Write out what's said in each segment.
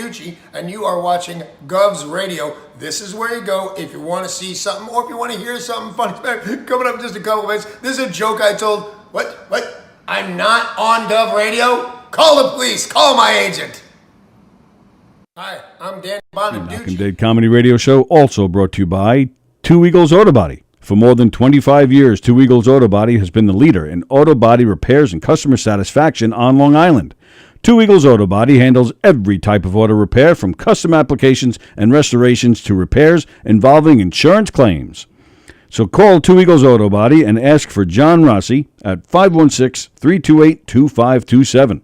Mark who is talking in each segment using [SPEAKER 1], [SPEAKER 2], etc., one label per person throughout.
[SPEAKER 1] Bonaducci, and you are watching Govs Radio. This is where you go if you want to see something or if you want to hear something funny. Coming up in just a couple of minutes. This is a joke I told. What? I'm not on Gov Radio? Call the police. Call my agent. Hi, I'm Dan Bonaducci.
[SPEAKER 2] The Knockem Comedy Radio Show also brought to you by Two Eagles Auto Body. For more than 25 years, Two Eagles Auto Body has been the leader in auto body repairs and customer satisfaction on Long Island. Two Eagles Auto Body handles every type of auto repair, from custom applications and restorations to repairs involving insurance claims. So call Two Eagles Auto Body and ask for John Rossi at 516-328-2527.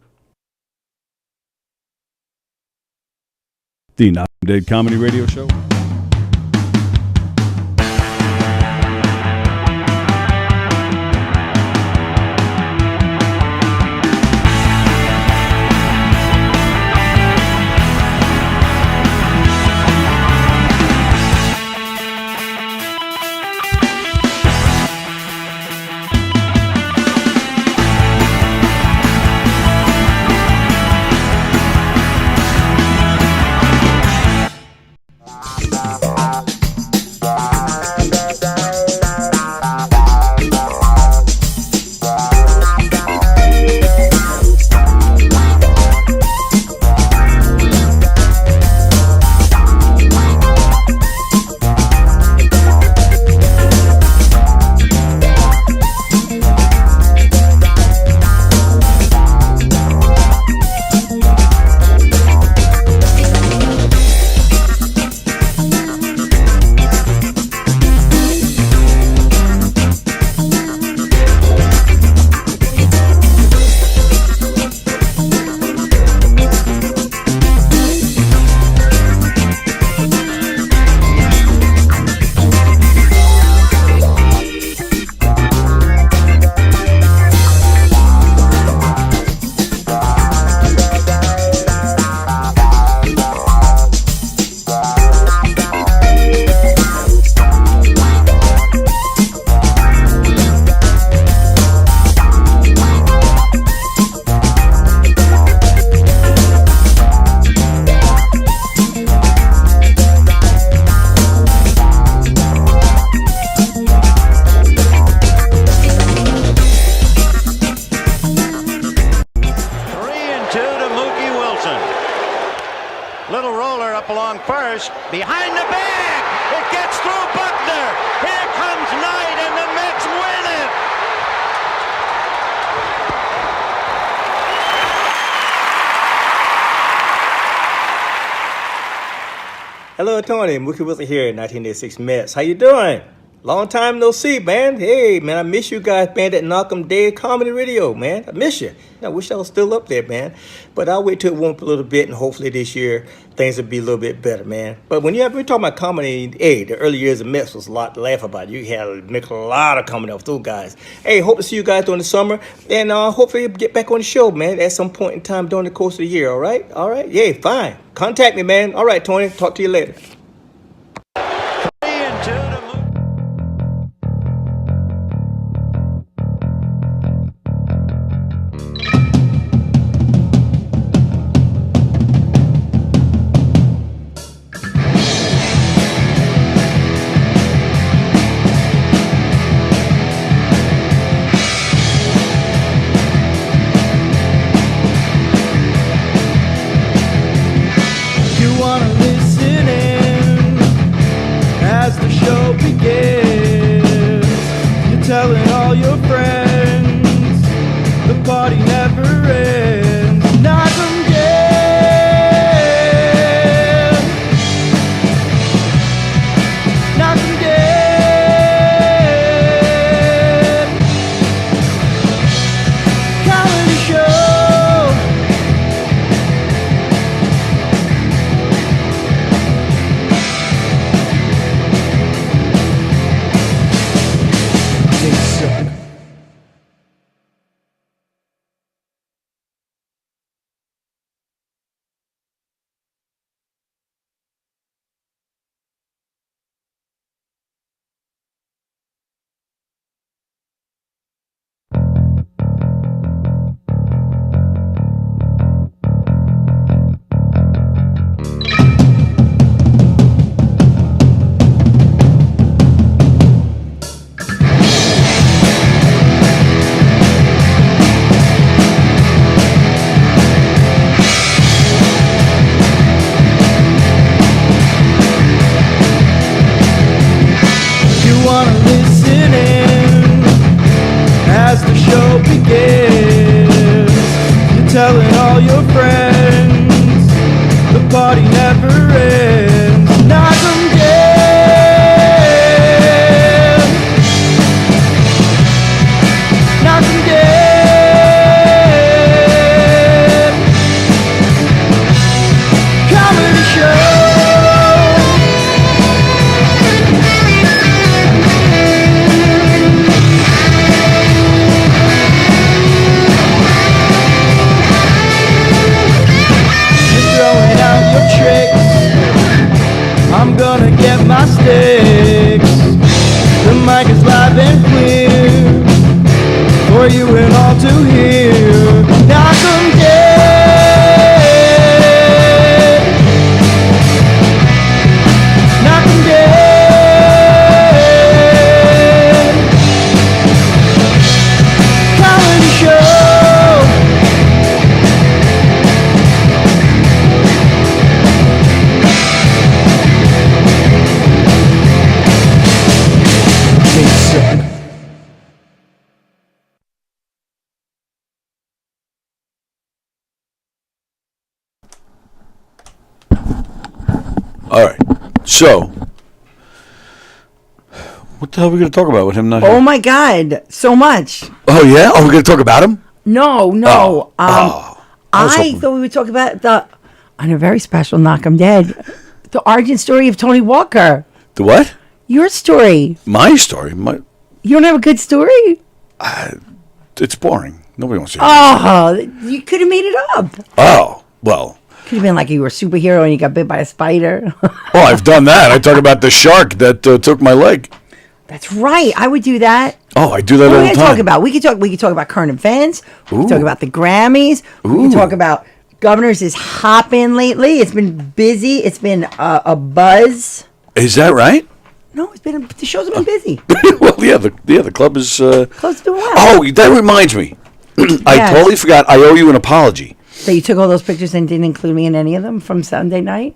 [SPEAKER 2] The Knockem Comedy Radio Show.
[SPEAKER 3] Little roller up along first, behind the bag, it gets through Buckner, here comes Knight and the Mets win it!
[SPEAKER 4] Hello, Tony. Mookie Wilson here, 1986 Mets. How you doing? Long time no see, man. Hey, man, I miss you guys, man, at Knockem Comedy Radio, man. I miss you. I wish I was still up there, man. But I'll wait till it warm up a little bit, and hopefully this year things will be a little bit better, man. But when we're talking about comedy, hey, the early years of Mets was a lot to laugh about. You had to make a lot of comedy off those guys. Hey, hope to see you guys during the summer, and hopefully get back on the show, man, at some point in time during the course of the year, all right? All right? Yeah, fine. Contact me, man. All right, Tony. Talk to you later.
[SPEAKER 5] Telling all your friends the party never ends. Knockem dead. Knockem dead. Comedy show. They suck. telling all your friends the party never ends. Knock 'em dead. Knock 'em dead. Comedy show. Throwing out your tricks, I'm gonna get my sticks. The mic is live and clear for you and all to hear. Knock 'em dead. Knock 'em dead. Comedy show.
[SPEAKER 2] All right. So, what the hell are we going to talk about with him not
[SPEAKER 6] Oh
[SPEAKER 2] here?
[SPEAKER 6] my God, so much.
[SPEAKER 2] Oh, yeah? Oh, we're going to talk about him?
[SPEAKER 6] No.
[SPEAKER 2] I was
[SPEAKER 6] I
[SPEAKER 2] hoping-
[SPEAKER 6] thought we would talk about on a very special Knockem Dead, the origin story of Tony Walker.
[SPEAKER 2] The what?
[SPEAKER 6] Your story.
[SPEAKER 2] My story?
[SPEAKER 6] You don't have a good story?
[SPEAKER 2] It's boring. Nobody wants to hear
[SPEAKER 6] Oh, you could have made it up.
[SPEAKER 2] Oh, well.
[SPEAKER 6] Could have been like you were a superhero and you got bit by a spider.
[SPEAKER 2] Oh, I've done that. I talk about the shark that took my leg.
[SPEAKER 6] That's right. I would do that.
[SPEAKER 2] Oh, I do that
[SPEAKER 6] What
[SPEAKER 2] all
[SPEAKER 6] are we
[SPEAKER 2] the
[SPEAKER 6] gonna
[SPEAKER 2] time.
[SPEAKER 6] talk about? We could talk about current events. We could
[SPEAKER 2] Ooh.
[SPEAKER 6] talk about the Grammys. We
[SPEAKER 2] Ooh.
[SPEAKER 6] could talk about Governors is hopping lately. It's been busy. It's been a buzz.
[SPEAKER 2] Is that right?
[SPEAKER 6] No, the shows have been busy.
[SPEAKER 2] Well, yeah, the club is...
[SPEAKER 6] Close to well.
[SPEAKER 2] Oh, that reminds me. I
[SPEAKER 6] Yes.
[SPEAKER 2] totally forgot. I owe you an apology.
[SPEAKER 6] So you took all those pictures and didn't include me in any of them from Sunday night?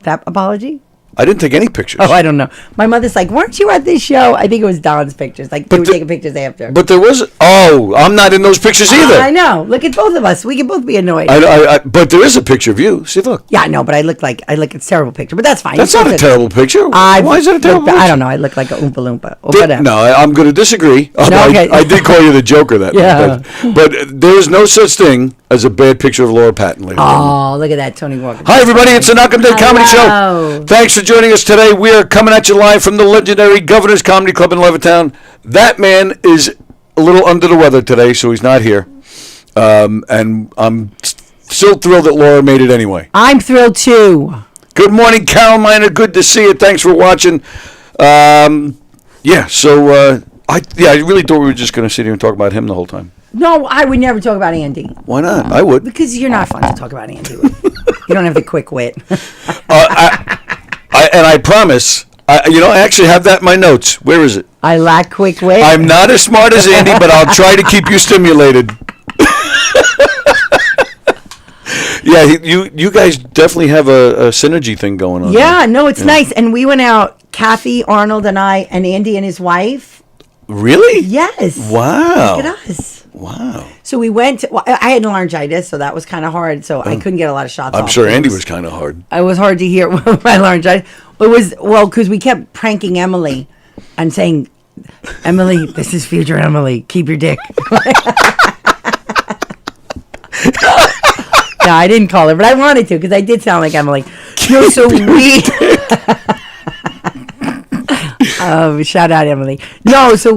[SPEAKER 6] That apology?
[SPEAKER 2] I didn't take any pictures.
[SPEAKER 6] Oh, I don't know. My mother's like, weren't you at this show? I think it was Don's pictures. Like, they were
[SPEAKER 2] the-
[SPEAKER 6] taking pictures after.
[SPEAKER 2] But there was... Oh, I'm not in those pictures either.
[SPEAKER 6] I know. Look at both of us. We can both be annoyed.
[SPEAKER 2] But there is a picture of you. See, look.
[SPEAKER 6] Yeah, I know, but I look like a terrible picture. But that's fine.
[SPEAKER 2] That's
[SPEAKER 6] You
[SPEAKER 2] not a
[SPEAKER 6] both-
[SPEAKER 2] terrible picture. Why is that a terrible picture?
[SPEAKER 6] I don't know. I look like a Oompa Loompa. Or
[SPEAKER 2] Did-
[SPEAKER 6] whatever.
[SPEAKER 2] no, I'm going to disagree.
[SPEAKER 6] No, okay.
[SPEAKER 2] I did call you the Joker that
[SPEAKER 6] Yeah.
[SPEAKER 2] night. But there is no such thing as a bad picture of Laura Patton. ladies and gentlemen.
[SPEAKER 6] Oh, look at that, Tony Walker.
[SPEAKER 2] Hi, everybody. It's the Knockem Day Comedy
[SPEAKER 6] Hello.
[SPEAKER 2] Show. Thanks for joining us today. We are coming at you live from the legendary Governor's Comedy Club in Levittown. That man is a little under the weather today, so he's not here. And I'm still thrilled that Laura made it anyway.
[SPEAKER 6] I'm thrilled too.
[SPEAKER 2] Good morning, Carol Miner. Good to see you. Thanks for watching. I really thought we were just going to sit here and talk about him the whole time.
[SPEAKER 6] No, I would never talk about Andy.
[SPEAKER 2] Why not? I would.
[SPEAKER 6] Because you're not fun to talk about Andy with. You don't have the quick wit.
[SPEAKER 2] I promise. I actually have that in my notes. Where is it?
[SPEAKER 6] I lack quick wit.
[SPEAKER 2] I'm not as smart as Andy, but I'll try to keep you stimulated. Yeah, you guys definitely have a synergy thing going on.
[SPEAKER 6] Yeah,
[SPEAKER 2] here.
[SPEAKER 6] no, it's nice. And we went out, Kathy, Arnold, and I, and Andy and his wife.
[SPEAKER 2] Really?
[SPEAKER 6] Yes.
[SPEAKER 2] Wow.
[SPEAKER 6] Look at us.
[SPEAKER 2] Wow.
[SPEAKER 6] So we went, I had laryngitis, so that was kind of hard. So I couldn't get a lot of shots
[SPEAKER 2] I'm
[SPEAKER 6] off.
[SPEAKER 2] sure Andy was kind of hard.
[SPEAKER 6] It was hard to hear my laryngitis. It was, because we kept pranking Emily and saying, Emily, this is future Emily. Keep your dick. No, I didn't call her, but I wanted to because I did sound like Emily. No, so we. Shout out Emily. No, so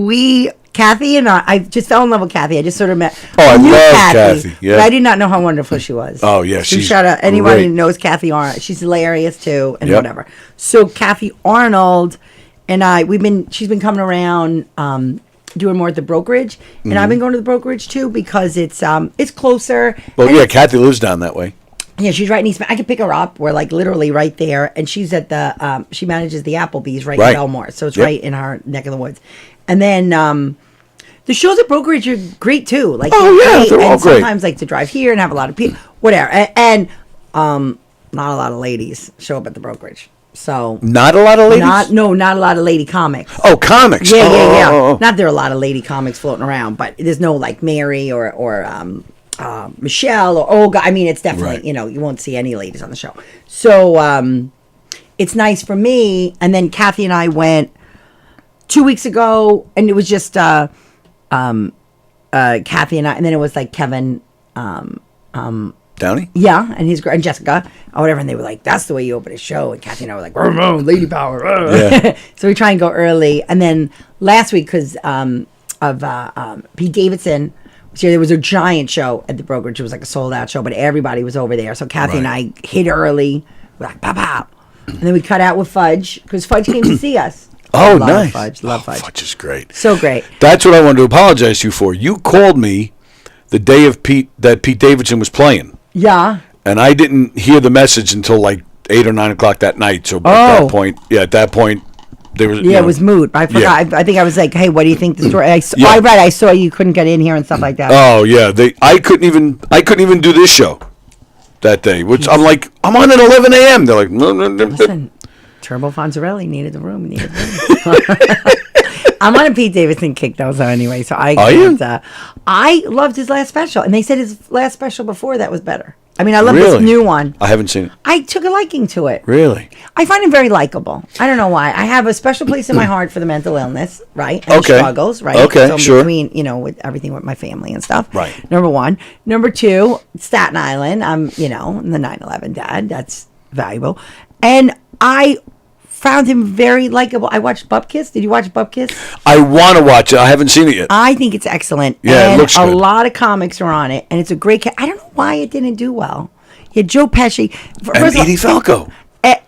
[SPEAKER 6] Kathy and I just fell in love with Kathy. I just sort of met.
[SPEAKER 2] Oh, I
[SPEAKER 6] knew
[SPEAKER 2] love Kathy, yeah.
[SPEAKER 6] But I did not know how wonderful she was.
[SPEAKER 2] Oh, yeah,
[SPEAKER 6] So
[SPEAKER 2] she's
[SPEAKER 6] shout out anyone
[SPEAKER 2] great.
[SPEAKER 6] who knows Kathy Arnold. She's hilarious too, and
[SPEAKER 2] Yep.
[SPEAKER 6] whatever. So Kathy Arnold and she's been coming around doing more at the brokerage, and
[SPEAKER 2] Mm-hmm.
[SPEAKER 6] I've been going to the brokerage too because it's closer.
[SPEAKER 2] Well,
[SPEAKER 6] and
[SPEAKER 2] yeah, Kathy lives down that way.
[SPEAKER 6] yeah, she's right in East. I could pick her up. We're like literally right there, and she's at the. She manages the Applebee's right
[SPEAKER 2] Right.
[SPEAKER 6] in Belmore, so it's
[SPEAKER 2] Yep.
[SPEAKER 6] right in our neck of the woods. And then the shows at brokerage are great too. Like
[SPEAKER 2] Oh, yeah, they're all
[SPEAKER 6] and
[SPEAKER 2] great.
[SPEAKER 6] sometimes like to drive here and have a lot of people, whatever, and not a lot of ladies show up at the brokerage. So
[SPEAKER 2] Not a lot of ladies?
[SPEAKER 6] not a lot of lady comics.
[SPEAKER 2] Oh, comics.
[SPEAKER 6] Yeah,
[SPEAKER 2] Oh,
[SPEAKER 6] yeah, yeah.
[SPEAKER 2] oh, oh.
[SPEAKER 6] Not there are a lot of lady comics floating around, but there's no like Mary or Michelle or Olga. I mean, it's definitely,
[SPEAKER 2] Right.
[SPEAKER 6] you won't see any ladies on the show. So it's nice for me. And then Kathy and I went 2 weeks ago, and it was just Kathy and I, and then it was like Kevin,
[SPEAKER 2] Downey?
[SPEAKER 6] yeah, and his and Jessica or whatever, and they were like, "That's the way you open a show." And Kathy and I were like, "Lady power."
[SPEAKER 2] Yeah.
[SPEAKER 6] So we try and go early, and then last week because of Pete Davidson was here, there was a giant show at the brokerage. It was like a sold out show, but everybody was over there. So Kathy and I hit early, we're like pop pop, and then we cut out with Fudge because Fudge came to see us.
[SPEAKER 2] Oh,
[SPEAKER 6] Love
[SPEAKER 2] nice.
[SPEAKER 6] Fudge, love Fudge.
[SPEAKER 2] Fudge is great.
[SPEAKER 6] So great.
[SPEAKER 2] That's what I wanted to apologize to you for. You called me the day of Pete Davidson was playing.
[SPEAKER 6] Yeah.
[SPEAKER 2] And I didn't hear the message until like 8 or 9 o'clock that night. So at that point, there was.
[SPEAKER 6] Yeah, it was moot. I forgot. I think I was like, "Hey, what do you think the story?" I saw you couldn't get in here and stuff like that.
[SPEAKER 2] Oh yeah, I couldn't even do this show that day. Which I'm like, I'm on at 11 a.m. They're like, no.
[SPEAKER 6] Listen, Turbo Fonzarelli needed the room. I'm on a Pete Davidson kick though, so anyway, so I can't, I loved his last special, and they said his last special before that was better. I mean, I love this new one.
[SPEAKER 2] I haven't seen it.
[SPEAKER 6] I took a liking to it.
[SPEAKER 2] Really?
[SPEAKER 6] I find him very likable. I don't know why. I have a special place in my heart for the mental illness, right? And
[SPEAKER 2] Okay.
[SPEAKER 6] struggles, right?
[SPEAKER 2] Okay,
[SPEAKER 6] so
[SPEAKER 2] sure.
[SPEAKER 6] Between, with everything with my family and stuff.
[SPEAKER 2] Right.
[SPEAKER 6] Number one. Number two, Staten Island. I'm, the 9/11 dad. That's valuable. And I found him very likable. I watched Bupkis. Did you watch Bupkis?
[SPEAKER 2] I want to watch it. I haven't seen it yet.
[SPEAKER 6] I think it's excellent.
[SPEAKER 2] Yeah,
[SPEAKER 6] and
[SPEAKER 2] it looks good.
[SPEAKER 6] a lot of comics are on it, and it's a great. I don't know why it didn't do well. You had Joe Pesci
[SPEAKER 2] And Edie Falco.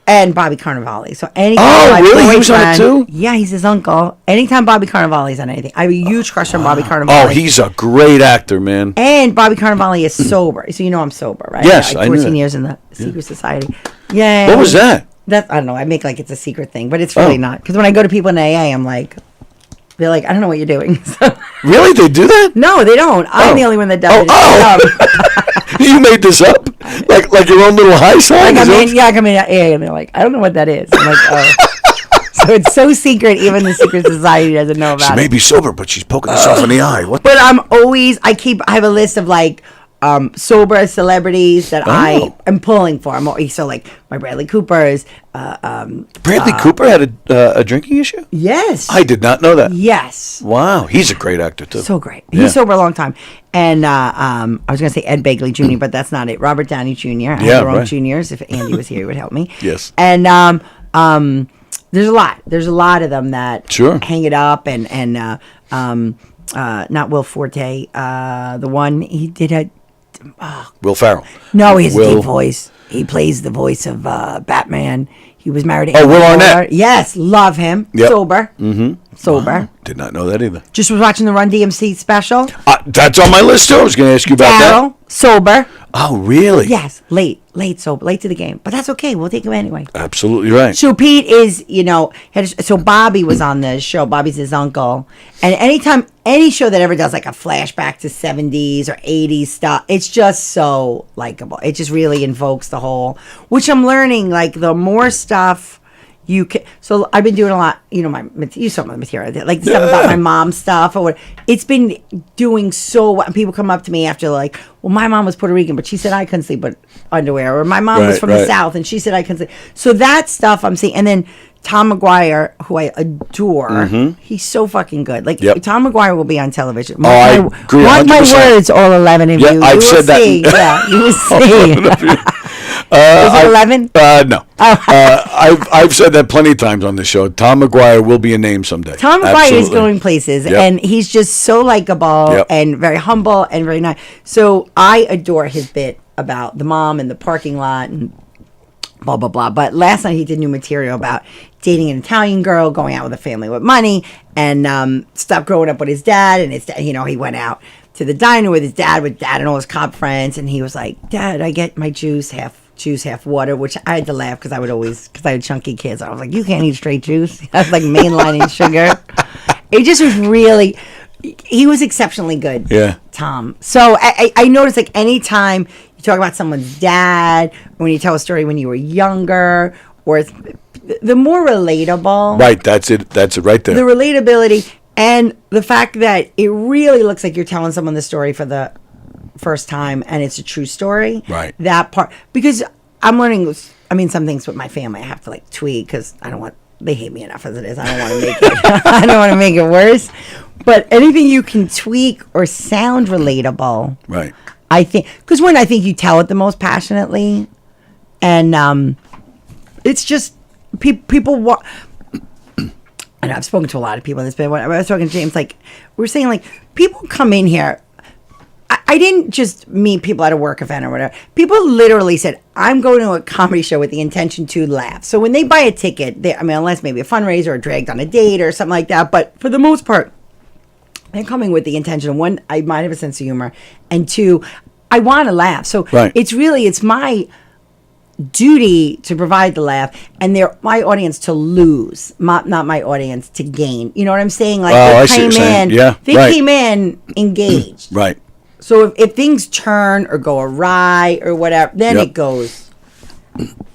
[SPEAKER 6] and Bobby Cannavale. So anytime
[SPEAKER 2] Oh, really? He was on it too?
[SPEAKER 6] Yeah, he's his uncle. Anytime Bobby Cannavale's on anything, I have a huge crush on Bobby Cannavale.
[SPEAKER 2] Oh, he's a great actor, man.
[SPEAKER 6] And Bobby Cannavale is sober, so I'm sober, right?
[SPEAKER 2] Yes,
[SPEAKER 6] like
[SPEAKER 2] I knew
[SPEAKER 6] 14
[SPEAKER 2] that.
[SPEAKER 6] years in the secret society. Yeah.
[SPEAKER 2] What was that?
[SPEAKER 6] I don't know. I make like it's a secret thing, but it's really not. Because when I go to people in AA, I'm like, they're like, I don't know what you're doing. So,
[SPEAKER 2] Really? They do that?
[SPEAKER 6] no, they don't. I'm the only one that does it.
[SPEAKER 2] You made this up? Like your own little high sign?
[SPEAKER 6] Like
[SPEAKER 2] Is
[SPEAKER 6] I
[SPEAKER 2] it?
[SPEAKER 6] come in AA, and they're like, I don't know what that is. I'm like, oh. So it's so secret, even the secret society doesn't know
[SPEAKER 2] She
[SPEAKER 6] about
[SPEAKER 2] may
[SPEAKER 6] it.
[SPEAKER 2] be sober, but she's poking herself in the eye. What?
[SPEAKER 6] But I have a list of like sober celebrities that I am pulling for. I'm always, so like my Bradley Coopers.
[SPEAKER 2] Bradley Cooper had a drinking issue?
[SPEAKER 6] Yes.
[SPEAKER 2] I did not know that.
[SPEAKER 6] Yes.
[SPEAKER 2] Wow, he's a great actor too.
[SPEAKER 6] So great.
[SPEAKER 2] Yeah.
[SPEAKER 6] He's sober a long time. And I was going to say Ed Begley Jr., but that's not it. Robert Downey Jr. I have the wrong
[SPEAKER 2] right.
[SPEAKER 6] juniors. If Andy was here, he would help me.
[SPEAKER 2] Yes.
[SPEAKER 6] And there's a lot. There's a lot of them that hang it up and not Will Forte. The one he did
[SPEAKER 2] Will Ferrell.
[SPEAKER 6] No, he has a deep voice. He plays the voice of Batman. He was married to
[SPEAKER 2] Will Arnett.
[SPEAKER 6] Yes, love him.
[SPEAKER 2] Yep.
[SPEAKER 6] Sober. Mm-hmm. Sober.
[SPEAKER 2] Wow, did not know that either.
[SPEAKER 6] Just was watching the Run DMC special.
[SPEAKER 2] That's on my list too. I was going to ask you about
[SPEAKER 6] Daryl, sober.
[SPEAKER 2] that. Oh, really?
[SPEAKER 6] Yes, late sober, late to the game. But that's okay. We'll take him anyway.
[SPEAKER 2] Absolutely right.
[SPEAKER 6] So Pete is, so Bobby was on the show. Bobby's his uncle. And anytime, any show that ever does like a flashback to 70s or 80s stuff, it's just so likable. It just really invokes the whole, which I'm learning, like the more stuff you can. So I've been doing a lot, you saw my material, like the stuff about my mom's stuff or what. It's been doing so well. People come up to me after like, well, my mom was Puerto Rican, but she said I couldn't sleep with underwear. Or my mom was from the South and she said I couldn't sleep. So that stuff I'm seeing. And then Tom McGuire, who I adore, he's so fucking good. Like Tom McGuire will be on television.
[SPEAKER 2] I agree 100%.
[SPEAKER 6] Mark my words, all 11 of you.
[SPEAKER 2] I've said that.
[SPEAKER 6] Yeah, you will see. Is it 11?
[SPEAKER 2] No. I've said that plenty of times on the show. Tom McGuire will be a name someday.
[SPEAKER 6] Tom McGuire is going places,
[SPEAKER 2] Yep.
[SPEAKER 6] and he's just so likable and very humble and very nice. So I adore his bit about the mom and the parking lot and blah, blah, blah. But last night he did new material about dating an Italian girl, going out with a family with money, and stopped growing up with his dad. And his dad, he went out to the diner with his dad and all his cop friends. And he was like, Dad, I get my juice, half water, which I had to laugh because I had chunky kids. I was like, you can't eat straight juice. I was like mainlining sugar. It just was really, he was exceptionally good.
[SPEAKER 2] Yeah.
[SPEAKER 6] Tom. So I noticed like anytime you talk about someone's dad, or when you tell a story when you were younger, or the more relatable.
[SPEAKER 2] Right, that's it right there.
[SPEAKER 6] The relatability and the fact that it really looks like you're telling someone the story for the first time and it's a true story.
[SPEAKER 2] Right.
[SPEAKER 6] That part, because I'm learning. I mean, some things with my family I have to like tweak because I don't want. They hate me enough as it is. I don't want to make it. I don't want to make it worse. But anything you can tweak or sound relatable,
[SPEAKER 2] Right.
[SPEAKER 6] I think, because when I think you tell it the most passionately, and it's just people. And I've spoken to a lot of people in this, but when I was talking to James, like, we were saying, like, people come in here. I didn't just meet people at a work event or whatever. People literally said, I'm going to a comedy show with the intention to laugh. So when they buy a ticket, unless maybe a fundraiser or dragged on a date or something like that, but for the most part, they're coming with the intention of, one, I might have a sense of humor, and two, I want to laugh. So
[SPEAKER 2] Right.
[SPEAKER 6] it's my duty to provide the laugh, and they're my audience to lose, not my audience to gain. You know what I'm saying? Like,
[SPEAKER 2] I
[SPEAKER 6] they
[SPEAKER 2] see what
[SPEAKER 6] came
[SPEAKER 2] you're saying.
[SPEAKER 6] in,
[SPEAKER 2] Yeah,
[SPEAKER 6] they
[SPEAKER 2] right.
[SPEAKER 6] came in engaged.
[SPEAKER 2] Right.
[SPEAKER 6] So if things turn or go awry or whatever, then
[SPEAKER 2] Yep.
[SPEAKER 6] it goes.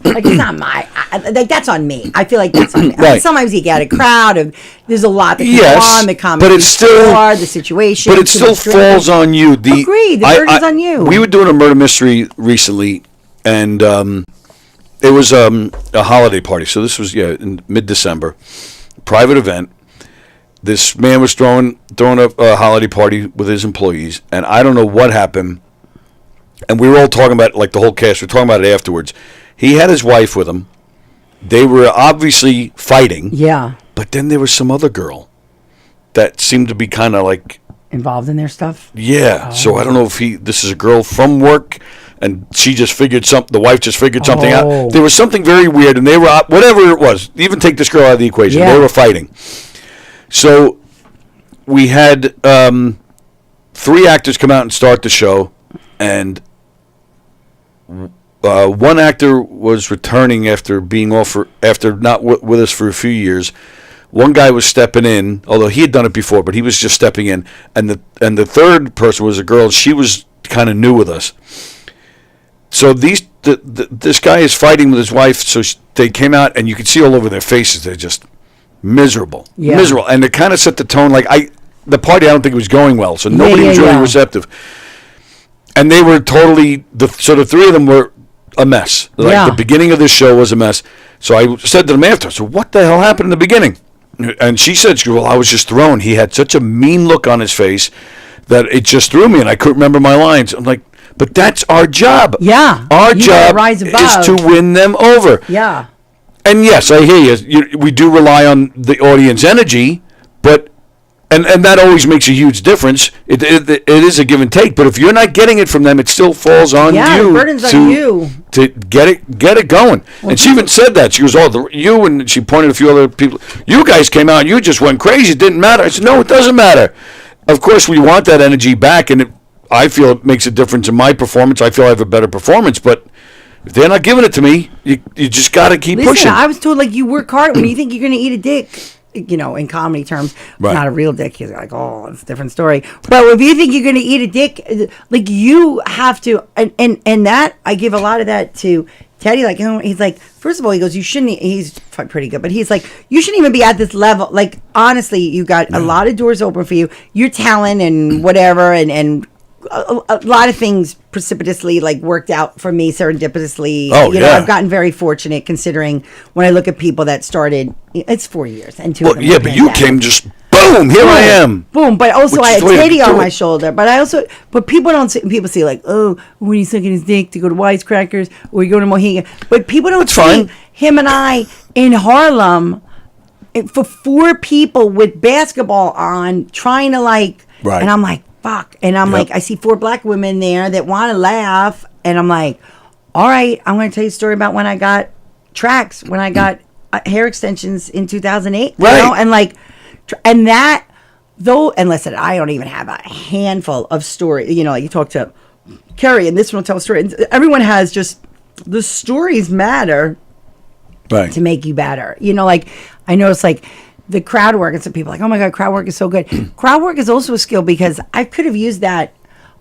[SPEAKER 6] Like, it's not like, that's on me. I feel like that's on me. I mean,
[SPEAKER 2] Right.
[SPEAKER 6] sometimes you get a crowd of, there's a lot that can
[SPEAKER 2] Yes,
[SPEAKER 6] go on, the comedy
[SPEAKER 2] but it's still-
[SPEAKER 6] store, the situation.
[SPEAKER 2] But it
[SPEAKER 6] too
[SPEAKER 2] still
[SPEAKER 6] much drinking.
[SPEAKER 2] falls on you.
[SPEAKER 6] Agreed. The burden's on you.
[SPEAKER 2] We were doing a murder mystery recently, and it was a holiday party. So this was in mid-December, private event. This man was throwing a holiday party with his employees, and I don't know what happened. And we were all talking about, like the whole cast, we were talking about it afterwards. He had his wife with him. They were obviously fighting.
[SPEAKER 6] Yeah.
[SPEAKER 2] But then there was some other girl that seemed to be kind of like,
[SPEAKER 6] Involved in their stuff.
[SPEAKER 2] yeah. So I don't know if this is a girl from work, and she just figured something. The wife just figured something
[SPEAKER 6] Oh.
[SPEAKER 2] out. There was something very weird, and they were whatever it was. Even take this girl out of the equation.
[SPEAKER 6] Yeah.
[SPEAKER 2] They were fighting. So we had 3 actors come out and start the show, and one actor was returning after being after not with us for a few years. One guy was stepping in, although he had done it before, but he was just stepping in. And the third person was a girl. She was kind of new with us. So this guy is fighting with his wife. So they came out, and you could see all over their faces they're just miserable, miserable, and it kind of set the tone. Like the party, I don't think it was going well, so nobody was really receptive. And they were totally so the 3 of them were a mess. Like the beginning of this show was a mess. So I said to them after, so what the hell happened in the beginning? And she said, well, I was just thrown. He had such a mean look on his face that it just threw me, and I couldn't remember my lines. I'm like, but that's our job.
[SPEAKER 6] Yeah.
[SPEAKER 2] Our
[SPEAKER 6] You
[SPEAKER 2] job
[SPEAKER 6] gotta rise
[SPEAKER 2] is
[SPEAKER 6] above.
[SPEAKER 2] to win them over.
[SPEAKER 6] Yeah.
[SPEAKER 2] And yes, I hear you. We do rely on the audience energy, but and that always makes a huge difference. It is a give and take. But if you're not getting it from them, it still falls on you.
[SPEAKER 6] The burden's on you
[SPEAKER 2] to get it going. Well, and she even said that. She was you, and she pointed a few other people. You guys came out. You just went crazy. It didn't matter. I said, no, it doesn't matter. Of course, we want that energy back, and I feel it makes a difference in my performance. I feel I have a better performance, but if they're not giving it to me, you just got to keep pushing.
[SPEAKER 6] I was told, like, you work hard when you think you're going to eat a dick. You know, in comedy terms, not a real dick. He's like, oh, it's a different story. But if you think you're going to eat a dick, like, you have to, and that, I give a lot of that to Teddy. Like, he's like, first of all, he goes, you shouldn't, he's pretty good, but he's like, you shouldn't even be at this level. Like, honestly, you got a lot of doors open for you. Your talent and whatever, and a lot of things precipitously like worked out for me serendipitously. You know, I've gotten very fortunate considering when I look at people that started. It's 4 years and 2 of them.
[SPEAKER 2] Yeah, but you came just boom. Here I am.
[SPEAKER 6] Boom. But also I had
[SPEAKER 2] the way to
[SPEAKER 6] Teddy
[SPEAKER 2] do
[SPEAKER 6] on
[SPEAKER 2] it.
[SPEAKER 6] my shoulder. But people don't see. People see like, oh, when he's sucking his dick to go to Wisecrackers or you go to Mohegan. But people don't see him and I in Harlem for 4 people with basketball on trying to like.
[SPEAKER 2] Right.
[SPEAKER 6] And I'm like, fuck. And I'm like, I see 4 black women there that want to laugh. And I'm like, all right, I'm going to tell you a story about when I got tracks, when I got hair extensions in 2008.
[SPEAKER 2] Right.
[SPEAKER 6] You know? And like, and that, though, and listen, I don't even have a handful of stories. You know, like you talk to Kerry and this one will tell a story. And everyone has just, the stories matter to make you better. You know, like, I notice like, the crowd work, and some people are like, oh my God, crowd work is so good. Crowd work is also a skill because I could have used that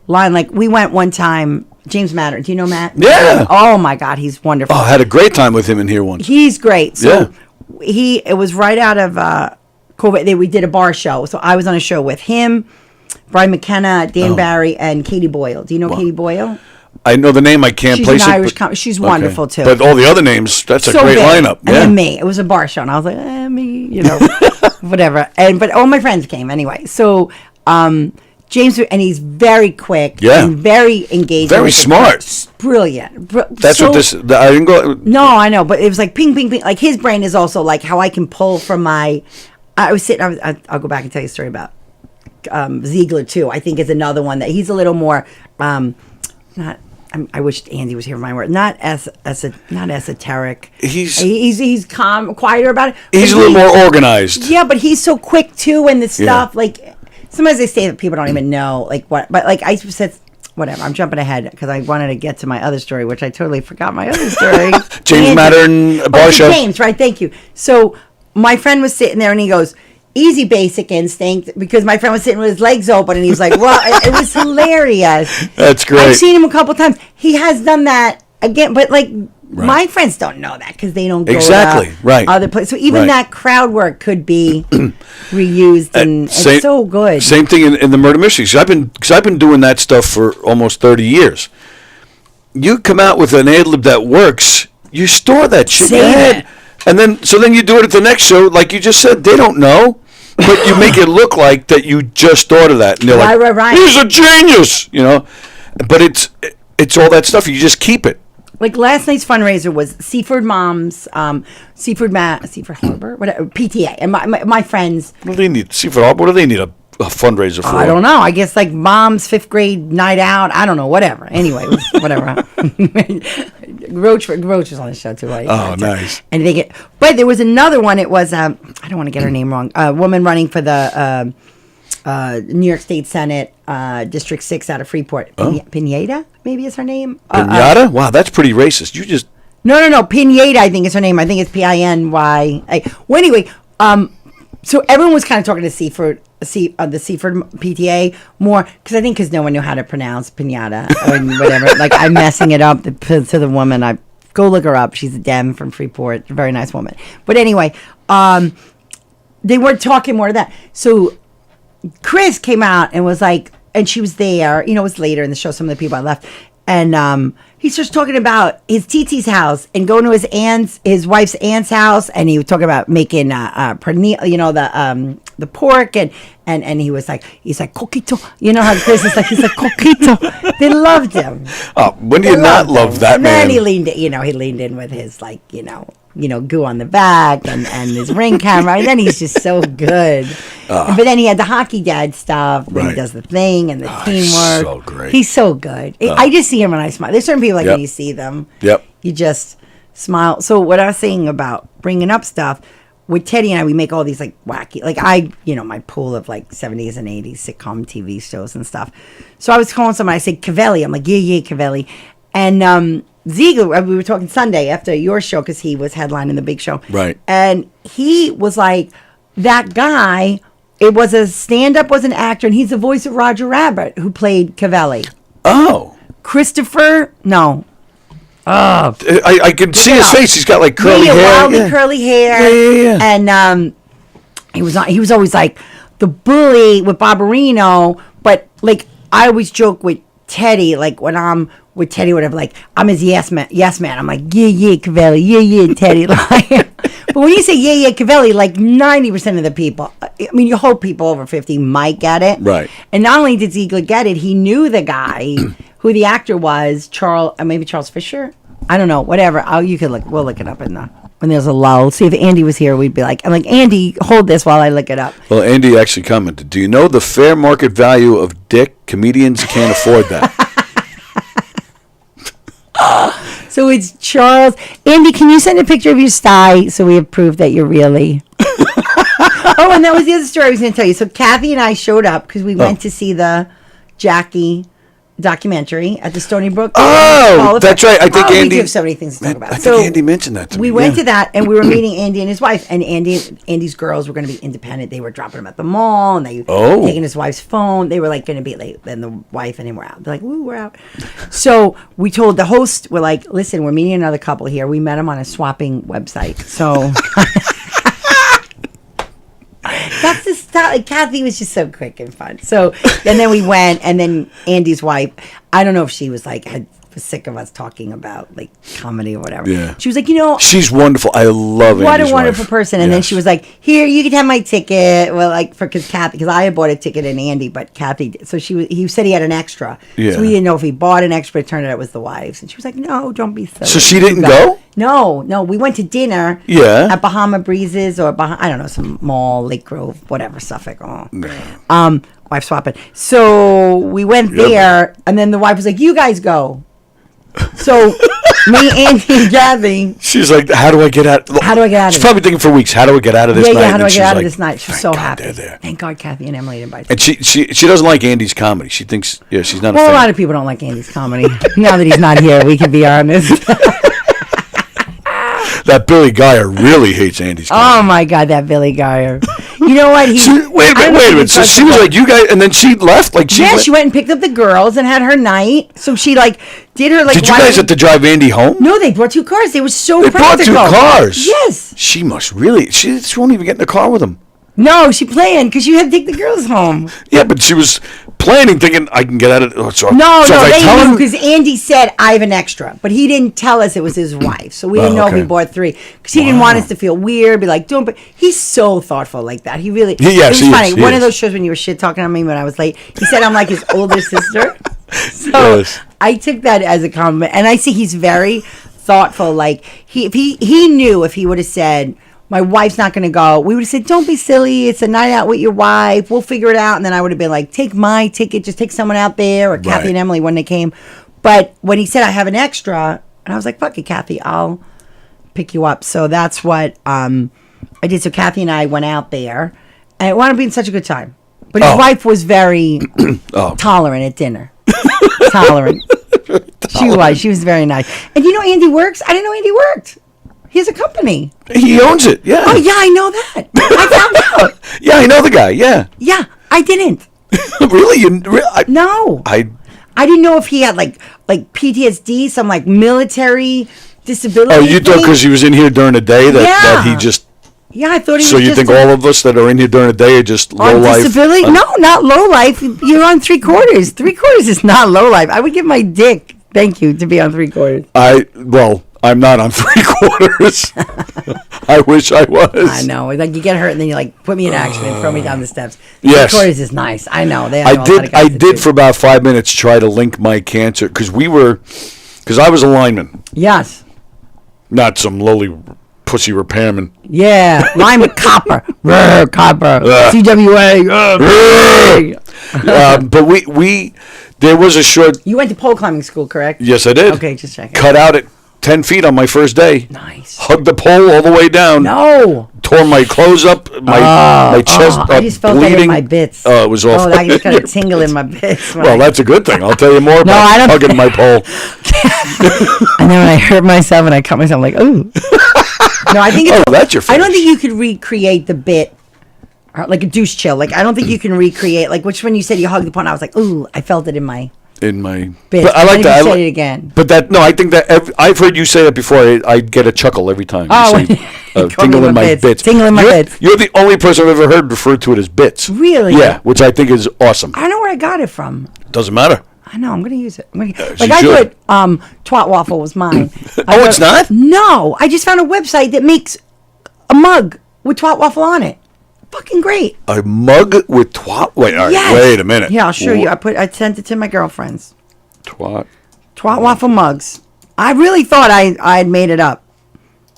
[SPEAKER 6] line. Like, we went one time, James Matter. Do you know Matt?
[SPEAKER 2] Yeah.
[SPEAKER 6] Oh my God, he's wonderful.
[SPEAKER 2] Oh, I had a great time with him in here once.
[SPEAKER 6] He's great. So it was right out of COVID. We did a bar show. So I was on a show with him, Brian McKenna, Dan Barry, and Katie Boyle. Do you know Katie Boyle?
[SPEAKER 2] I know the name. I can't
[SPEAKER 6] She's
[SPEAKER 2] place
[SPEAKER 6] an
[SPEAKER 2] it.
[SPEAKER 6] Irish
[SPEAKER 2] but-
[SPEAKER 6] she's
[SPEAKER 2] okay.
[SPEAKER 6] wonderful too.
[SPEAKER 2] But all the other names, that's a
[SPEAKER 6] So
[SPEAKER 2] great
[SPEAKER 6] big.
[SPEAKER 2] lineup.
[SPEAKER 6] And then me. It was a bar show, and I was like, me, whatever. But all my friends came anyway. So James, and he's very quick.
[SPEAKER 2] Yeah.
[SPEAKER 6] And very engaged.
[SPEAKER 2] Very smart.
[SPEAKER 6] Brilliant.
[SPEAKER 2] That's what this. I didn't go.
[SPEAKER 6] No, I know, but it was like ping, ping, ping. Like his brain is also like how I can pull from my. I was sitting. I'll go back and tell you a story about Ziegler too. I think is another one that he's a little more. Not. I wish Andy was here for my word. Not not esoteric. He's calm, quieter about it.
[SPEAKER 2] He's a little more organized.
[SPEAKER 6] Yeah, but he's so quick too, and the stuff like. Sometimes they say that people don't even know like what, but like I said. Whatever, I'm jumping ahead because I wanted to get to my other story, which I totally forgot my other story.
[SPEAKER 2] James Mattern, bar show.
[SPEAKER 6] James, right? Thank you. So my friend was sitting there and he goes, "Easy Basic Instinct," because my friend was sitting with his legs open and he was like, "Well," it was hilarious.
[SPEAKER 2] That's great.
[SPEAKER 6] I've seen him a couple times. He has done that again, but like my friends don't know that because they don't go
[SPEAKER 2] Exactly, right.
[SPEAKER 6] other places. So even
[SPEAKER 2] Right.
[SPEAKER 6] that crowd work could be reused, and it's so good.
[SPEAKER 2] Same thing in the murder mysteries. Because I've been doing that stuff for almost 30 years. You come out with an ad lib that works, you store that shit in your
[SPEAKER 6] Save
[SPEAKER 2] head,
[SPEAKER 6] it.
[SPEAKER 2] and then you do it at the next show, like you just said. They don't know, but you make it look like that you just thought of that, and they're like,
[SPEAKER 6] Right.
[SPEAKER 2] "He's a genius," But it's all that stuff. You just keep it.
[SPEAKER 6] Like last night's fundraiser was Seaford Moms, Seaford Harbor, whatever, PTA, and my friends.
[SPEAKER 2] What do they need? What do they need a fundraiser for?
[SPEAKER 6] I don't know. I guess like mom's 5th grade night out. I don't know. Whatever. Anyway, it was whatever. Roach was on the show too. Right?
[SPEAKER 2] Oh, nice.
[SPEAKER 6] And but there was another one. It was I don't want to get her name wrong. A woman running for the New York State Senate, District 6 out of Freeport. Pineda, maybe is her name.
[SPEAKER 2] Pinata? Wow, that's pretty racist. You just
[SPEAKER 6] No. Pineda, I think is her name. I think it's Pinyy. Well, anyway, so everyone was kind of talking to the Seaford PTA more because no one knew how to pronounce pinata or whatever. Like I'm messing it up to the woman. I go look her up. She's a Dem from Freeport, a very nice woman. But anyway, they were talking more of that. So Chris came out and was like, and she was there. It was later in the show. Some of the people I left, and he starts talking about his TT's house and going to his wife's aunt's house, and he was talking about making the pork, and he was like, he's like coquito. You know how Chris is like, he's like coquito. They loved him.
[SPEAKER 2] Oh, when do you not love that
[SPEAKER 6] and
[SPEAKER 2] man?
[SPEAKER 6] then he leaned in with his like goo on the back and his ring camera, and then he's just so good. But then he had the hockey dad stuff. Then he
[SPEAKER 2] Right.
[SPEAKER 6] does the thing and the
[SPEAKER 2] He's
[SPEAKER 6] teamwork.
[SPEAKER 2] so great.
[SPEAKER 6] He's so good. I just see him and I smile. There's certain people like
[SPEAKER 2] Yep.
[SPEAKER 6] when you see them,
[SPEAKER 2] Yep.
[SPEAKER 6] you just smile. So what I was saying about bringing up stuff with Teddy and I, we make all these like wacky, like my pool of like 70s and 80s sitcom TV shows and stuff. So I was calling someone. I said Cavelli. I'm like, yeah, Cavelli, and Ziegler, we were talking Sunday after your show because he was headlining the big show.
[SPEAKER 2] Right.
[SPEAKER 6] And he was like, that guy, it was a stand-up, was an actor, and he's the voice of Roger Rabbit, who played Cavelli.
[SPEAKER 2] Oh.
[SPEAKER 6] Christopher, no.
[SPEAKER 2] I can see his
[SPEAKER 6] out.
[SPEAKER 2] face. He's got like curly hair.
[SPEAKER 6] Wildly curly hair.
[SPEAKER 2] Yeah.
[SPEAKER 6] And he was always like the bully with Barbarino, but like I always joke with Teddy, like when I'm with Teddy, whatever, like I'm his yes man. I'm like, yeah, Cavelli, yeah, Teddy. Like, but when you say yeah, Cavelli, like 90% of the people, I mean, you hope people over 50 might get it.
[SPEAKER 2] Right.
[SPEAKER 6] And not only did Ziegler get it, he knew the guy who the actor was, maybe Charles Fisher. I don't know, whatever. We'll look it up when there's a lull. See if Andy was here, we'd be like, I'm like, Andy, hold this while I look it up.
[SPEAKER 2] Well, Andy actually commented, do you know the fair market value of dick? Comedians can't afford that.
[SPEAKER 6] So it's Charles. Andy, can you send a picture of your sty so we have proof that you're really... Oh, and that was the other story I was going to tell you. So Kathy and I showed up because we went to see the Jackie documentary at the Stony Brook.
[SPEAKER 2] Oh, that's right. I think Andy...
[SPEAKER 6] We have so many things to talk about.
[SPEAKER 2] I think Andy mentioned that to me.
[SPEAKER 6] We went to that, and we were meeting Andy and his wife, and Andy's girls were going to be independent. They were dropping him at the mall, and they were taking his wife's phone. They were like going to be late. Then the wife and him were out. They're like, "Woo, we're out." So we told the host, we're like, "Listen, we're meeting another couple here. We met them on a swapping website." So that's the stuff. like Kathy was just so quick and fun. So, and then we went, and then Andy's wife, I don't know if she was like, was sick of us talking about like comedy or whatever.
[SPEAKER 2] Yeah.
[SPEAKER 6] She was like, you know,
[SPEAKER 2] she's wonderful. I love
[SPEAKER 6] what
[SPEAKER 2] Andy's
[SPEAKER 6] a wonderful
[SPEAKER 2] wife.
[SPEAKER 6] person. And then she was like, here, you can have my ticket. Well, like because Kathy, because I had bought a ticket and Andy, but Kathy did. So he said he had an extra.
[SPEAKER 2] Yeah.
[SPEAKER 6] So we didn't know if he bought an extra. It turned out it was the wife's. And she was like, no, don't be silly.
[SPEAKER 2] So she didn't go?
[SPEAKER 6] No. We went to dinner.
[SPEAKER 2] Yeah.
[SPEAKER 6] At Bahama Breezes or I don't know, some mall, Lake Grove, whatever, Suffolk. Oh.
[SPEAKER 2] No.
[SPEAKER 6] Wife swapping. So we went there, and then the wife was like, you guys go. So me, Andy, and Kathy.
[SPEAKER 2] She's like, how do I get out?
[SPEAKER 6] How do I get out of
[SPEAKER 2] She's
[SPEAKER 6] this?
[SPEAKER 2] probably thinking for weeks, how do I get out of this night?
[SPEAKER 6] Yeah, how do I
[SPEAKER 2] And
[SPEAKER 6] get out
[SPEAKER 2] she's
[SPEAKER 6] of this night? She's so
[SPEAKER 2] "Thank God
[SPEAKER 6] happy.
[SPEAKER 2] they're there."
[SPEAKER 6] Thank God Kathy and Emily invited.
[SPEAKER 2] And she doesn't like Andy's comedy. She thinks, she's not
[SPEAKER 6] Well,
[SPEAKER 2] a
[SPEAKER 6] a
[SPEAKER 2] fan.
[SPEAKER 6] lot of people don't like Andy's comedy. Now that he's not here, we can be honest.
[SPEAKER 2] That Billy Geyer really hates Andy's comedy.
[SPEAKER 6] Oh my God, that Billy Geyer. You know what?
[SPEAKER 2] Wait a minute. So she was like, you guys, and then she left? Like
[SPEAKER 6] Yeah, she went and picked up the girls and had her night. So she like did her like.
[SPEAKER 2] Did you guys have to drive Andy home?
[SPEAKER 6] No, they brought 2 cars. They were so
[SPEAKER 2] They brought
[SPEAKER 6] practical.
[SPEAKER 2] 2 cars.
[SPEAKER 6] Yes.
[SPEAKER 2] She must really. She won't even get in the car with him.
[SPEAKER 6] No, she planned because you had to take the girls home.
[SPEAKER 2] Yeah, but she was planning, thinking I can get out of. So if I
[SPEAKER 6] they
[SPEAKER 2] tell
[SPEAKER 6] knew
[SPEAKER 2] him,
[SPEAKER 6] because Andy said I have an extra, but he didn't tell us it was his wife, so we didn't know if he
[SPEAKER 2] okay.
[SPEAKER 6] bought 3 because he didn't want us to feel weird, be like, don't. But he's so thoughtful like that. He really.
[SPEAKER 2] Yes,
[SPEAKER 6] it was funny.
[SPEAKER 2] he
[SPEAKER 6] One
[SPEAKER 2] is.
[SPEAKER 6] of those shows when you were shit talking on me when I was late. He said I'm like his older sister. So
[SPEAKER 2] Yes.
[SPEAKER 6] I took that as a compliment, and I see he's very thoughtful. Like he knew if he would have said, my wife's not going to go, we would have said, don't be silly. It's a night out with your wife. We'll figure it out. And then I would have been like, take my ticket. Just take someone out there, or Kathy
[SPEAKER 2] Right.
[SPEAKER 6] and Emily when they came. But when he said, I have an extra, and I was like, fuck it, Kathy, I'll pick you up. So that's what I did. So Kathy and I went out there, and it wound up being such a good time. But his wife was very tolerant at dinner. Tolerant. She was very nice. And you know Andy works? I didn't know Andy worked. He has a company.
[SPEAKER 2] he owns it. Yeah.
[SPEAKER 6] Oh, yeah, I know that. I found out.
[SPEAKER 2] Yeah, I know the guy. Yeah.
[SPEAKER 6] Yeah, I didn't.
[SPEAKER 2] Really?
[SPEAKER 6] No. I didn't know if he had like PTSD, some like military disability.
[SPEAKER 2] Oh, you thought
[SPEAKER 6] thing.
[SPEAKER 2] because he was in here during the day that he
[SPEAKER 6] Yeah.
[SPEAKER 2] just.
[SPEAKER 6] Yeah, I thought he
[SPEAKER 2] So
[SPEAKER 6] was
[SPEAKER 2] you
[SPEAKER 6] just
[SPEAKER 2] think all of us that are in here during the day are just low
[SPEAKER 6] on
[SPEAKER 2] life?
[SPEAKER 6] disability? No, not low life. You're on 3/4. 3/4 is not low life. I would give my dick, thank you, to be on 3/4.
[SPEAKER 2] I'm not on 3/4. I wish I was.
[SPEAKER 6] I know. Like you get hurt and then you like put me in action and throw me down the steps.
[SPEAKER 2] Yes.
[SPEAKER 6] 3/4 is nice. I know.
[SPEAKER 2] I did for about 5 minutes try to link my cancer because I was a lineman,
[SPEAKER 6] Yes.
[SPEAKER 2] not some lowly pussy repairman.
[SPEAKER 6] Yeah. Lime copper. Rrr, copper. CWA.
[SPEAKER 2] But there was a short.
[SPEAKER 6] You went to pole climbing school, correct?
[SPEAKER 2] Yes, I did.
[SPEAKER 6] Okay, just checking.
[SPEAKER 2] Cut out at 10 feet on my first day.
[SPEAKER 6] Nice.
[SPEAKER 2] Hugged the pole all the way down.
[SPEAKER 6] No.
[SPEAKER 2] Tore my clothes up, my chest
[SPEAKER 6] I just felt
[SPEAKER 2] bleeding.
[SPEAKER 6] that in my bits.
[SPEAKER 2] Oh, it was awful.
[SPEAKER 6] Oh, I just got a tingle in my bits.
[SPEAKER 2] Well, that's a good thing. I'll tell you more about
[SPEAKER 6] I don't-
[SPEAKER 2] hugging my pole.
[SPEAKER 6] And then when I hurt myself and I cut myself, I'm like, ooh. No, I think it's.
[SPEAKER 2] Oh, that's your
[SPEAKER 6] I don't
[SPEAKER 2] finish.
[SPEAKER 6] think you could recreate the bit, like a douche chill. Like I don't think you can recreate. Like which when you said you hugged the pole, I was like, ooh, I felt it in my bit.
[SPEAKER 2] But I like
[SPEAKER 6] And then
[SPEAKER 2] that.
[SPEAKER 6] you said it again.
[SPEAKER 2] But I think that I've heard you say that before. I get a chuckle every time.
[SPEAKER 6] Oh,
[SPEAKER 2] you say,
[SPEAKER 6] call me
[SPEAKER 2] tingle in my bits.
[SPEAKER 6] Tingle in my bits.
[SPEAKER 2] You're the only person I've ever heard refer to it as bits.
[SPEAKER 6] Really?
[SPEAKER 2] Yeah, which I think is awesome.
[SPEAKER 6] I don't know where I got it from.
[SPEAKER 2] Doesn't matter.
[SPEAKER 6] I know. I'm going to use it. Like
[SPEAKER 2] you
[SPEAKER 6] I
[SPEAKER 2] should.
[SPEAKER 6] thought Twat Waffle was mine.
[SPEAKER 2] Oh, it's not?
[SPEAKER 6] No. I just found a website that makes a mug with Twat Waffle on it. Fucking great.
[SPEAKER 2] A mug with twat. Wait, all right.
[SPEAKER 6] Yes.
[SPEAKER 2] Wait a minute.
[SPEAKER 6] Yeah, I'll show you. I sent it to my girlfriends.
[SPEAKER 2] Twat.
[SPEAKER 6] Twat Waffle mugs. I really thought I had made it up,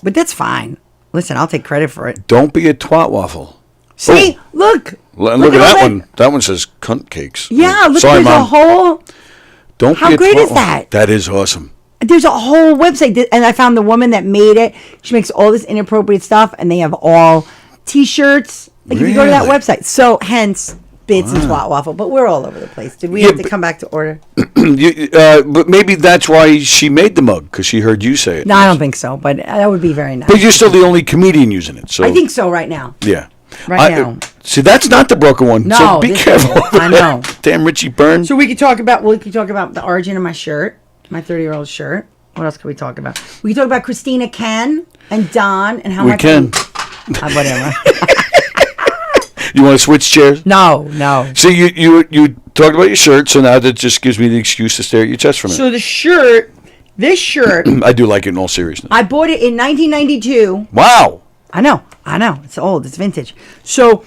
[SPEAKER 6] but that's fine. Listen, I'll take credit for it.
[SPEAKER 2] Don't be a twat waffle.
[SPEAKER 6] See, look.
[SPEAKER 2] Look at
[SPEAKER 6] all
[SPEAKER 2] that one. That one says cunt cakes.
[SPEAKER 6] Yeah, look.
[SPEAKER 2] Sorry,
[SPEAKER 6] There's a
[SPEAKER 2] Mom.
[SPEAKER 6] whole.
[SPEAKER 2] Don't
[SPEAKER 6] How
[SPEAKER 2] be a
[SPEAKER 6] great
[SPEAKER 2] twat
[SPEAKER 6] is
[SPEAKER 2] waffle.
[SPEAKER 6] that?
[SPEAKER 2] That is awesome.
[SPEAKER 6] There's a whole website, and I found the woman that made it. She makes all this inappropriate stuff, and they have all T-shirts. Like if you go to that
[SPEAKER 2] Really?
[SPEAKER 6] website, so hence Bits and Twat Waffle. But we're all over the place. Did we
[SPEAKER 2] Yeah,
[SPEAKER 6] have to come back to order?
[SPEAKER 2] But maybe that's why she made the mug, because she heard you say it.
[SPEAKER 6] No, I don't think so. But that would be very nice.
[SPEAKER 2] But you're still the only comedian using it. So
[SPEAKER 6] I think so right now.
[SPEAKER 2] Yeah.
[SPEAKER 6] Right now.
[SPEAKER 2] See, that's not the broken one.
[SPEAKER 6] No,
[SPEAKER 2] so be
[SPEAKER 6] this
[SPEAKER 2] careful.
[SPEAKER 6] is- I know.
[SPEAKER 2] Damn Richie Byrne.
[SPEAKER 6] So we could talk about the origin of my shirt, my 30-year-old shirt. What else could we talk about? We could talk about Christina Ken and Don and how
[SPEAKER 2] We
[SPEAKER 6] much
[SPEAKER 2] can.
[SPEAKER 6] whatever.
[SPEAKER 2] You want to switch chairs?
[SPEAKER 6] No.
[SPEAKER 2] See, you talked about your shirt, so now that just gives me the excuse to stare at your chest for a minute.
[SPEAKER 6] So this shirt,
[SPEAKER 2] I do like it in all seriousness.
[SPEAKER 6] I bought it in 1992.
[SPEAKER 2] Wow.
[SPEAKER 6] I know. It's old. It's vintage. So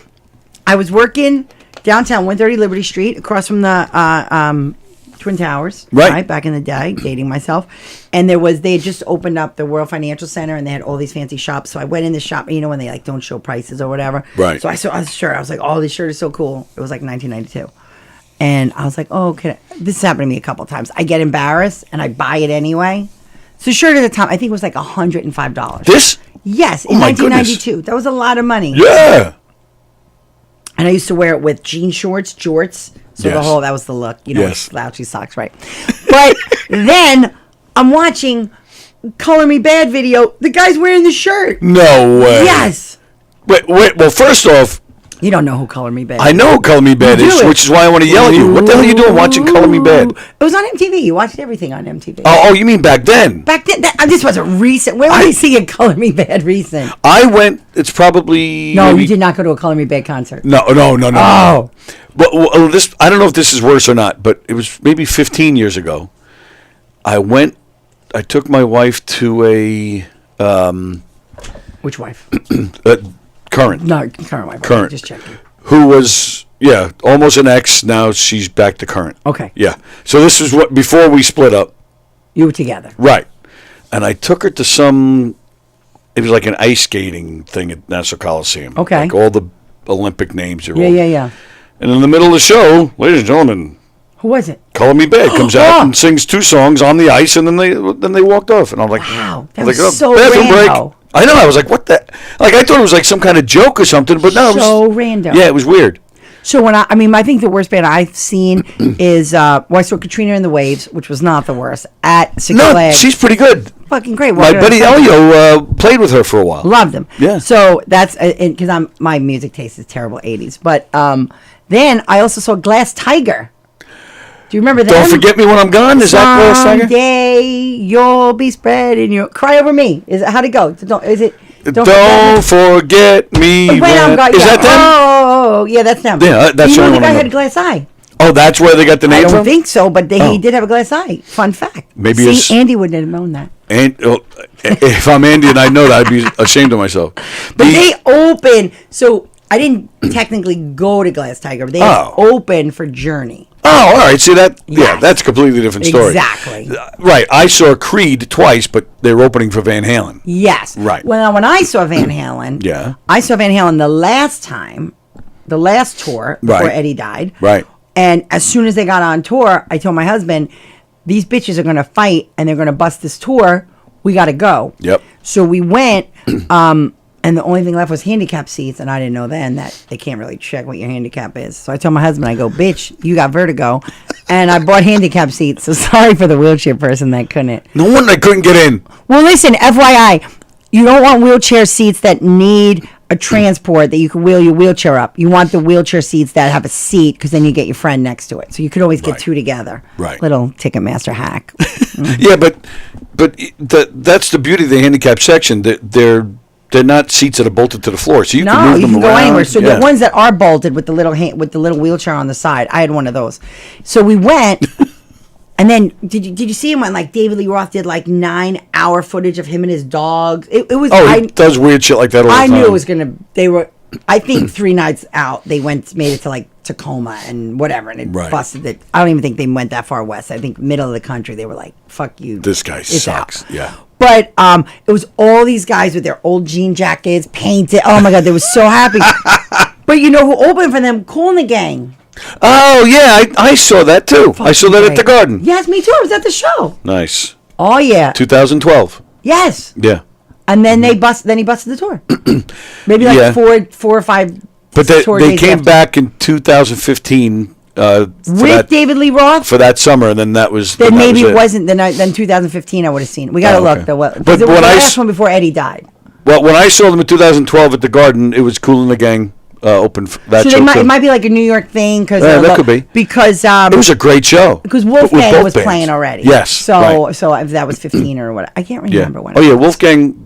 [SPEAKER 6] I was working downtown, 130 Liberty Street, across from the Twin Towers.
[SPEAKER 2] Right.
[SPEAKER 6] Back in the day, dating myself. And they had just opened up the World Financial Center, and they had all these fancy shops. So I went in the shop, when they like don't show prices or whatever.
[SPEAKER 2] Right.
[SPEAKER 6] So I saw a shirt. I was like, oh, this shirt is so cool. It was like 1992. And I was like, oh, this has happened to me a couple of times. I get embarrassed, and I buy it anyway. So the shirt at the time, I think it was like $105.
[SPEAKER 2] This?
[SPEAKER 6] Yes, in
[SPEAKER 2] my
[SPEAKER 6] 1992.
[SPEAKER 2] goodness.
[SPEAKER 6] That was a lot of money.
[SPEAKER 2] Yeah.
[SPEAKER 6] And I used to wear it with jean shorts, jorts. So
[SPEAKER 2] Yes.
[SPEAKER 6] that was the look.
[SPEAKER 2] Yes.
[SPEAKER 6] Slouchy socks, right? But then I'm watching Color Me Bad video. The guy's wearing the shirt.
[SPEAKER 2] No way.
[SPEAKER 6] Yes.
[SPEAKER 2] Wait. Well, first off,
[SPEAKER 6] You don't know who Color Me Bad is.
[SPEAKER 2] I know who Color Me Bad
[SPEAKER 6] You
[SPEAKER 2] is,
[SPEAKER 6] do it.
[SPEAKER 2] which is why I want to yell at you. What the hell are you doing watching Color Me Bad?
[SPEAKER 6] It was on MTV. You watched everything on MTV.
[SPEAKER 2] Oh, you mean back then?
[SPEAKER 6] Back then, this wasn't recent. Where was I seeing Color Me Bad recent?
[SPEAKER 2] I went. It's probably
[SPEAKER 6] No,
[SPEAKER 2] maybe-
[SPEAKER 6] you did not go to a Color Me Bad concert.
[SPEAKER 2] No.
[SPEAKER 6] Oh.
[SPEAKER 2] Well, this I don't know if this is worse or not, but it was maybe 15 years ago. I took my wife to a
[SPEAKER 6] Which wife?
[SPEAKER 2] current.
[SPEAKER 6] No, current wife.
[SPEAKER 2] Current.
[SPEAKER 6] Okay, just checking.
[SPEAKER 2] Who was almost an ex. Now she's back to current.
[SPEAKER 6] Okay.
[SPEAKER 2] Yeah. So this is what before we split up.
[SPEAKER 6] You were together.
[SPEAKER 2] Right. And I took her to some. It was like an ice skating thing at Nassau Coliseum.
[SPEAKER 6] Okay.
[SPEAKER 2] Like all the Olympic names are.
[SPEAKER 6] Yeah.
[SPEAKER 2] And in the middle of the show, ladies and gentlemen,
[SPEAKER 6] Who was it?
[SPEAKER 2] Color Me Bad comes out and sings 2 songs on the ice, and then they walked off, and I'm like,
[SPEAKER 6] Wow, that
[SPEAKER 2] I was
[SPEAKER 6] was so
[SPEAKER 2] bathroom
[SPEAKER 6] rando.
[SPEAKER 2] I know. I was like, what the? Like I thought it was like some kind of joke or something, but no, it was
[SPEAKER 6] So random.
[SPEAKER 2] Yeah, it was weird.
[SPEAKER 6] So I think the worst band I've seen is I saw Katrina and the Waves, which was not the worst, at Six
[SPEAKER 2] No,
[SPEAKER 6] Flags.
[SPEAKER 2] she's pretty good.
[SPEAKER 6] fucking great.
[SPEAKER 2] My buddy Elio played with her for a while.
[SPEAKER 6] Loved them.
[SPEAKER 2] Yeah.
[SPEAKER 6] So that's because my music taste is terrible 80s, but then I also saw Glass Tiger. Do you remember that?
[SPEAKER 2] Don't Forget Me When I'm Gone. Is that Glass Tiger?
[SPEAKER 6] Someday you'll be spreading your cry over me. Is it how'd it go?
[SPEAKER 2] Don't forget me.
[SPEAKER 6] When I'm gone.
[SPEAKER 2] Is
[SPEAKER 6] Yeah.
[SPEAKER 2] that them?
[SPEAKER 6] Oh, yeah, that's them.
[SPEAKER 2] Yeah, that's
[SPEAKER 6] you
[SPEAKER 2] the
[SPEAKER 6] know
[SPEAKER 2] only
[SPEAKER 6] the
[SPEAKER 2] one I
[SPEAKER 6] guy
[SPEAKER 2] know.
[SPEAKER 6] had a glass eye.
[SPEAKER 2] Oh, that's where they got the
[SPEAKER 6] I
[SPEAKER 2] name
[SPEAKER 6] don't
[SPEAKER 2] from?
[SPEAKER 6] think so, but
[SPEAKER 2] Oh.
[SPEAKER 6] he did have a glass eye. Fun fact.
[SPEAKER 2] Maybe
[SPEAKER 6] See,
[SPEAKER 2] it's-
[SPEAKER 6] Andy wouldn't have known that.
[SPEAKER 2] And if I'm Andy and I know that, I'd be ashamed of myself.
[SPEAKER 6] But they open. So I didn't technically go to Glass Tiger. But they opened for Journey.
[SPEAKER 2] Oh, all right. See that? Yeah,
[SPEAKER 6] Yes.
[SPEAKER 2] that's a completely different story.
[SPEAKER 6] Exactly.
[SPEAKER 2] Right. I saw Creed twice, but they're opening for Van Halen.
[SPEAKER 6] Yes.
[SPEAKER 2] Right.
[SPEAKER 6] Well, when I saw Van Halen,
[SPEAKER 2] Yeah.
[SPEAKER 6] I saw Van Halen the last tour before
[SPEAKER 2] Right.
[SPEAKER 6] Eddie died.
[SPEAKER 2] Right.
[SPEAKER 6] And as soon as they got on tour, I told my husband, these bitches are going to fight and they're going to bust this tour. We got to go.
[SPEAKER 2] Yep.
[SPEAKER 6] So we went, and the only thing left was handicap seats, and I didn't know then that they can't really check what your handicap is. So I told my husband, I go, bitch, you got vertigo. And I bought handicap seats. So sorry for the wheelchair person that couldn't.
[SPEAKER 2] No wonder I couldn't get in.
[SPEAKER 6] Well, listen, FYI, you don't want wheelchair seats that need a transport that you can wheel your wheelchair up. You want the wheelchair seats that have a seat because then you get your friend next to it. So you could always get
[SPEAKER 2] Right.
[SPEAKER 6] two together.
[SPEAKER 2] Right.
[SPEAKER 6] Little Ticketmaster hack.
[SPEAKER 2] Yeah, but that's the beauty of the handicap section. They're not seats that are bolted to the floor, so you can
[SPEAKER 6] No,
[SPEAKER 2] move
[SPEAKER 6] you
[SPEAKER 2] them
[SPEAKER 6] can go
[SPEAKER 2] around.
[SPEAKER 6] anywhere. So
[SPEAKER 2] Yeah.
[SPEAKER 6] the ones that are bolted with the little wheelchair on the side, I had one of those. So we went, and then did you see him when like David Lee Roth did like 9-hour footage of him and his dog? It was.
[SPEAKER 2] Oh, he does weird shit like that all the
[SPEAKER 6] I
[SPEAKER 2] time.
[SPEAKER 6] knew it was gonna. They were. I think 3 nights out, they made it to like Tacoma and whatever, and it
[SPEAKER 2] Right.
[SPEAKER 6] busted it. I don't even think they went that far west. I think middle of the country. They were like, "Fuck you."
[SPEAKER 2] This guy
[SPEAKER 6] It's
[SPEAKER 2] sucks.
[SPEAKER 6] out.
[SPEAKER 2] Yeah.
[SPEAKER 6] But it was all these guys with their old jean jackets, painted. Oh my god, they were so happy. But you know who opened for them? Kool and the Gang.
[SPEAKER 2] Oh yeah, I saw that too. I saw that at the Garden.
[SPEAKER 6] Yes, me too. I was at the show.
[SPEAKER 2] Nice.
[SPEAKER 6] Oh yeah.
[SPEAKER 2] 2012.
[SPEAKER 6] Yes.
[SPEAKER 2] Yeah.
[SPEAKER 6] And then he busted the tour. Maybe like
[SPEAKER 2] Yeah.
[SPEAKER 6] 4 or 5.
[SPEAKER 2] But
[SPEAKER 6] tour
[SPEAKER 2] they
[SPEAKER 6] days
[SPEAKER 2] came
[SPEAKER 6] after.
[SPEAKER 2] back in 2015
[SPEAKER 6] with David Lee Roth.
[SPEAKER 2] for that summer, and then that was.
[SPEAKER 6] Then
[SPEAKER 2] that
[SPEAKER 6] maybe
[SPEAKER 2] was
[SPEAKER 6] it wasn't. Then 2015, I would have seen. We got to
[SPEAKER 2] Oh,
[SPEAKER 6] look
[SPEAKER 2] okay.
[SPEAKER 6] though.
[SPEAKER 2] But
[SPEAKER 6] But it was
[SPEAKER 2] when
[SPEAKER 6] the
[SPEAKER 2] I
[SPEAKER 6] last
[SPEAKER 2] s-
[SPEAKER 6] one before Eddie died.
[SPEAKER 2] Well, when I saw them in 2012 at the Garden, it was Kool and the Gang open for that
[SPEAKER 6] So
[SPEAKER 2] show.
[SPEAKER 6] it
[SPEAKER 2] too.
[SPEAKER 6] might be like a New York thing because
[SPEAKER 2] Yeah, that could be.
[SPEAKER 6] because
[SPEAKER 2] It was a great show.
[SPEAKER 6] because
[SPEAKER 2] But with
[SPEAKER 6] Wolfgang
[SPEAKER 2] both
[SPEAKER 6] was
[SPEAKER 2] bands.
[SPEAKER 6] playing already.
[SPEAKER 2] Yes.
[SPEAKER 6] So
[SPEAKER 2] right.
[SPEAKER 6] so if that was 15 or what, I can't
[SPEAKER 2] Yeah.
[SPEAKER 6] remember when.
[SPEAKER 2] Oh
[SPEAKER 6] it
[SPEAKER 2] yeah,
[SPEAKER 6] was.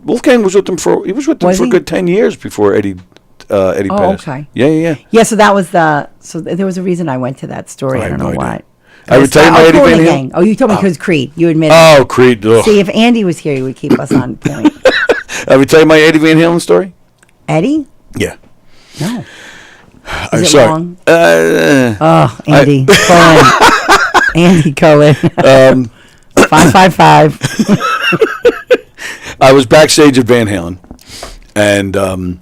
[SPEAKER 2] Wolfgang was with them for. He was with them
[SPEAKER 6] Was
[SPEAKER 2] for
[SPEAKER 6] he?
[SPEAKER 2] a good 10 years before Eddie Eddie
[SPEAKER 6] Oh,
[SPEAKER 2] passed.
[SPEAKER 6] okay.
[SPEAKER 2] Yeah.
[SPEAKER 6] Yeah, so that was there was a reason I went to that story.
[SPEAKER 2] I
[SPEAKER 6] I
[SPEAKER 2] have
[SPEAKER 6] don't know
[SPEAKER 2] no
[SPEAKER 6] why.
[SPEAKER 2] idea. I would tell you my Eddie
[SPEAKER 6] Cool in
[SPEAKER 2] Van
[SPEAKER 6] the
[SPEAKER 2] Halen.
[SPEAKER 6] Gang. Oh, you told me because Creed. You admitted.
[SPEAKER 2] Oh, Creed. Ugh.
[SPEAKER 6] See, if Andy was here, he would keep us on point.
[SPEAKER 2] I would tell you my Eddie Van Halen story.
[SPEAKER 6] Eddie?
[SPEAKER 2] Yeah.
[SPEAKER 6] No.
[SPEAKER 2] I'm
[SPEAKER 6] Is it
[SPEAKER 2] sorry.
[SPEAKER 6] long? Oh, Andy Cohen. Andy Cohen. 555.
[SPEAKER 2] I was backstage at Van Halen, and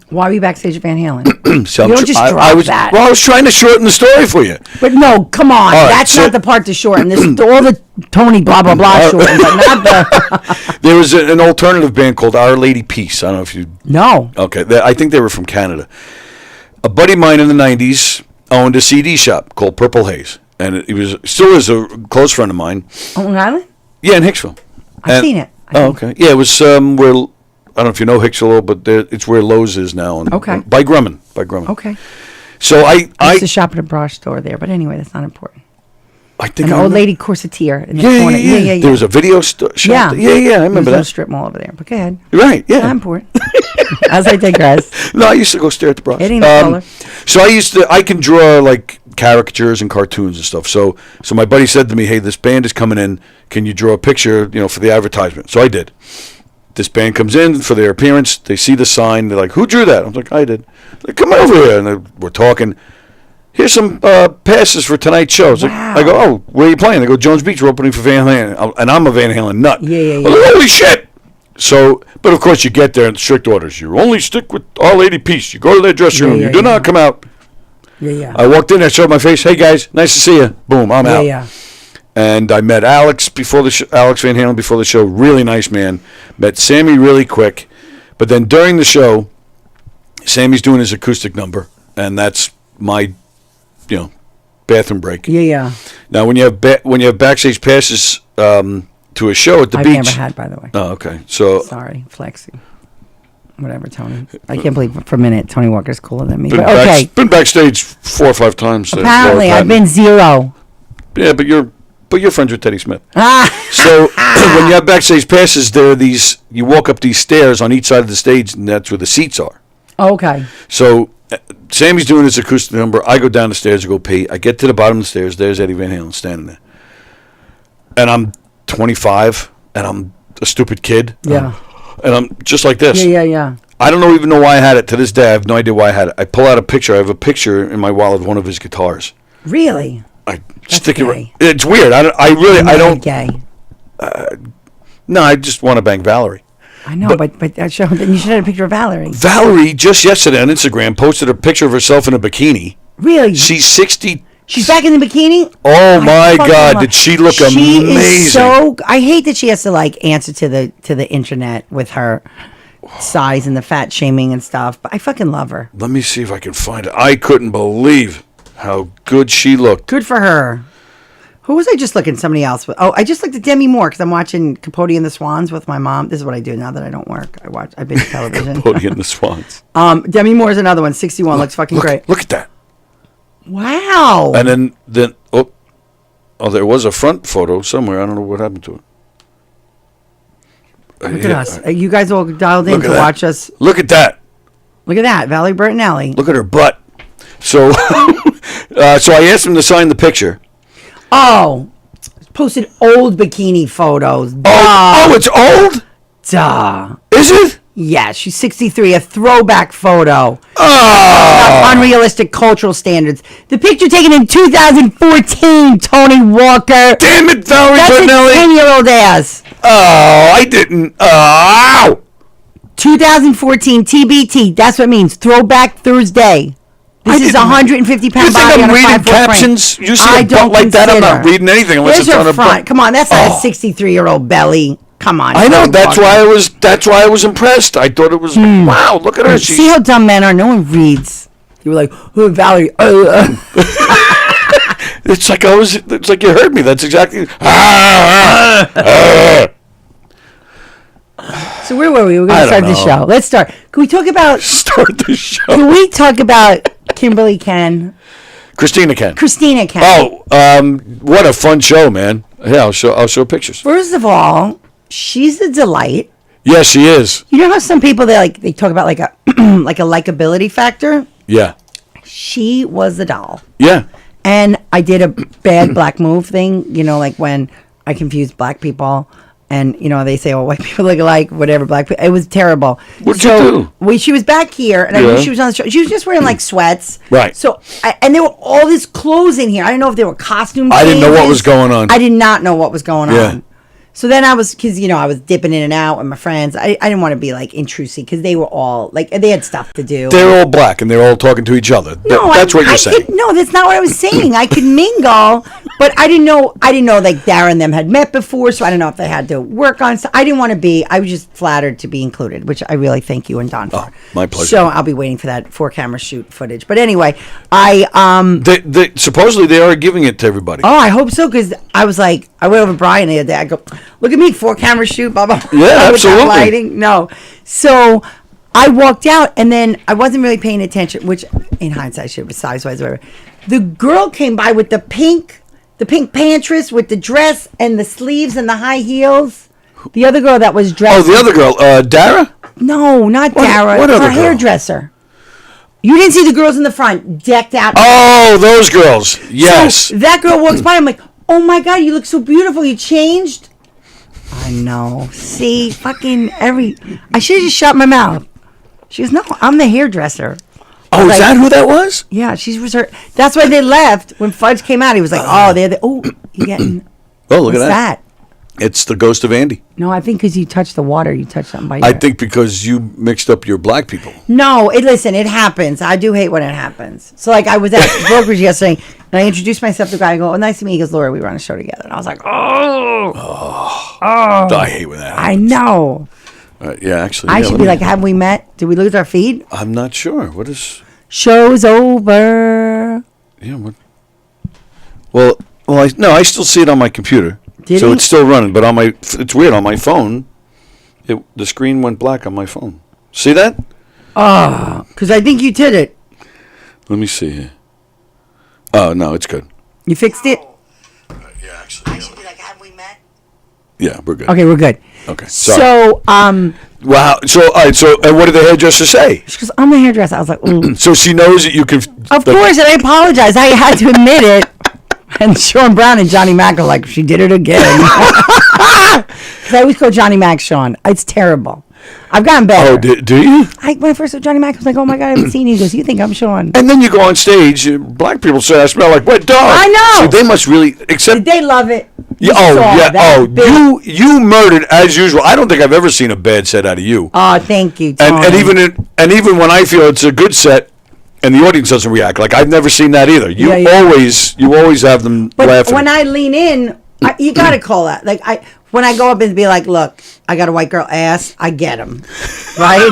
[SPEAKER 6] Why were you backstage at Van Halen?
[SPEAKER 2] so
[SPEAKER 6] You don't just drop
[SPEAKER 2] I was,
[SPEAKER 6] that.
[SPEAKER 2] Well, I was trying to shorten the story for you.
[SPEAKER 6] But no, come on.
[SPEAKER 2] All right,
[SPEAKER 6] That's
[SPEAKER 2] so-
[SPEAKER 6] not the part to shorten. This all the Tony blah blah blah shorten, but not the.
[SPEAKER 2] There was an alternative band called Our Lady Peace. I don't know if you.
[SPEAKER 6] No.
[SPEAKER 2] Okay, I think they were from Canada. A buddy of mine in the '90s owned a CD shop called Purple Haze, and still is a close friend of mine.
[SPEAKER 6] Long Island?
[SPEAKER 2] Yeah, in Hicksville.
[SPEAKER 6] I've seen it.
[SPEAKER 2] Okay. Yeah, it was where I don't know if you know Hicksville, but it's where Lowe's is now.
[SPEAKER 6] Okay.
[SPEAKER 2] By Grumman.
[SPEAKER 6] Okay.
[SPEAKER 2] So
[SPEAKER 6] I used
[SPEAKER 2] I
[SPEAKER 6] to shop at a bra store there, but anyway, that's not important.
[SPEAKER 2] think
[SPEAKER 6] An
[SPEAKER 2] I
[SPEAKER 6] old
[SPEAKER 2] remember-
[SPEAKER 6] lady corseteer in the
[SPEAKER 2] Yeah,
[SPEAKER 6] corner.
[SPEAKER 2] yeah. There was a video shop.
[SPEAKER 6] Yeah.
[SPEAKER 2] Yeah. I remember
[SPEAKER 6] There's no
[SPEAKER 2] that.
[SPEAKER 6] strip mall over there. But go ahead.
[SPEAKER 2] Right. Yeah.
[SPEAKER 6] Not important. As I digress.
[SPEAKER 2] No, I used to go stare at the bras.
[SPEAKER 6] It ain't a color.
[SPEAKER 2] So I can draw like caricatures and cartoons and stuff. So my buddy said to me, "Hey, this band is coming in. Can you draw a picture, for the advertisement?" So I did. This band comes in for their appearance. They see the sign. They're like, "Who drew that?" I'm like, "I did." They're like, "Come over here," and we're talking. Here's some passes for tonight's show. It's like, I go, "Oh, where are you playing?" They go, "Jones Beach. We're opening for Van Halen," and I'm a Van Halen nut.
[SPEAKER 6] Yeah.
[SPEAKER 2] I'm like, holy shit! So, but of course, you get there and strict orders. You only stick with Our Lady Peace. You go to their dressing room.
[SPEAKER 6] Yeah,
[SPEAKER 2] You do not come out.
[SPEAKER 6] Yeah.
[SPEAKER 2] I walked in there, showed my face. "Hey guys, nice to see you." Boom, I'm out.
[SPEAKER 6] Yeah.
[SPEAKER 2] And I met Alex before the Alex Van Halen before the show. Really nice man. Met Sammy really quick, but then during the show, Sammy's doing his acoustic number, and that's my, bathroom break.
[SPEAKER 6] Yeah.
[SPEAKER 2] Now, when you have backstage passes to a show at the
[SPEAKER 6] I've
[SPEAKER 2] beach.
[SPEAKER 6] never had, by the way.
[SPEAKER 2] Oh, okay. So
[SPEAKER 6] Sorry, flexing. Whatever, Tony. I can't believe for a minute Tony Walker's cooler than me.
[SPEAKER 2] been,
[SPEAKER 6] But okay.
[SPEAKER 2] been backstage 4 or 5 times.
[SPEAKER 6] Apparently,
[SPEAKER 2] Laura
[SPEAKER 6] I've been
[SPEAKER 2] Patton.
[SPEAKER 6] 0.
[SPEAKER 2] Yeah, but you're friends with Teddy Smith. So when you have backstage passes, there are these. You walk up these stairs on each side of the stage, and that's where the seats are.
[SPEAKER 6] Okay.
[SPEAKER 2] So Sammy's doing his acoustic number. I go down the stairs to go pee. I get to the bottom of the stairs. There's Eddie Van Halen standing there, and I'm 25, and I'm a stupid kid.
[SPEAKER 6] Yeah.
[SPEAKER 2] And I'm just like this.
[SPEAKER 6] Yeah.
[SPEAKER 2] I don't even know why I had it. To this day, I have no idea why I had it. I pull out a picture. I have a picture in my wallet of one of his guitars.
[SPEAKER 6] Really?
[SPEAKER 2] I stick it.
[SPEAKER 6] gay.
[SPEAKER 2] It's weird. I don't.
[SPEAKER 6] Gay.
[SPEAKER 2] No, I just want to bang Valerie.
[SPEAKER 6] I know, but that show, then you should have a picture of Valerie.
[SPEAKER 2] Valerie just yesterday on Instagram posted a picture of herself in a bikini.
[SPEAKER 6] Really?
[SPEAKER 2] She's 60.
[SPEAKER 6] She's back in the bikini?
[SPEAKER 2] Oh my
[SPEAKER 6] fucking
[SPEAKER 2] God!
[SPEAKER 6] love-
[SPEAKER 2] Did she look
[SPEAKER 6] She
[SPEAKER 2] amazing?
[SPEAKER 6] is so. I hate that she has to answer to the internet with her size and the fat shaming and stuff. But I fucking love her.
[SPEAKER 2] Let me see if I can find it. I couldn't believe how good she looked.
[SPEAKER 6] Good for her. Who was I just looking? Somebody else. Oh, I just looked at Demi Moore because I'm watching Capote and the Swans with my mom. This is what I do now that I don't work. I binge television.
[SPEAKER 2] Capote and the Swans.
[SPEAKER 6] Demi Moore is another one. 61 looks fucking great.
[SPEAKER 2] Look at that.
[SPEAKER 6] Wow.
[SPEAKER 2] And then there was a front photo somewhere. I don't know what happened to it.
[SPEAKER 6] Look at us. You guys all dialed in
[SPEAKER 2] Look
[SPEAKER 6] to
[SPEAKER 2] at that.
[SPEAKER 6] watch us.
[SPEAKER 2] Look at that.
[SPEAKER 6] Look at that. Valerie Bertinelli.
[SPEAKER 2] Look at her butt. So, so I asked him to sign the picture.
[SPEAKER 6] Oh. Posted old bikini photos.
[SPEAKER 2] Oh, it's old?
[SPEAKER 6] Duh.
[SPEAKER 2] Is it?
[SPEAKER 6] Yeah, she's 63. A throwback photo.
[SPEAKER 2] Oh.
[SPEAKER 6] Unrealistic cultural standards. The picture taken in 2014, Tony Walker.
[SPEAKER 2] Damn it, Valerie
[SPEAKER 6] That's a
[SPEAKER 2] Bertinelli.
[SPEAKER 6] 10-year-old ass.
[SPEAKER 2] Oh, I didn't. Ow.
[SPEAKER 6] 2014 TBT. That's what it means. Throwback Thursday. This is a 150-pound
[SPEAKER 2] You think
[SPEAKER 6] body
[SPEAKER 2] I'm
[SPEAKER 6] on a
[SPEAKER 2] reading
[SPEAKER 6] 5-foot frame.
[SPEAKER 2] captions? You see
[SPEAKER 6] I
[SPEAKER 2] a butt
[SPEAKER 6] don't
[SPEAKER 2] like that, I'm not
[SPEAKER 6] consider.
[SPEAKER 2] reading anything unless
[SPEAKER 6] Here's
[SPEAKER 2] it's on
[SPEAKER 6] her
[SPEAKER 2] a
[SPEAKER 6] front.
[SPEAKER 2] butt.
[SPEAKER 6] Come on, that's not
[SPEAKER 2] Oh.
[SPEAKER 6] a 63-year-old belly. Come on.
[SPEAKER 2] I know.
[SPEAKER 6] Tony
[SPEAKER 2] That's
[SPEAKER 6] Walker.
[SPEAKER 2] why I was impressed. I thought it was wow. Look at her.
[SPEAKER 6] See how dumb men are. No one reads. You were like, oh, Valerie.
[SPEAKER 2] It's like It's like you heard me. That's exactly.
[SPEAKER 6] So where were we? We're going
[SPEAKER 2] I
[SPEAKER 6] to start
[SPEAKER 2] don't
[SPEAKER 6] the
[SPEAKER 2] know.
[SPEAKER 6] show. Let's start. Can we talk about?
[SPEAKER 2] Start the show.
[SPEAKER 6] Can we talk about Kimberly Ken,
[SPEAKER 2] Christina Ken.
[SPEAKER 6] Christina Ken?
[SPEAKER 2] Oh, what a fun show, man. Yeah, I'll show pictures.
[SPEAKER 6] First of all, she's a delight.
[SPEAKER 2] Yes, she is.
[SPEAKER 6] You know how some people they talk about like a like a likability factor?
[SPEAKER 2] Yeah.
[SPEAKER 6] She was the doll.
[SPEAKER 2] Yeah.
[SPEAKER 6] And I did a bad black move thing, like when I confused black people. And, they say, oh, white people look alike, whatever, black people. It was terrible.
[SPEAKER 2] What'd you do?
[SPEAKER 6] She was back here, and I knew she was on the show. She was just wearing, like, sweats.
[SPEAKER 2] Right.
[SPEAKER 6] So, and there were all these clothes in here. I didn't know if they were costume
[SPEAKER 2] I didn't know what was going on.
[SPEAKER 6] I did not know what was going
[SPEAKER 2] Yeah.
[SPEAKER 6] on. So then I was, because, I was dipping in and out with my friends. I didn't want to be, like, intrusive, because they were all, like, they had stuff to do.
[SPEAKER 2] They're all black, and they're all talking to each other. That's what you're saying.
[SPEAKER 6] No, that's not what I was saying. I could mingle, but I didn't know, like, Darren and them had met before, so I don't know if they had to work on stuff. I didn't want to be, I was just flattered to be included, which I really thank you and Don for.
[SPEAKER 2] Oh, my pleasure.
[SPEAKER 6] So I'll be waiting for that 4-camera shoot footage. But anyway,
[SPEAKER 2] They supposedly they are giving it to everybody.
[SPEAKER 6] Oh, I hope so, because I was like, I went over to Brian the other day. I go, look at me, 4-camera shoot, blah, blah, blah.
[SPEAKER 2] Yeah,
[SPEAKER 6] with that
[SPEAKER 2] absolutely.
[SPEAKER 6] lighting. No. So I walked out, and then I wasn't really paying attention, which in hindsight, I should have size-wise, whatever. The girl came by with the pink pantress with the dress and the sleeves and the high heels. The other girl that was dressed.
[SPEAKER 2] Oh, the other girl, Dara?
[SPEAKER 6] No, not Dara.
[SPEAKER 2] What other
[SPEAKER 6] her
[SPEAKER 2] girl?
[SPEAKER 6] hairdresser. You didn't see the girls in the front decked out.
[SPEAKER 2] Oh, those girls. Yes.
[SPEAKER 6] So that girl walks by. I'm like, oh my God, you look so beautiful. You changed. I know. See, fucking I should have just shut my mouth. She goes, no, I'm the hairdresser.
[SPEAKER 2] Oh, is that who that was?
[SPEAKER 6] Yeah, she's reserved. That's why they left. When Fudge came out, he was like, you getting.
[SPEAKER 2] Oh, look
[SPEAKER 6] What's
[SPEAKER 2] at that. It's the ghost of Andy.
[SPEAKER 6] No, I think because you touched the water, you touched something by
[SPEAKER 2] I think because you mixed up your black people.
[SPEAKER 6] No, listen, it happens. I do hate when it happens. So, like, I was at brokerage yesterday, and I introduced myself to the guy. I go, oh, nice to meet you. He goes, Laura, we were on a show together. And I was like,
[SPEAKER 2] I hate when that
[SPEAKER 6] I
[SPEAKER 2] happens.
[SPEAKER 6] know.
[SPEAKER 2] Yeah, actually.
[SPEAKER 6] I should be like, have we met? Did we lose our feed?
[SPEAKER 2] I'm not sure. What is...
[SPEAKER 6] Show's over.
[SPEAKER 2] Yeah, what... Well, I still see it on my computer.
[SPEAKER 6] Did
[SPEAKER 2] so
[SPEAKER 6] he?
[SPEAKER 2] it's still running, but it's weird, on my phone, the screen went black on my phone. See that?
[SPEAKER 6] Oh, because I think you did it.
[SPEAKER 2] Let me see here. Oh, no, it's good.
[SPEAKER 6] You fixed it?
[SPEAKER 2] Yeah, actually.
[SPEAKER 6] I should be like, have we met?
[SPEAKER 2] Yeah, we're good.
[SPEAKER 6] Okay, we're good.
[SPEAKER 2] Okay, sorry.
[SPEAKER 6] So,
[SPEAKER 2] Wow. So, all right. So, and what did the hairdresser say?
[SPEAKER 6] she goes, I'm the hairdresser. I was like, ooh.
[SPEAKER 2] So she knows that you can.
[SPEAKER 6] Of course, and I apologize. I had to admit it. And Sean Brown and Johnny Mac are like, she did it again. Because I always call Johnny Mac Sean. It's terrible. I've gotten better.
[SPEAKER 2] Oh, do you?
[SPEAKER 6] When I first saw Johnny Mac, I was like, oh my God, I haven't seen you. He goes, you think I'm Sean?
[SPEAKER 2] And then you go on stage. Black people say, "I smell like wet dog."
[SPEAKER 6] I know.
[SPEAKER 2] So they must really accept.
[SPEAKER 6] They love it.
[SPEAKER 2] Yeah, you murdered as usual. I don't think I've ever seen a bad set out of you.
[SPEAKER 6] Oh, thank you, Tony.
[SPEAKER 2] And even when I feel it's a good set, and the audience doesn't react, like I've never seen that either. You always have them laughing.
[SPEAKER 6] But when I lean in, you got to call that. Like when I go up and be like, look, I got a white girl ass, I get them, right?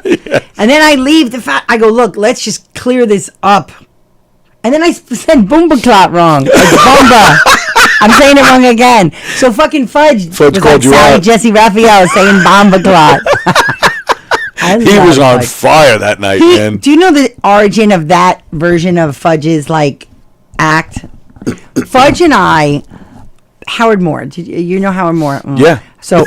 [SPEAKER 6] Yeah. And then I leave I go, look, let's just clear this up. And then I said Boomba Clot wrong. It's Bomba. I'm saying it wrong again. So fucking Fudge was
[SPEAKER 2] called
[SPEAKER 6] like
[SPEAKER 2] you
[SPEAKER 6] Sally
[SPEAKER 2] out.
[SPEAKER 6] Jesse Raphael saying Bomba Clot.
[SPEAKER 2] He was on fire that night, man.
[SPEAKER 6] Do you know the origin of that version of Fudge's like act? Fudge and I, Howard Moore. You know Howard Moore?
[SPEAKER 2] Yeah.
[SPEAKER 6] So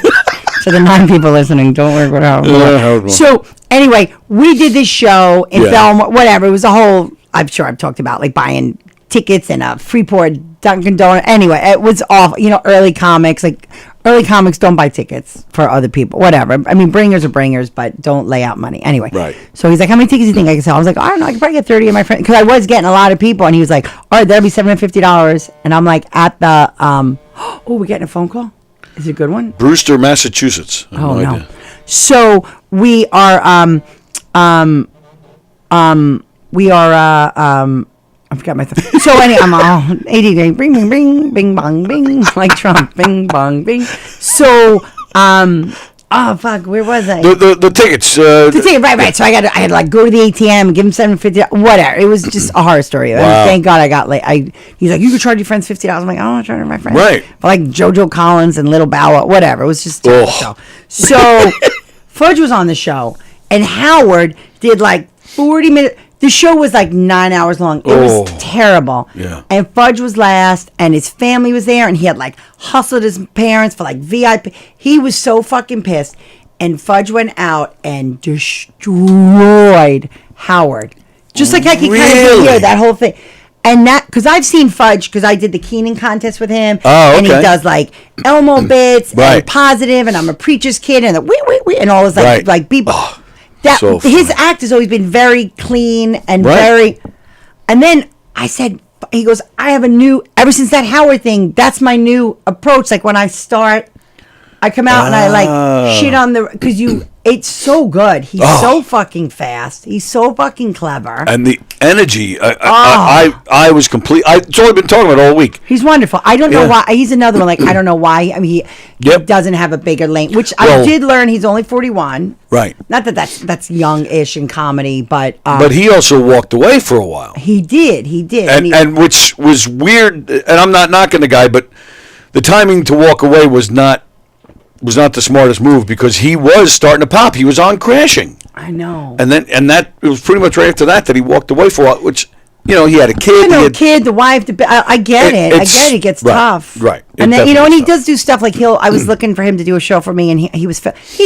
[SPEAKER 6] the 9 people listening, don't work with Howard Moore.
[SPEAKER 2] Howard Moore.
[SPEAKER 6] So anyway, we did this show in Belmont, whatever. It was a whole. I'm sure I've talked about like buying tickets and a Freeport Dunkin' Donut. Anyway, it was awful. Early comics don't buy tickets for other people. Whatever. I mean, bringers are bringers, but don't lay out money. Anyway.
[SPEAKER 2] Right.
[SPEAKER 6] So he's like, how many tickets do you think I can sell? I was like, I don't know. I could probably get 30 of my friends. Because I was getting a lot of people. And he was like, all right, that'll be $750. And I'm like, at the, oh, we're getting a phone call? Is it a good one?
[SPEAKER 2] Brewster, Massachusetts. I have no idea.
[SPEAKER 6] So we are, I forgot my so anyway, I'm all ADD, bing, bing, bing, bing, bong, bing, like Trump, bing, bong, bing. So, oh fuck, where was I?
[SPEAKER 2] The tickets.
[SPEAKER 6] The ticket, right. So I had to like go to the ATM, give him $750, whatever. It was just a horror story.
[SPEAKER 2] Wow.
[SPEAKER 6] Thank God I got late. He's like, you could charge your friends $50. I'm like, I don't want to charge my friends.
[SPEAKER 2] Right.
[SPEAKER 6] But like JoJo Collins and Little Bow Wow, whatever. It was just a terrible show. So Fudge was on the show, and Howard did like 40 minutes. The show was like 9 hours long. It was terrible.
[SPEAKER 2] Yeah.
[SPEAKER 6] And Fudge was last, and his family was there, and he had like hustled his parents for like VIP. He was so fucking pissed. And Fudge went out and destroyed Howard. Just like I can kind of hear that whole thing. And that, because I've seen Fudge, because I did the Keenan contest with him.
[SPEAKER 2] Oh, okay.
[SPEAKER 6] And he does like Elmo bits and positive, and I'm a preacher's kid, and the wee, and all this like people. That
[SPEAKER 2] so
[SPEAKER 6] his act has always been very clean and very. And then I said, he goes, I have a new. Ever since that Howard thing, that's my new approach. Like when I start, I come out and I like shit on the because it's so good. He's so fucking fast. He's so fucking clever.
[SPEAKER 2] And the energy, I was complete. It's all I've been talking about all week.
[SPEAKER 6] He's wonderful. I don't know why. He's another one. Like I don't know why. I mean, he doesn't have a bigger lane. Which I did learn. He's only 41.
[SPEAKER 2] Right.
[SPEAKER 6] Not that that's young-ish in comedy, but
[SPEAKER 2] he also walked away for a while.
[SPEAKER 6] He did.
[SPEAKER 2] And which was weird. And I'm not knocking the guy, but the timing to walk away was not the smartest move because he was starting to pop. He was on Crashing.
[SPEAKER 6] I know.
[SPEAKER 2] And that it was pretty much right after that he walked away for a while, which, he had a kid.
[SPEAKER 6] Kid, the wife, I get it. I get it. It gets tough.
[SPEAKER 2] Right.
[SPEAKER 6] And then, and he does do stuff like I was looking for him to do a show for me, and he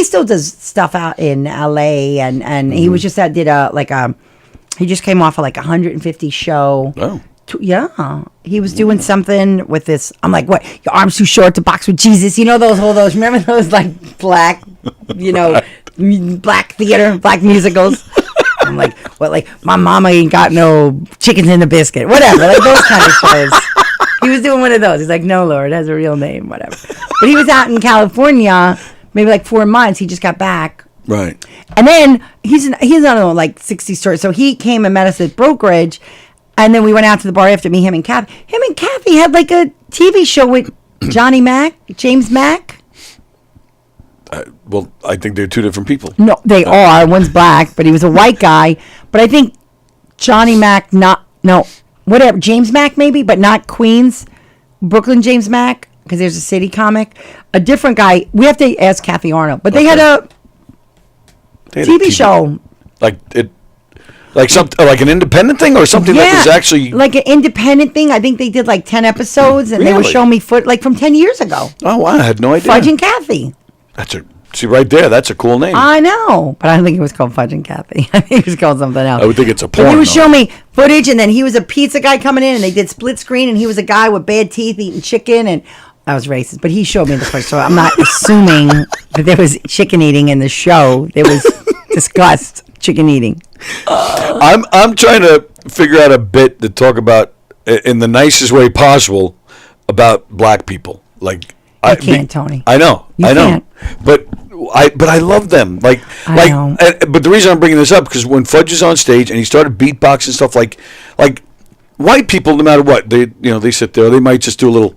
[SPEAKER 6] still does stuff out in LA, and he was just he just came off of like 150 show.
[SPEAKER 2] Oh.
[SPEAKER 6] Yeah, he was doing something with this. I'm like, what? Your arms too short to box with Jesus? Those? Remember those like black, black theater, black musicals? I'm like, what? Like my mama ain't got no chickens in the biscuit, whatever. Like those kind of shows. He was doing one of those. He's like, no, Lord, it has a real name, whatever. But he was out in California, maybe like 4 months. He just got back.
[SPEAKER 2] Right.
[SPEAKER 6] And then he's another one, like 60 stories. So he came and met us at Brokerage. And then we went out to the bar after him and Kathy. Him and Kathy had like a TV show with James Mack.
[SPEAKER 2] Well, I think they're two different people.
[SPEAKER 6] No, they are. One's black, but he was a white guy. But I think James Mack, maybe, but not Queens. Brooklyn James Mack, because there's a city comic. A different guy. We have to ask Kathy Arnold. But they had a TV show.
[SPEAKER 2] Like an independent thing or something that was actually
[SPEAKER 6] like an independent thing. I think they did like 10 episodes, and they were showing me like from 10 years ago.
[SPEAKER 2] Oh wow, I had no idea.
[SPEAKER 6] Fudge and Kathy.
[SPEAKER 2] See right there, that's a cool name.
[SPEAKER 6] I know, but I don't think it was called Fudge and Kathy. I think it was called something else.
[SPEAKER 2] I would think it's a porn.
[SPEAKER 6] But they would show me footage, and then he was a pizza guy coming in, and they did split screen, and he was a guy with bad teeth eating chicken, and I was racist, but he showed me the first. So I'm not assuming that there was chicken eating in the show. There was disgust chicken eating.
[SPEAKER 2] I'm trying to figure out a bit to talk about in the nicest way possible about black people. Like
[SPEAKER 6] I can't, Tony.
[SPEAKER 2] I know.
[SPEAKER 6] You can't.
[SPEAKER 2] But I love them. But the reason I'm bringing this up because when Fudge is on stage and he started beatboxing stuff like white people, no matter what they sit there, they might just do a little.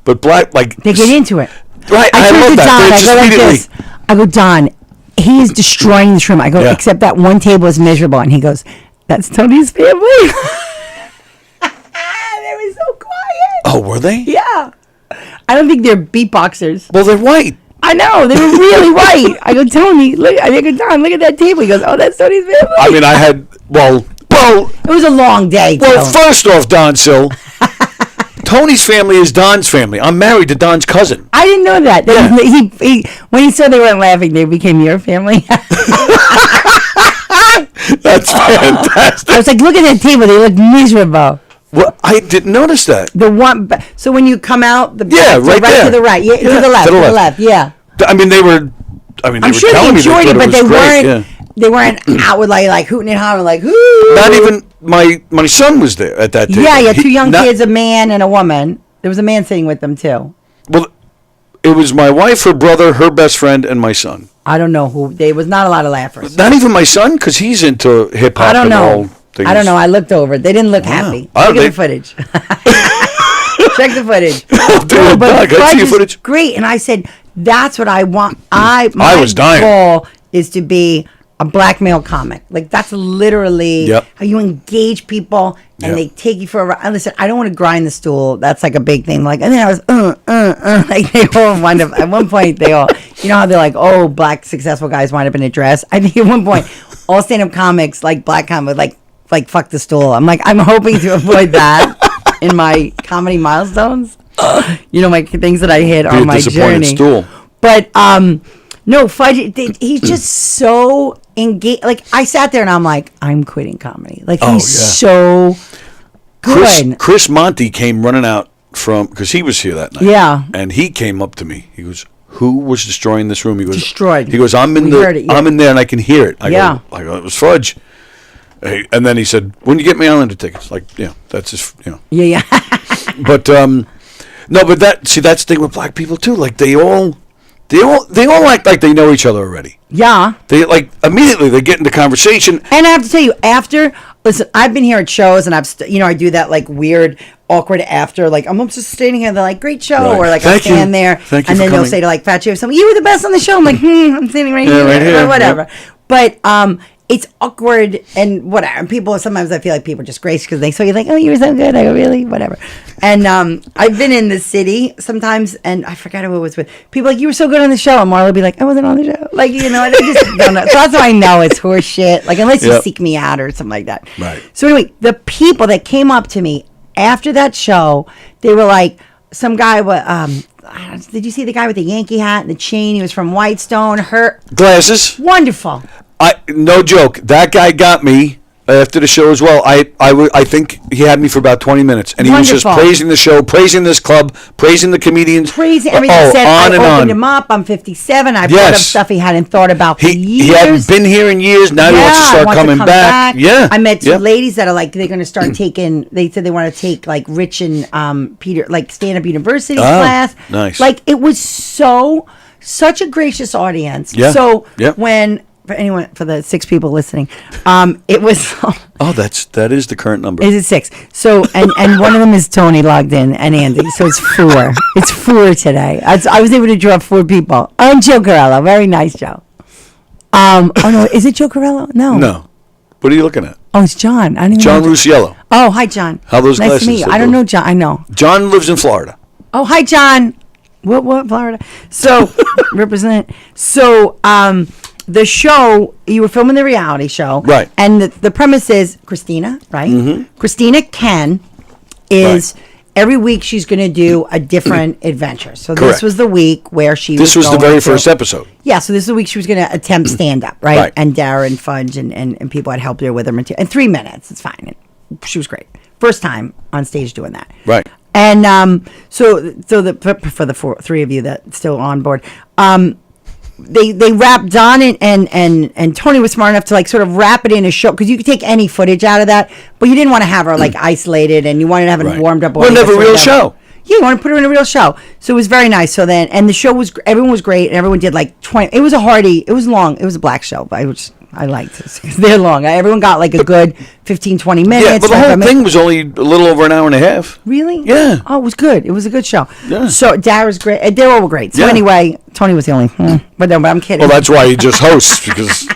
[SPEAKER 2] But black
[SPEAKER 6] they get into it.
[SPEAKER 2] Right. I love that.
[SPEAKER 6] I go, Don. He is destroying this room. I go, except that one table is miserable. And he goes, that's Tony's family. They were so quiet.
[SPEAKER 2] Oh, were they?
[SPEAKER 6] Yeah. I don't think they're beatboxers.
[SPEAKER 2] Well, they're white.
[SPEAKER 6] I know. They were really white. I go, Tony, look. I go, Don, look at that table. He goes, oh, that's Tony's family.
[SPEAKER 2] I mean,
[SPEAKER 6] it was a long day.
[SPEAKER 2] Well, first off, Don Sill, Tony's family is Don's family. I'm married to Don's cousin.
[SPEAKER 6] I didn't know that.
[SPEAKER 2] Yeah.
[SPEAKER 6] When he said they weren't laughing, they became your family.
[SPEAKER 2] That's fantastic.
[SPEAKER 6] I was like, look at that table. They look miserable.
[SPEAKER 2] Well, I didn't notice that.
[SPEAKER 6] So when you come out,
[SPEAKER 2] right there.
[SPEAKER 6] To the right, to the left, yeah.
[SPEAKER 2] I mean, they were.
[SPEAKER 6] I'm sure they enjoyed it, but they weren't. Yeah. They weren't out with like hooting and hollering like whoo.
[SPEAKER 2] Not even my son was there at that table.
[SPEAKER 6] Yeah, two young kids, a man and a woman. There was a man sitting with them too.
[SPEAKER 2] Well, it was my wife, her brother, her best friend, and my son.
[SPEAKER 6] I don't know who. There was not a lot of laughers.
[SPEAKER 2] Not even my son, because he's into hip hop.
[SPEAKER 6] I don't know.
[SPEAKER 2] All things.
[SPEAKER 6] I don't know. I looked over. They didn't look happy. Look at the footage. Check the footage.
[SPEAKER 2] But I see your footage.
[SPEAKER 6] Great, and I said that's what I want.
[SPEAKER 2] I was dying.
[SPEAKER 6] My goal is to be a black male comic. Like that's literally how you engage people and they take you for a ride. And listen, I don't want to grind the stool. That's like a big thing. Like, and then I was like they all wind up at one point. They all, you know how they're like, oh, black successful guys wind up in a dress. I think at one point all stand-up comics, like black comics, like fuck the stool. I'm like, I'm hoping to avoid that in my comedy milestones. My things that I hit on my journey.
[SPEAKER 2] Stool.
[SPEAKER 6] But no, Fudge, he's just so engaged. Like, I sat there and I'm like, I'm quitting comedy. Like, he's so good.
[SPEAKER 2] Chris Monty came running out because he was here that night.
[SPEAKER 6] Yeah.
[SPEAKER 2] And he came up to me. He goes, who was destroying this room? He goes,
[SPEAKER 6] destroyed.
[SPEAKER 2] He goes, I'm in there and I can hear it. I go, it was Fudge. And then he said, when you get me Islander tickets? Like, that's just,
[SPEAKER 6] Yeah.
[SPEAKER 2] But, no, but that's the thing with black people too. Like, they all act like they know each other already.
[SPEAKER 6] Yeah.
[SPEAKER 2] They immediately they get into conversation.
[SPEAKER 6] And I have to tell you, listen, I've been here at shows and I do that like weird, awkward after, like I'm just standing here, they're like, great show,
[SPEAKER 2] right.
[SPEAKER 6] or like
[SPEAKER 2] Thank
[SPEAKER 6] I stand there,
[SPEAKER 2] Thank
[SPEAKER 6] and
[SPEAKER 2] you
[SPEAKER 6] then they'll
[SPEAKER 2] coming.
[SPEAKER 6] say to like Fat Joe something, you were the best on the show. I'm like, I'm standing right here,
[SPEAKER 2] right here,
[SPEAKER 6] or whatever.
[SPEAKER 2] yeah.
[SPEAKER 6] But it's awkward and whatever. And people, sometimes I feel like people are just grace because they saw you like, oh, you were so good. I go, really? Whatever. And I've been in the city sometimes, and I forgot who it was with. People like, you were so good on the show. And Marla will be like, I wasn't on the show. Like, they just don't know. So that's how I know it's horse shit. Like, unless you seek me out or something like that.
[SPEAKER 2] Right.
[SPEAKER 6] So anyway, the people that came up to me after that show, they were like, some guy, did you see the guy with the Yankee hat and the chain? He was from Whitestone.
[SPEAKER 2] Glasses.
[SPEAKER 6] Wonderful.
[SPEAKER 2] No joke. That guy got me after the show as well. I think he had me for about 20 minutes, and he was just praising the show, praising this club, praising the comedians,
[SPEAKER 6] praising everything. Said I opened him up. I'm 57. I brought up stuff he hadn't thought about for years.
[SPEAKER 2] He hadn't been here in years. Now he wants to start coming back. Yeah,
[SPEAKER 6] I met two ladies that are like they're going to start taking. They said they want to take like Rich and Peter like stand-up university class.
[SPEAKER 2] Nice.
[SPEAKER 6] Like it was such a gracious audience.
[SPEAKER 2] Yeah.
[SPEAKER 6] So when. For the 6 people listening, it was.
[SPEAKER 2] That is the current number.
[SPEAKER 6] Is it 6? So and one of them is Tony logged in and Andy. So it's 4. It's 4 today. I was able to draw 4 people. And Joe Corello, very nice Joe. Oh no, is it Joe Corello? No.
[SPEAKER 2] No. What are you looking at?
[SPEAKER 6] Oh, it's John. I don't even
[SPEAKER 2] John
[SPEAKER 6] know.
[SPEAKER 2] Rusiello.
[SPEAKER 6] Oh, hi John.
[SPEAKER 2] How those
[SPEAKER 6] nice
[SPEAKER 2] glasses?
[SPEAKER 6] to meet you. I don't know John. I know.
[SPEAKER 2] John lives in Florida.
[SPEAKER 6] Oh, hi John. What Florida? So represent. So the show, you were filming the reality show.
[SPEAKER 2] Right.
[SPEAKER 6] And the premise is Christina, right? Mm-hmm. Christina Ken is, every week she's going to do a different adventure. So
[SPEAKER 2] Correct.
[SPEAKER 6] This was the week where
[SPEAKER 2] This was the very first episode.
[SPEAKER 6] Yeah, so this is the week she was going to attempt stand-up, right? And Darren Fudge and people had helped her with her material. In 3 minutes, it's fine. She was great. First time on stage doing that.
[SPEAKER 2] Right.
[SPEAKER 6] And for the 3 of you that's still on board, they wrapped Don and Tony was smart enough to like sort of wrap it in a show because you could take any footage out of that, but you didn't want to have her like isolated and you wanted to have it warmed up.
[SPEAKER 2] Well, never a real show.
[SPEAKER 6] Yeah, you want to put her in a real show. So it was very nice. So then, and the show was, everyone was great and everyone did like 20. It was long. It was a black show, but I liked it because they're long. Everyone got like a good 15, 20 minutes.
[SPEAKER 2] Yeah, but the whole thing was only a little over an hour and a half.
[SPEAKER 6] Really?
[SPEAKER 2] Yeah.
[SPEAKER 6] Oh, it was good. It was a good show.
[SPEAKER 2] Yeah.
[SPEAKER 6] So Dara's great. They all were great. So anyway, Tony was the only. But I'm kidding.
[SPEAKER 2] Well, that's why he just hosts because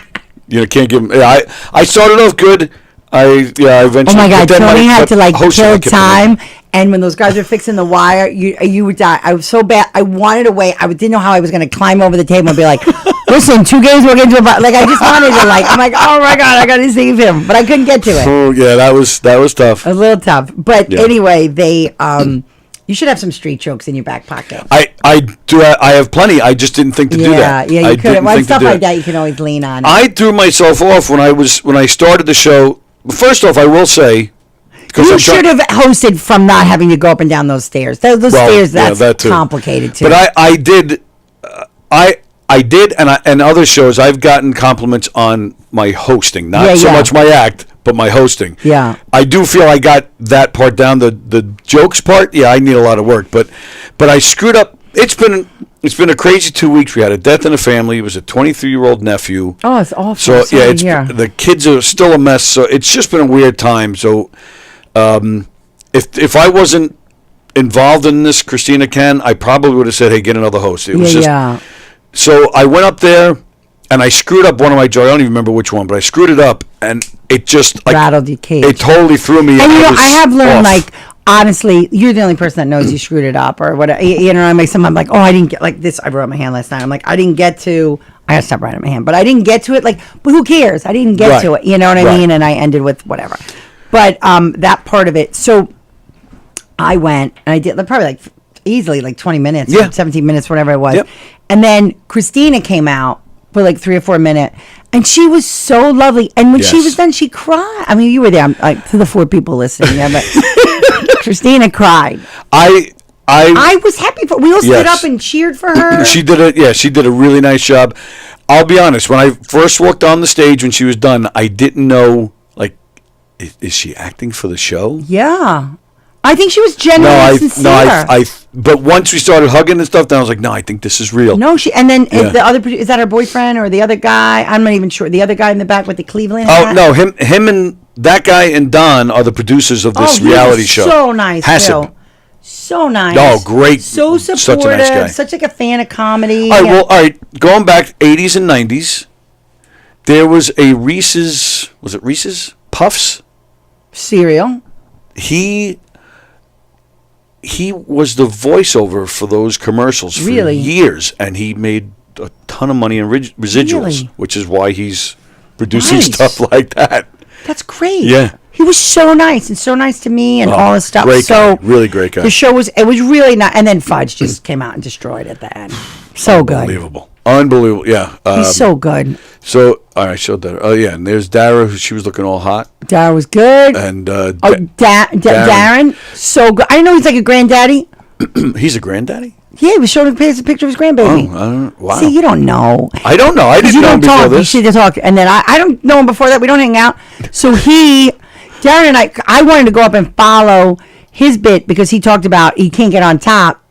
[SPEAKER 2] can't give him. Yeah, I started off good. I eventually.
[SPEAKER 6] Oh my God, Tony had to like kill time. And when those guys were fixing the wire, you would die. I was so bad. I wanted to wait. I didn't know how I was going to climb over the table and be like, listen, 2 games we're going to do about. Like, I just wanted to I'm like, oh my God, I got to save him. But I couldn't get to it.
[SPEAKER 2] Oh, yeah, that was tough.
[SPEAKER 6] It was a little tough. But anyway, they, you should have some street jokes in your back pocket.
[SPEAKER 2] I do. I have plenty. I just didn't think to do that.
[SPEAKER 6] Yeah, you could. Well, stuff like that you can always lean on.
[SPEAKER 2] I threw myself off when I started the show. First off, I will say,
[SPEAKER 6] you should have hosted from not having to go up and down those stairs. Those stairs, that's complicated too.
[SPEAKER 2] But I did, and other shows I've gotten compliments on my hosting, not so much my act, but my hosting.
[SPEAKER 6] Yeah,
[SPEAKER 2] I do feel I got that part down. The jokes part, I need a lot of work, but I screwed up. It's been a crazy 2 weeks. We had a death in the family. It was a 23-year-old nephew.
[SPEAKER 6] Oh, it's awful.
[SPEAKER 2] So the kids are still a mess. So it's just been a weird time. So if I wasn't involved in this, Christina Ken, I probably would have said, "Hey, get another host." It was So I went up there and I screwed up one of my jokes. I don't even remember which one, but I screwed it up and it just
[SPEAKER 6] rattled your cage.
[SPEAKER 2] It totally threw me.
[SPEAKER 6] And I have learned honestly, you're the only person that knows you screwed it up or whatever. I sometimes I'm like, oh, I didn't get like this. I wrote my hand last night. I'm like, I didn't get to I got stuff right in my hand, but I didn't get to it. Like, but who cares? I didn't get to it. You know what I mean? And I ended with whatever. But that part of it. So I went and I did probably like easily like 20 minutes, 17 minutes, whatever it was.
[SPEAKER 2] Yep.
[SPEAKER 6] And then Christina came out for like 3 or 4 minutes, and she was so lovely. And when she was done, she cried. I mean, you were there. I'm like, to the 4 people listening, but Christina cried. I was happy for. We all stood up and cheered for her.
[SPEAKER 2] She did a really nice job. I'll be honest. When I first walked on the stage when she was done, I didn't know, like, is she acting for the show?
[SPEAKER 6] Yeah, I think she was genuinely sincere.
[SPEAKER 2] But once we started hugging and stuff, then I was like, no, I think this is real.
[SPEAKER 6] No, and then the other, is that her boyfriend or the other guy? I'm not even sure. The other guy in the back with the Cleveland hat?
[SPEAKER 2] No, him and that guy and Don are the producers of this reality show.
[SPEAKER 6] So nice,
[SPEAKER 2] Hassib.
[SPEAKER 6] too. So nice.
[SPEAKER 2] Oh, great.
[SPEAKER 6] So supportive.
[SPEAKER 2] Such a nice guy.
[SPEAKER 6] Such like a fan of comedy.
[SPEAKER 2] All right. Going back 80s and 90s, there was a Reese's, was it Reese's Puffs?
[SPEAKER 6] Cereal.
[SPEAKER 2] He was the voiceover for those commercials for years, and he made a ton of money in residuals, which is why he's producing stuff like that.
[SPEAKER 6] That's great.
[SPEAKER 2] Yeah.
[SPEAKER 6] He was so nice and so nice to me and all this stuff.
[SPEAKER 2] Great guy. Really great guy.
[SPEAKER 6] The show was really nice. And then Fudge just came out and destroyed at the end. So good.
[SPEAKER 2] Unbelievable. Yeah.
[SPEAKER 6] He's so good.
[SPEAKER 2] So, all right, I showed that. Oh, yeah. And there's Dara, she was looking all hot.
[SPEAKER 6] Dara was good.
[SPEAKER 2] And
[SPEAKER 6] Darren, so good. I know he's like a granddaddy.
[SPEAKER 2] He's a granddaddy?
[SPEAKER 6] Yeah, he was showing a picture of his grandbaby.
[SPEAKER 2] Oh, wow.
[SPEAKER 6] See, you don't know.
[SPEAKER 2] I don't know. I didn't know him before this.
[SPEAKER 6] You should talk. And then I don't know him before that. We don't hang out. So Darren and I wanted to go up and follow his bit because he talked about he can't get on top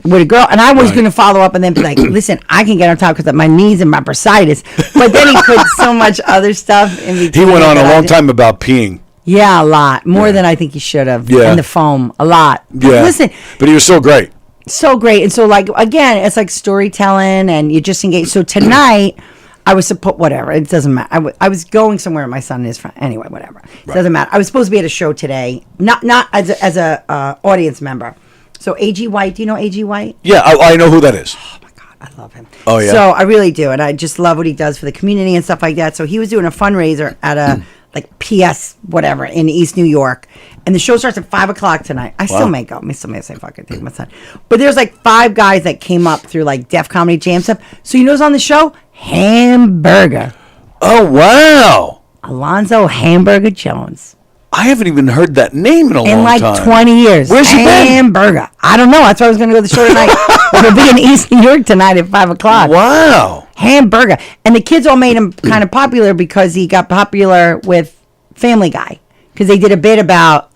[SPEAKER 6] with a girl. And I was going to follow up and then be like, listen, I can get on top because of my knees and my bursitis. But then he put so much other stuff in between.
[SPEAKER 2] He went on a long time about peeing.
[SPEAKER 6] Yeah, a lot. More than I think he should have.
[SPEAKER 2] Yeah.
[SPEAKER 6] And the foam, a lot.
[SPEAKER 2] Yeah.
[SPEAKER 6] Listen.
[SPEAKER 2] But he was so great.
[SPEAKER 6] So great. And so, like, again, it's like storytelling and you just engage. So tonight, I was supposed, whatever, it doesn't matter. I was going somewhere with my son and his friend. Anyway, whatever. It doesn't matter. I was supposed to be at a show today, not as a audience member. So A.G. White, do you know A.G. White?
[SPEAKER 2] Yeah, I know who that is.
[SPEAKER 6] Oh, my God, I love him.
[SPEAKER 2] Oh, yeah.
[SPEAKER 6] So I really do. And I just love what he does for the community and stuff like that. So he was doing a fundraiser at a, like, PS, whatever, in East New York. And the show starts at 5 o'clock tonight. I still may go. I still may say, fuck it, take my son. But there's like 5 guys that came up through like Def Comedy Jam stuff. So you know who's on the show? Hamburger.
[SPEAKER 2] Oh, wow.
[SPEAKER 6] Alonzo Hamburger Jones.
[SPEAKER 2] I haven't even heard that name in a long time.
[SPEAKER 6] In like 20 years.
[SPEAKER 2] Where's he been?
[SPEAKER 6] Hamburger. I don't know. That's why I was going to go to the show tonight. We'll be in East New York tonight at 5 o'clock.
[SPEAKER 2] Wow.
[SPEAKER 6] Hamburger. And the kids all made him kind of popular because he got popular with Family Guy. Because they did a bit about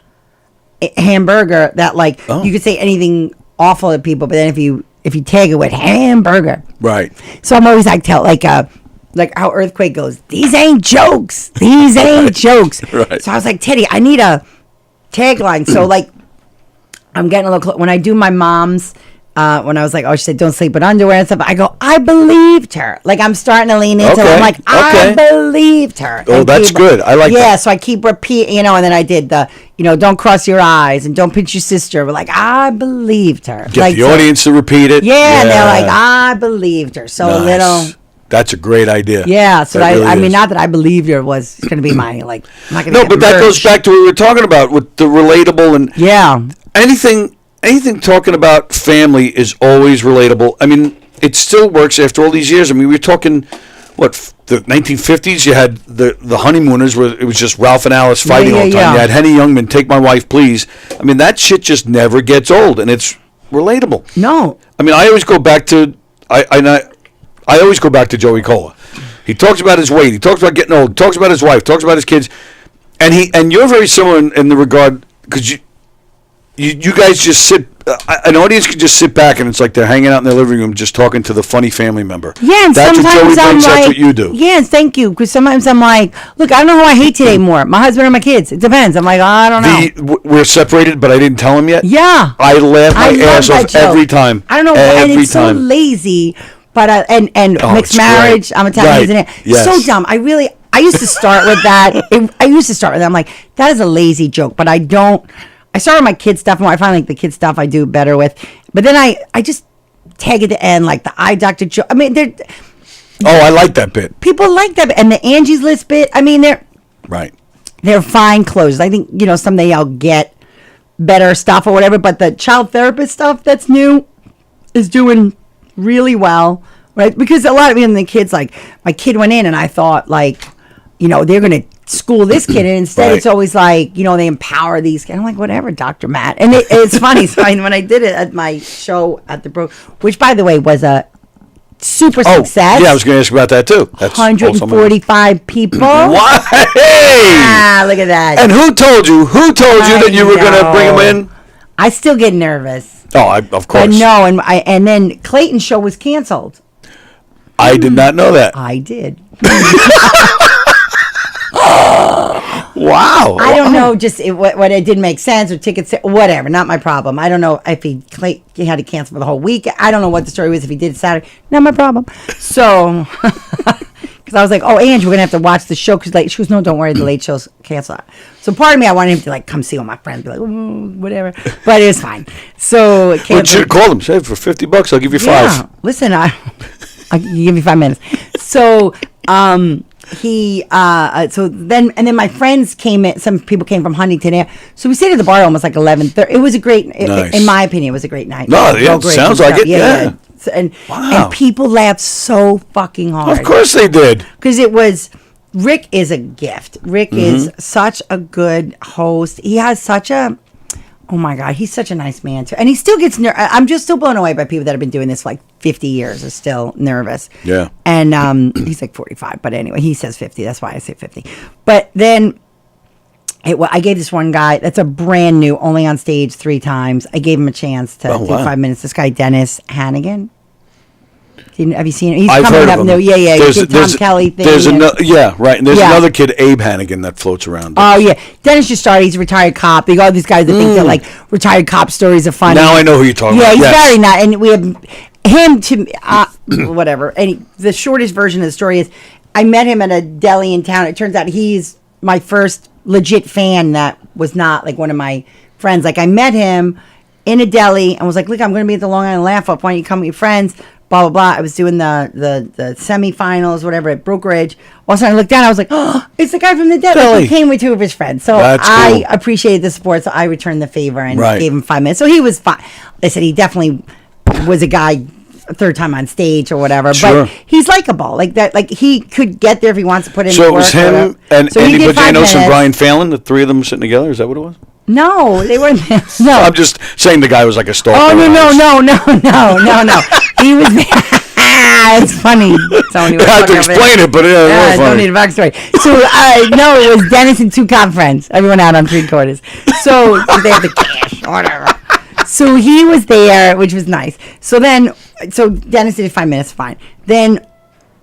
[SPEAKER 6] hamburger that like you could say anything awful to people, but then if you tag it with hamburger,
[SPEAKER 2] right?
[SPEAKER 6] So I'm always like like how Earthquake goes, these ain't jokes, these ain't jokes.
[SPEAKER 2] Right.
[SPEAKER 6] So I was like, Teddy, I need a tagline. So like I'm getting a little when I do my mom's. When I was like, oh, she said, don't sleep with underwear and stuff. I go, I believed her. Like, I'm starting to lean into it. I'm like, I believed her.
[SPEAKER 2] Oh, that's good. I like that.
[SPEAKER 6] Yeah, so I keep repeating, and then I did the, don't cross your eyes and don't pinch your sister. We're like, I believed her.
[SPEAKER 2] Get
[SPEAKER 6] like,
[SPEAKER 2] the audience to repeat it.
[SPEAKER 6] Yeah, and they're like, I believed her. So
[SPEAKER 2] nice.
[SPEAKER 6] A little.
[SPEAKER 2] That's a great idea.
[SPEAKER 6] Yeah, so
[SPEAKER 2] really
[SPEAKER 6] I mean, not that I believed her was going to be my, like, I'm not going to
[SPEAKER 2] No, but that goes back to what we were talking about with the relatable and.
[SPEAKER 6] Yeah.
[SPEAKER 2] Anything talking about family is always relatable. I mean, it still works after all these years. I mean, we're talking, the 1950s, you had the honeymooners where it was just Ralph and Alice fighting all the time. You had Henny Youngman, Take My Wife, Please. I mean, that shit just never gets old, and it's relatable.
[SPEAKER 6] No.
[SPEAKER 2] I mean, I always go back to, I always go back to Joey Cola. He talks about his weight. He talks about getting old. He talks about his wife. Talks about his kids. And you're very similar in the regard, because you guys just sit, an audience could just sit back and it's like they're hanging out in their living room just talking to the funny family member.
[SPEAKER 6] Yeah, and
[SPEAKER 2] that's
[SPEAKER 6] sometimes
[SPEAKER 2] what Joey brings,
[SPEAKER 6] I'm like,
[SPEAKER 2] that's what you do.
[SPEAKER 6] Yeah, and thank you, because sometimes I'm like, look, I don't know who I hate today more, my husband or my kids. It depends. I'm like, I don't know.
[SPEAKER 2] We're separated, but I didn't tell him yet?
[SPEAKER 6] Yeah.
[SPEAKER 2] I laugh my ass off every time.
[SPEAKER 6] I don't know why, and it's so lazy, but, and mixed marriage, I'm Italian,
[SPEAKER 2] right. Yes.
[SPEAKER 6] So dumb. I used to start with that. I'm like, that is a lazy joke, but I start with my kid stuff more. I find like the kid stuff I do better with. But then I just tag at the end like the eye doctor joke. I mean,
[SPEAKER 2] Oh, I like that bit.
[SPEAKER 6] People like that, and the Angie's List bit. I mean,
[SPEAKER 2] Right.
[SPEAKER 6] they're fine clothes. I think someday I'll get better stuff or whatever. But the child therapist stuff that's new is doing really well, right? Because a lot of the kids, like my kid went in, and I thought like, they're gonna school this kid, and instead
[SPEAKER 2] Right.
[SPEAKER 6] it's always like they empower these kids. I'm like, whatever, Dr. Matt. And it's funny. So when I did it at my show at the which by the way was a super success.
[SPEAKER 2] Yeah, I was going to ask about that too. That's
[SPEAKER 6] 145 people.
[SPEAKER 2] Why?
[SPEAKER 6] Ah, look at that.
[SPEAKER 2] And who told you? Who told you that you were going to bring him in?
[SPEAKER 6] I still get nervous.
[SPEAKER 2] Oh, of course.
[SPEAKER 6] But no, and then Clayton's show was canceled.
[SPEAKER 2] I did not know that.
[SPEAKER 6] I did.
[SPEAKER 2] Wow.
[SPEAKER 6] I don't know, just what it didn't make sense or tickets, whatever. Not my problem. I don't know if he had to cancel for the whole week. I don't know what the story was if he did Saturday. Not my problem. So, because I was like, oh, Ange, we're gonna have to watch the show because she goes, no, don't worry, the late show's canceled. So part of me, I wanted him to like come see all my friends, be like, whatever. But it was fine. So
[SPEAKER 2] You should have called him. Say for $50, I'll give you
[SPEAKER 6] yeah,
[SPEAKER 2] $5.
[SPEAKER 6] listen, you give me 5 minutes. So so then my friends came in. Some people came from Huntington. So we stayed at the bar almost like 11:30. It was a great,
[SPEAKER 2] Nice.
[SPEAKER 6] in my opinion, it was a great night.
[SPEAKER 2] No, yeah, it sounds like it. Yeah.
[SPEAKER 6] So, and
[SPEAKER 2] Wow.
[SPEAKER 6] people laughed so fucking hard.
[SPEAKER 2] Of course they did.
[SPEAKER 6] Because Rick is a gift. Rick is such a good host. He has such a, oh my God, he's such a nice man too. And he still gets I'm just still blown away by people that have been doing this for like 50 years are still nervous.
[SPEAKER 2] Yeah.
[SPEAKER 6] And he's like 45, but anyway, he says 50. That's why I say 50. But then I gave this one guy that's a brand new, only on stage 3 times. I gave him a chance to do 5 minutes. This guy, Dennis Hannigan. Have you seen him? He's
[SPEAKER 2] I've
[SPEAKER 6] coming
[SPEAKER 2] heard
[SPEAKER 6] up
[SPEAKER 2] of
[SPEAKER 6] new.
[SPEAKER 2] him.
[SPEAKER 6] Yeah. He did Tom Kelly thing.
[SPEAKER 2] There's
[SPEAKER 6] and-
[SPEAKER 2] another, right. And there's
[SPEAKER 6] Yeah.
[SPEAKER 2] another kid, Abe Hannigan, that floats around.
[SPEAKER 6] Oh yeah, Dennis just started. He's a retired cop. They got all these guys that think that like retired cop stories are funny.
[SPEAKER 2] Now I know who you're talking
[SPEAKER 6] Yeah,
[SPEAKER 2] about.
[SPEAKER 6] he's
[SPEAKER 2] Yes.
[SPEAKER 6] very nice, and we have him to whatever. And the shortest version of the story is, I met him at a deli in town. It turns out he's my first legit fan that was not like one of my friends. Like I met him in a deli and was like, "Look, I'm going to be at the Long Island Laugh Up. Why don't you come with your friends?" Blah blah blah. I was doing the semifinals, whatever, at Brookridge. All of a sudden, I looked down. I was like, "Oh, it's the guy from the deli." He came with 2 of his friends. So
[SPEAKER 2] That's
[SPEAKER 6] I
[SPEAKER 2] cool.
[SPEAKER 6] appreciated the support. So I returned the favor and
[SPEAKER 2] Right.
[SPEAKER 6] gave him 5 minutes. So he was fine. They said he definitely was a guy. 3rd time on stage or whatever,
[SPEAKER 2] Sure.
[SPEAKER 6] but he's likable like that. Like he could get there if he wants to put in.
[SPEAKER 2] So it
[SPEAKER 6] work
[SPEAKER 2] was
[SPEAKER 6] or
[SPEAKER 2] him
[SPEAKER 6] whatever.
[SPEAKER 2] and
[SPEAKER 6] So he
[SPEAKER 2] Andy
[SPEAKER 6] did 5
[SPEAKER 2] Bojanos and
[SPEAKER 6] minutes.
[SPEAKER 2] Brian Fallon, the 3 of them sitting together. Is that what it was?
[SPEAKER 6] No, they weren't. No,
[SPEAKER 2] I'm just saying the guy was like a star.
[SPEAKER 6] Oh no! He was. It's funny. Tony was
[SPEAKER 2] I have to
[SPEAKER 6] talking over
[SPEAKER 2] explain
[SPEAKER 6] there.
[SPEAKER 2] it, but yeah,
[SPEAKER 6] I
[SPEAKER 2] it's
[SPEAKER 6] don't
[SPEAKER 2] funny.
[SPEAKER 6] need a backstory. So no, it was Dennis and 2 cop friends. Everyone out on 3/4. So they had the cash, whatever. So he was there, which was nice. So Dennis did 5 minutes, fine. Then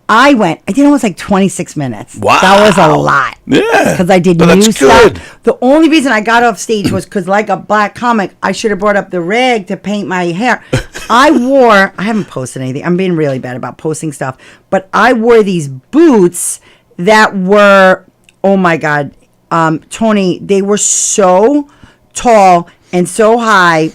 [SPEAKER 6] I did almost like 26 minutes.
[SPEAKER 2] Wow.
[SPEAKER 6] That was a lot.
[SPEAKER 2] Yeah.
[SPEAKER 6] Because I did
[SPEAKER 2] But
[SPEAKER 6] new
[SPEAKER 2] that's
[SPEAKER 6] stuff.
[SPEAKER 2] good.
[SPEAKER 6] The only reason I got off stage was because, like a black comic, I should have brought up the rag to paint my hair. I haven't posted anything. I'm being really bad about posting stuff. But I wore these boots that were, oh my God, Tony, they were so tall and so high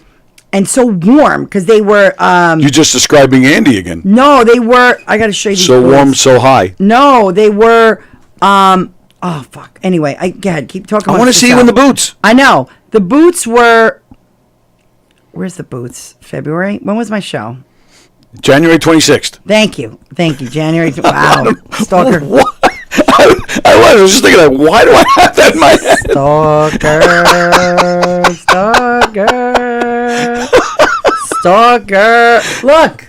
[SPEAKER 6] and so warm because they were.
[SPEAKER 2] You're just describing Andy again.
[SPEAKER 6] No, they were. I got to show you these
[SPEAKER 2] So
[SPEAKER 6] boots.
[SPEAKER 2] warm, so high.
[SPEAKER 6] No, they were. Oh fuck. Anyway, go ahead. Keep talking.
[SPEAKER 2] I want to see you in the boots.
[SPEAKER 6] I know the boots were. Where's the boots? February. When was my show?
[SPEAKER 2] January 26th.
[SPEAKER 6] Thank you. January. Wow. Stalker.
[SPEAKER 2] What? I was just thinking, like, why do I have that in my head?
[SPEAKER 6] Stalker. Look.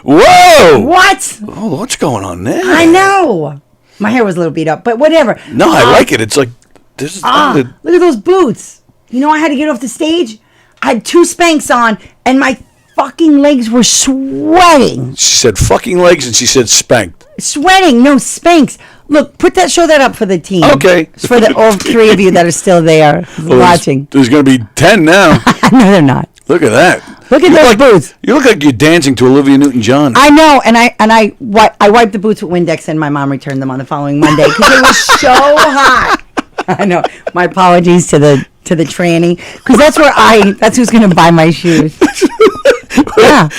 [SPEAKER 2] Whoa!
[SPEAKER 6] What?
[SPEAKER 2] Oh, what's going on there?
[SPEAKER 6] I know. My hair was a little beat up, but whatever.
[SPEAKER 2] No, I like it. It's like this is.
[SPEAKER 6] Look at those boots. You know, I had to get off the stage. I had 2 Spanx on, and my fucking legs were sweating.
[SPEAKER 2] She said fucking legs, and she said spanked.
[SPEAKER 6] Sweating, no Spanx. Look, show that up for the team.
[SPEAKER 2] Okay.
[SPEAKER 6] It's for all 3 of you that are still there watching.
[SPEAKER 2] There's going to be 10 now.
[SPEAKER 6] No, they're not.
[SPEAKER 2] Look at that.
[SPEAKER 6] Look at those boots.
[SPEAKER 2] You look like you're dancing to Olivia Newton-John.
[SPEAKER 6] I know, and I wiped the boots with Windex, and my mom returned them on the following Monday because they were so hot. I know. My apologies to the tranny because that's who's going to buy my shoes. Yeah.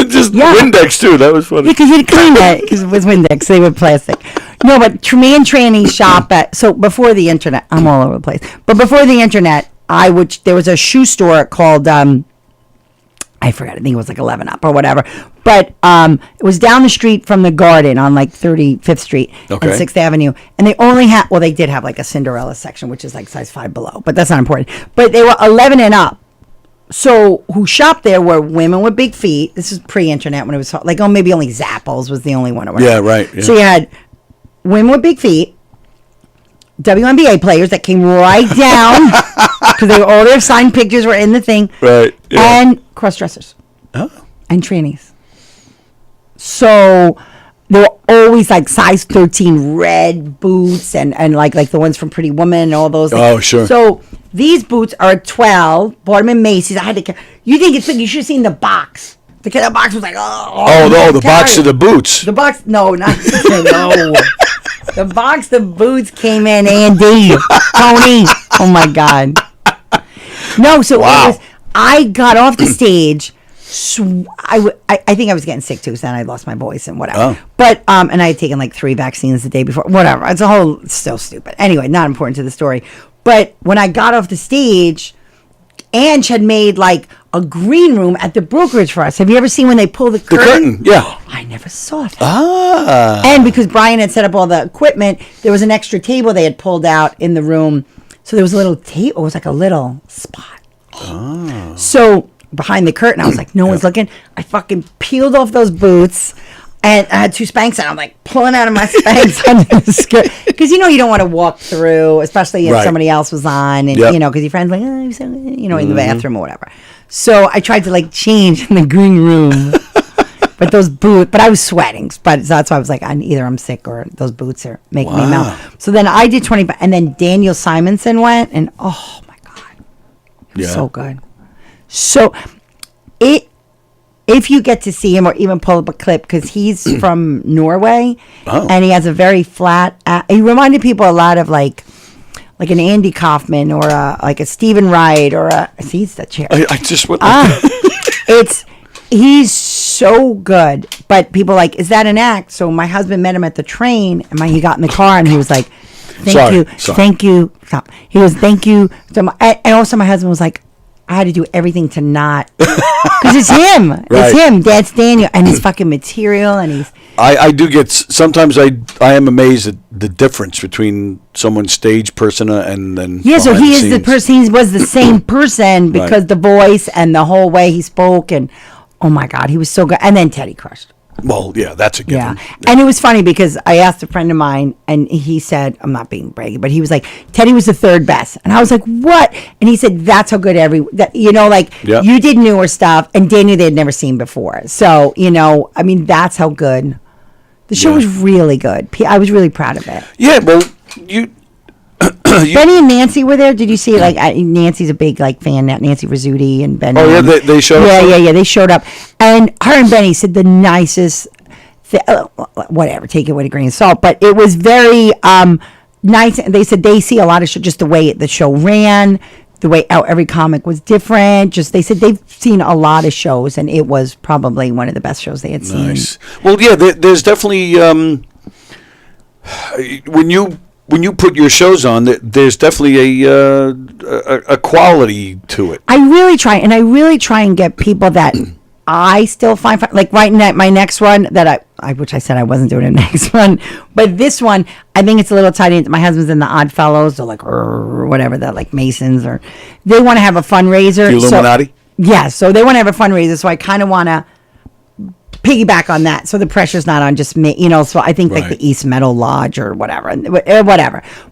[SPEAKER 2] Just
[SPEAKER 6] Yeah.
[SPEAKER 2] Windex too. That was funny.
[SPEAKER 6] Because you had to clean it because it was Windex. They were plastic. No, but me and Tranny shop at, so before the internet, I'm all over the place. But before the internet, there was a shoe store called, I forgot, I think it was like 11 Up or whatever. But it was down the street from the Garden on like 35th Street and 6th Avenue. And they only had, well, they did have like a Cinderella section, which is like size 5 below. But that's not important. But they were 11 and up. So who shopped there were women with big feet. This is pre-internet when it was like, maybe only Zappos was the only one. Or whatever.
[SPEAKER 2] Yeah, right. Yeah.
[SPEAKER 6] So you had women with big feet, WNBA players that came right down because all their signed pictures were in the thing.
[SPEAKER 2] Right. Yeah.
[SPEAKER 6] And cross-dressers.
[SPEAKER 2] Oh.
[SPEAKER 6] And trannies. So they were always like size 13 red boots and like the ones from Pretty Woman and all those.
[SPEAKER 2] Oh, sure.
[SPEAKER 6] So these boots are 12. Bought them in Macy's. I had to. You think it's like you should have seen the box. The box was like,
[SPEAKER 2] the box of the boots.
[SPEAKER 6] The box, no, not no. The box of boots came in, Andy, Tony. Oh my God. No, so
[SPEAKER 2] Wow.
[SPEAKER 6] it was, I got off the stage. I think I was getting sick too, so then I lost my voice and whatever.
[SPEAKER 2] Oh.
[SPEAKER 6] But and I had taken like 3 vaccines the day before. Whatever. It's still stupid. Anyway, not important to the story. But when I got off the stage, Ange had made like a green room at the brokerage for us. Have you ever seen when they pull the curtain?
[SPEAKER 2] Yeah.
[SPEAKER 6] I never saw that.
[SPEAKER 2] Ah.
[SPEAKER 6] And because Brian had set up all the equipment, there was an extra table they had pulled out in the room. So there was a little table. It was like a little spot. Oh. So behind the curtain, I was like, no one's looking. I fucking peeled off those boots. And I had 2 Spanx, and I'm like pulling out of my Spanx under the skirt. Because you don't want to walk through, especially if somebody else was on. And, because your friend's like, in the bathroom or whatever. So I tried to like change in the green room. But those boots, but I was sweating. But that's why I was like, either I'm sick or those boots are making me melt. So then I did 25. And then Daniel Simonson went, and oh my God. So good. So if you get to see him or even pull up a clip, because he's from Norway, and he has a very flat, he reminded people a lot of like an Andy Kaufman or like a Stephen Wright or he's the chair.
[SPEAKER 2] I just went.
[SPEAKER 6] He's so good, but people like, is that an act? So my husband met him at the train, and he got in the car, and he was like, thank you. Stop. He was, thank you. So and also my husband was like, I had to do everything to not, because it's him. Right. It's him. That's Daniel, and his fucking material, and he's.
[SPEAKER 2] I do get, sometimes I am amazed at the difference between someone's stage persona and then.
[SPEAKER 6] Yeah, so he is the person. He was the same person because the voice and the whole way he spoke, and oh my God, he was so good. And then Teddy crushed.
[SPEAKER 2] Well, yeah, that's a given.
[SPEAKER 6] Yeah. And it was funny because I asked a friend of mine, and he said, I'm not being braggy, but he was like, Teddy was the 3rd best. And I was like, what? And he said, that's how good you did newer stuff, and Daniel they had never seen before. So, that's how good. The show was really good. I was really proud of it.
[SPEAKER 2] Yeah, well,
[SPEAKER 6] Benny and Nancy were there. Did you see? Like Nancy's a big fan. Nancy Rizzuti and Benny.
[SPEAKER 2] Oh yeah, they showed up.
[SPEAKER 6] Yeah. They showed up, and her and Benny said the nicest. Whatever, take it with a grain of salt. But it was very nice. And they said they see a lot of just the way the show ran, the way every comic was different. They said they've seen a lot of shows, and it was probably one of the best shows they had seen.
[SPEAKER 2] Nice. Well, yeah, there's definitely when you put your shows on, there's definitely a quality to it.
[SPEAKER 6] I really try and get people that I still find fun. Like right now, my next one that which I said I wasn't doing the next one, but this one, I think it's a little tied into. My husband's in the Odd Fellows, or like or whatever, that like Masons, or they want to have a fundraiser.
[SPEAKER 2] The Illuminati.
[SPEAKER 6] So they want to have a fundraiser. So I kind of want to piggyback on that, so the pressure's not on just me, so I think like the East Meadow Lodge or whatever.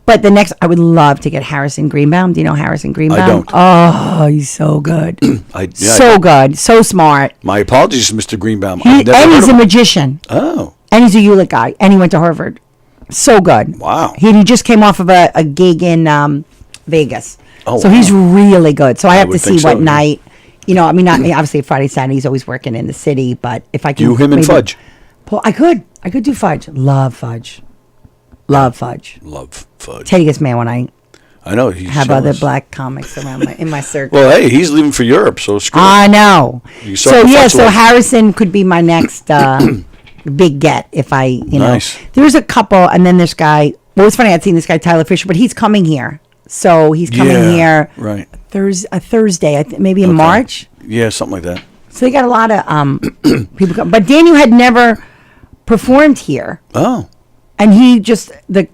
[SPEAKER 6] But the next, I would love to get Harrison Greenbaum. Do you know Harrison Greenbaum?
[SPEAKER 2] I don't.
[SPEAKER 6] Oh, he's so good. Good, so smart.
[SPEAKER 2] My apologies, Mr. Greenbaum.
[SPEAKER 6] And he's a magician.
[SPEAKER 2] Oh.
[SPEAKER 6] And he's a Hewlett guy, and he went to Harvard. So good.
[SPEAKER 2] Wow.
[SPEAKER 6] He just came off of a gig in Vegas. Oh, so he's really good. So I have to see what night. Not obviously Friday, Saturday. He's always working in the city, but if I can
[SPEAKER 2] do him and Fudge.
[SPEAKER 6] Well, I could do Fudge. Love Fudge.
[SPEAKER 2] Love Fudge.
[SPEAKER 6] Teddy gets mad when I
[SPEAKER 2] I know. He's
[SPEAKER 6] have
[SPEAKER 2] jealous.
[SPEAKER 6] other black comics around in my circle.
[SPEAKER 2] Well, hey, he's leaving for Europe, so screw
[SPEAKER 6] I
[SPEAKER 2] it.
[SPEAKER 6] know.
[SPEAKER 2] You
[SPEAKER 6] So
[SPEAKER 2] saw the
[SPEAKER 6] yeah, so
[SPEAKER 2] fluctuation.
[SPEAKER 6] Harrison could be my next big get if I,
[SPEAKER 2] Nice.
[SPEAKER 6] There's a couple, and then this guy. Well, it's funny. I'd seen this guy Tyler Fisher, but he's coming here. So he's coming here
[SPEAKER 2] Right.
[SPEAKER 6] Thursday, maybe in March.
[SPEAKER 2] Yeah, something like that.
[SPEAKER 6] So they got a lot of people come. But Daniel had never performed here.
[SPEAKER 2] Oh.
[SPEAKER 6] And he just the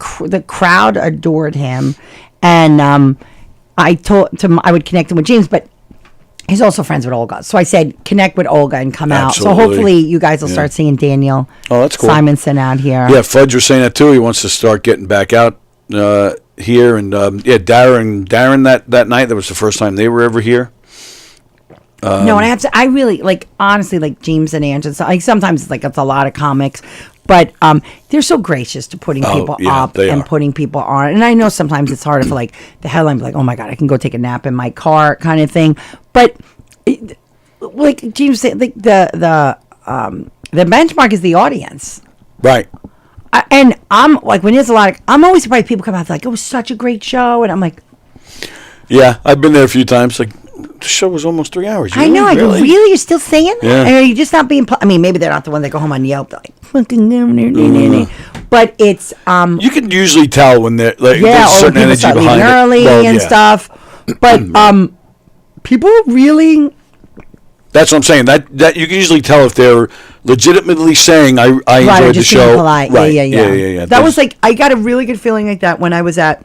[SPEAKER 6] crowd adored him, and I told him I would connect him with James, but he's also friends with Olga. So I said connect with Olga and come out. So
[SPEAKER 2] Absolutely.
[SPEAKER 6] hopefully you guys will start seeing Daniel.
[SPEAKER 2] Oh, that's cool.
[SPEAKER 6] Simonson out here.
[SPEAKER 2] Yeah, Fudge was saying that too. He wants to start getting back out here, and Darren that night. That was the first time they were ever here.
[SPEAKER 6] No, and I really honestly like James and Angela. So, sometimes it's a lot of comics, but they're so gracious to putting people up
[SPEAKER 2] they
[SPEAKER 6] and
[SPEAKER 2] are.
[SPEAKER 6] putting people on. And I know sometimes it's harder for the headline, oh my god, I can go take a nap in my car, kind of thing. But like James said, the benchmark is the audience.
[SPEAKER 2] Right.
[SPEAKER 6] And I'm when there's a lot of, I'm always surprised people come out it was such a great show, and I'm like,
[SPEAKER 2] Yeah, I've been there a few times. Like, the show was almost 3 hours.
[SPEAKER 6] I know. I go, really? You're still saying that?
[SPEAKER 2] Yeah.
[SPEAKER 6] And are you just not being? Maybe they're not the ones that go home on Yelp. They're like, fucking governor. But it's
[SPEAKER 2] You can usually tell when they're there's
[SPEAKER 6] or
[SPEAKER 2] certain
[SPEAKER 6] people
[SPEAKER 2] energy
[SPEAKER 6] start
[SPEAKER 2] behind
[SPEAKER 6] leaving
[SPEAKER 2] it.
[SPEAKER 6] early
[SPEAKER 2] Well,
[SPEAKER 6] and
[SPEAKER 2] yeah.
[SPEAKER 6] stuff. But people really.
[SPEAKER 2] That's what I'm saying. That you can usually tell if they're legitimately saying, "I
[SPEAKER 6] Right, or
[SPEAKER 2] enjoyed the
[SPEAKER 6] just being
[SPEAKER 2] show."
[SPEAKER 6] polite.
[SPEAKER 2] Right.
[SPEAKER 6] Yeah. That was I got a really good feeling like that when I was at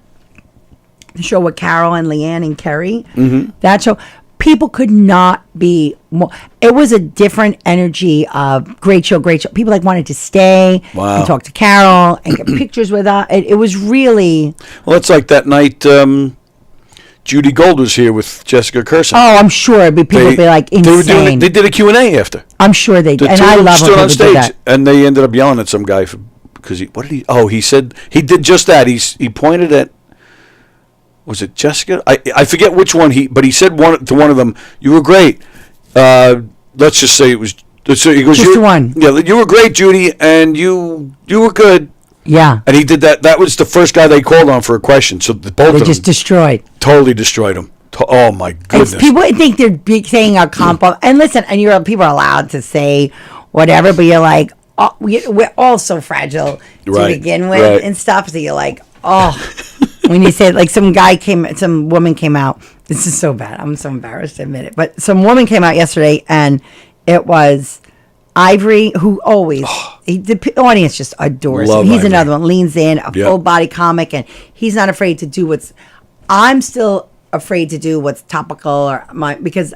[SPEAKER 6] the show with Carol and Leanne and Kerry. Mm-hmm. That show, people could not be more. It was a different energy of great show. People wanted to stay
[SPEAKER 2] Wow.
[SPEAKER 6] and talk to Carol and get pictures with her. It was really.
[SPEAKER 2] Well, it's like that night. Judy Gold was here with Jessica Curson.
[SPEAKER 6] Oh, I'm sure people would be insane.
[SPEAKER 2] They did a Q&A after.
[SPEAKER 6] I'm sure they
[SPEAKER 2] The
[SPEAKER 6] did, and
[SPEAKER 2] two
[SPEAKER 6] I
[SPEAKER 2] of them
[SPEAKER 6] love
[SPEAKER 2] stood
[SPEAKER 6] when
[SPEAKER 2] on
[SPEAKER 6] people do
[SPEAKER 2] stage,
[SPEAKER 6] that.
[SPEAKER 2] and they ended up yelling at some guy because he said he did just that. He pointed at, was it Jessica? I forget which one but he said to one of them, "You were great." Let's just say it was. So he goes,
[SPEAKER 6] Just the one.
[SPEAKER 2] Yeah, you were great, Judy, and you were good.
[SPEAKER 6] Yeah,
[SPEAKER 2] And he did that. That was the first guy they called on for a question. So both
[SPEAKER 6] they
[SPEAKER 2] of them
[SPEAKER 6] just destroyed.
[SPEAKER 2] totally destroyed him. Oh my goodness!
[SPEAKER 6] People think they're saying a compliment. And listen, and people are allowed to say whatever, but you're like, oh, we're all so fragile to
[SPEAKER 2] Right,
[SPEAKER 6] begin with
[SPEAKER 2] right.
[SPEAKER 6] and stuff. So you're like, oh, when you say some woman came out. This is so bad. I'm so embarrassed to admit it. But some woman came out yesterday, and it was Ivory, who always the audience just adores
[SPEAKER 2] Love
[SPEAKER 6] him. He's
[SPEAKER 2] Ivory.
[SPEAKER 6] another one, leans in, a
[SPEAKER 2] Yep.
[SPEAKER 6] full body comic, and he's not afraid to do what's. I'm still afraid to do what's topical because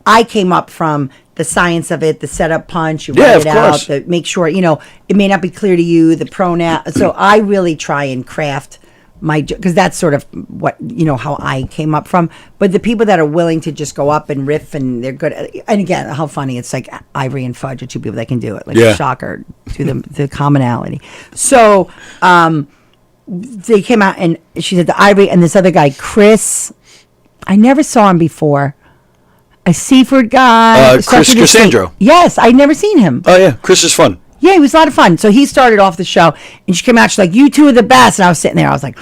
[SPEAKER 6] I came up from the science of it, the setup punch, you
[SPEAKER 2] Yeah,
[SPEAKER 6] write
[SPEAKER 2] of
[SPEAKER 6] it out,
[SPEAKER 2] course.
[SPEAKER 6] make sure it may not be clear to you the pronoun. So I really try and craft my, because that's sort of what how I came up from. But the people that are willing to just go up and riff and they're good and again, how funny it's like Ivory and Fudge are two people that can do it,
[SPEAKER 2] Yeah.
[SPEAKER 6] shocker to the commonality. So they came out and she said the Ivory and this other guy Chris, I never saw him before, a Seaford guy,
[SPEAKER 2] Chris
[SPEAKER 6] started to say-
[SPEAKER 2] Cassandro.
[SPEAKER 6] Yes, I'd never seen him.
[SPEAKER 2] Oh yeah, Chris is fun.
[SPEAKER 6] Yeah, he was a lot of fun. So he started off the show, and she came out. She's like, "You two are the best." And I was sitting there. I was like,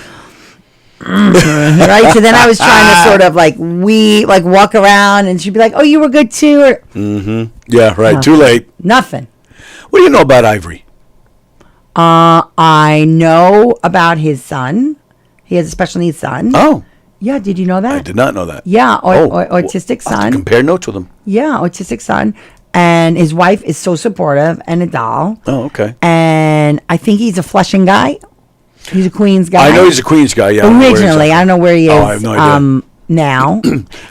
[SPEAKER 6] right. So then I was trying to sort of walk around, and she'd be like, "Oh, you were good too," or
[SPEAKER 2] Yeah, right. Too late.
[SPEAKER 6] nothing.
[SPEAKER 2] What do you know about Ivory?
[SPEAKER 6] I know about his son. He has a special needs son.
[SPEAKER 2] Oh,
[SPEAKER 6] Yeah, did you know that?
[SPEAKER 2] I did not know that.
[SPEAKER 6] Yeah,
[SPEAKER 2] Oh,
[SPEAKER 6] autistic
[SPEAKER 2] I'll have to
[SPEAKER 6] son.
[SPEAKER 2] compare notes with him.
[SPEAKER 6] Yeah, autistic son. And his wife is so supportive and a doll.
[SPEAKER 2] Oh, okay.
[SPEAKER 6] And I think he's a Flushing guy. He's a Queens guy.
[SPEAKER 2] I know he's a Queens guy. Yeah. I don't know where he's
[SPEAKER 6] Originally,
[SPEAKER 2] at.
[SPEAKER 6] I don't know where he is.
[SPEAKER 2] Oh, I have no idea.
[SPEAKER 6] Now.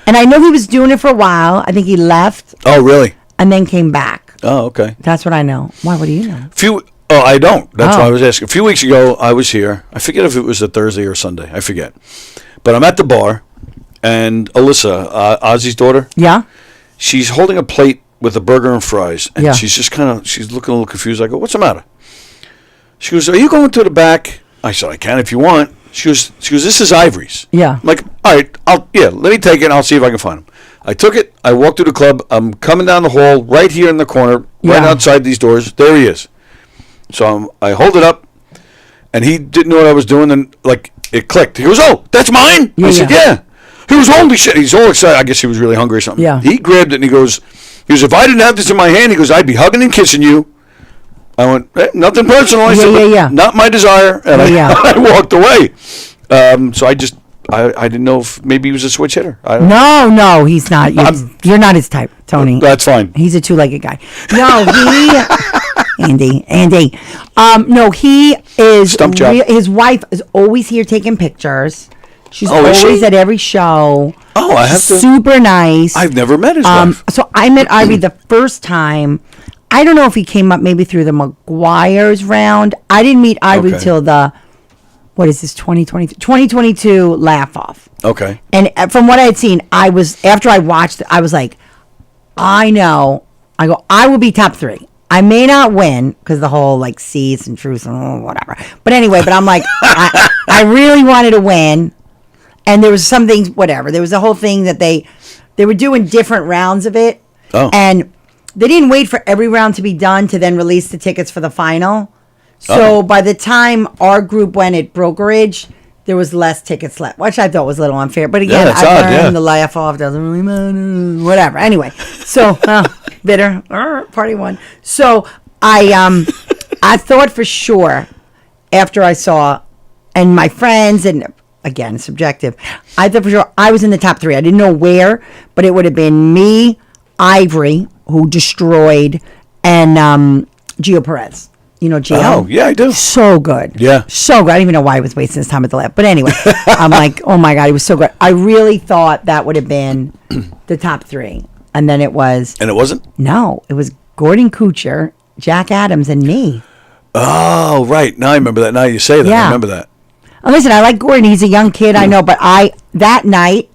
[SPEAKER 6] And I know he was doing it for a while. I think he left
[SPEAKER 2] Oh, really?
[SPEAKER 6] and then came back.
[SPEAKER 2] Oh, okay.
[SPEAKER 6] That's what I know. Why? What do you know?
[SPEAKER 2] I don't. That's
[SPEAKER 6] Oh.
[SPEAKER 2] why I was asking. A few weeks ago, I was here. I forget if it was a Thursday or Sunday. I forget. But I'm at the bar, and Alyssa, Ozzy's daughter,
[SPEAKER 6] Yeah.
[SPEAKER 2] she's holding a plate with a burger and fries, and
[SPEAKER 6] Yeah.
[SPEAKER 2] she's looking a little confused. I go, "What's the matter?" She goes, "Are you going to the back?" I said, "I can if you want." She goes, "This is Ivory's."
[SPEAKER 6] Yeah.
[SPEAKER 2] I'm like, all right, let me take it and I'll see if I can find him. I took it, I walked through the club, I'm coming down the hall, right here in the corner, right
[SPEAKER 6] Yeah.
[SPEAKER 2] outside these doors. There he is. So I hold it up, and he didn't know what I was doing. And like it clicked. He goes, "Oh, that's mine." I said, "Yeah." He was, "Holy shit!" He's all excited. I guess he was really hungry or something.
[SPEAKER 6] Yeah.
[SPEAKER 2] He grabbed it and he goes, "If I didn't have this in my hand," he goes, "I'd be hugging and kissing you." I went, nothing personal. I said, "Not my desire," and I walked away. So I didn't know if maybe he was a switch hitter.
[SPEAKER 6] No, he's not. You're not his type, Tony.
[SPEAKER 2] That's fine.
[SPEAKER 6] He's a two-legged guy. No, Andy. No, he is.
[SPEAKER 2] Stump job.
[SPEAKER 6] His wife is always here taking pictures. She's
[SPEAKER 2] is
[SPEAKER 6] always
[SPEAKER 2] she?
[SPEAKER 6] at every show.
[SPEAKER 2] Oh, I have to.
[SPEAKER 6] Super nice.
[SPEAKER 2] I've never met his wife.
[SPEAKER 6] So I met Ivory the first time. I don't know if he came up maybe through the McGuire's round. I didn't meet Ivory till the, what is this, 2022 Laugh Off.
[SPEAKER 2] Okay.
[SPEAKER 6] And from what I had seen, after I watched it, I was like, I know. I go, I will be top 3. I may not win because the whole like seeds and truths and whatever. But anyway, I'm like, I really wanted to win. And there was some things, whatever. There was a whole thing that they were doing different rounds of it.
[SPEAKER 2] Oh.
[SPEAKER 6] And they didn't wait for every round to be done to then release the tickets for the final. So by the time our group went at brokerage, there was less tickets left, which I thought was a little unfair. But again, I learned the Laugh Off doesn't really matter. Whatever. Anyway, so bitter party one. So I thought for sure after I saw, and my friends, and again subjective, I thought for sure I was in the top 3. I didn't know where, but it would have been me, Ivory, who destroyed, and Gio Perez. You know Gio?
[SPEAKER 2] Oh, yeah, I do.
[SPEAKER 6] So good.
[SPEAKER 2] Yeah.
[SPEAKER 6] So good. I don't even know why he was wasting his time at the lab. But anyway, I'm like, oh my God, he was so good. I really thought that would have been the top 3. And then it was.
[SPEAKER 2] And it wasn't?
[SPEAKER 6] No, it was Gordon Kuchar, Jack Adams, and me.
[SPEAKER 2] Oh, right. Now I remember that. Now you say that.
[SPEAKER 6] Yeah.
[SPEAKER 2] I remember that.
[SPEAKER 6] And listen, I like Gordon. He's a young kid, I know. But that night,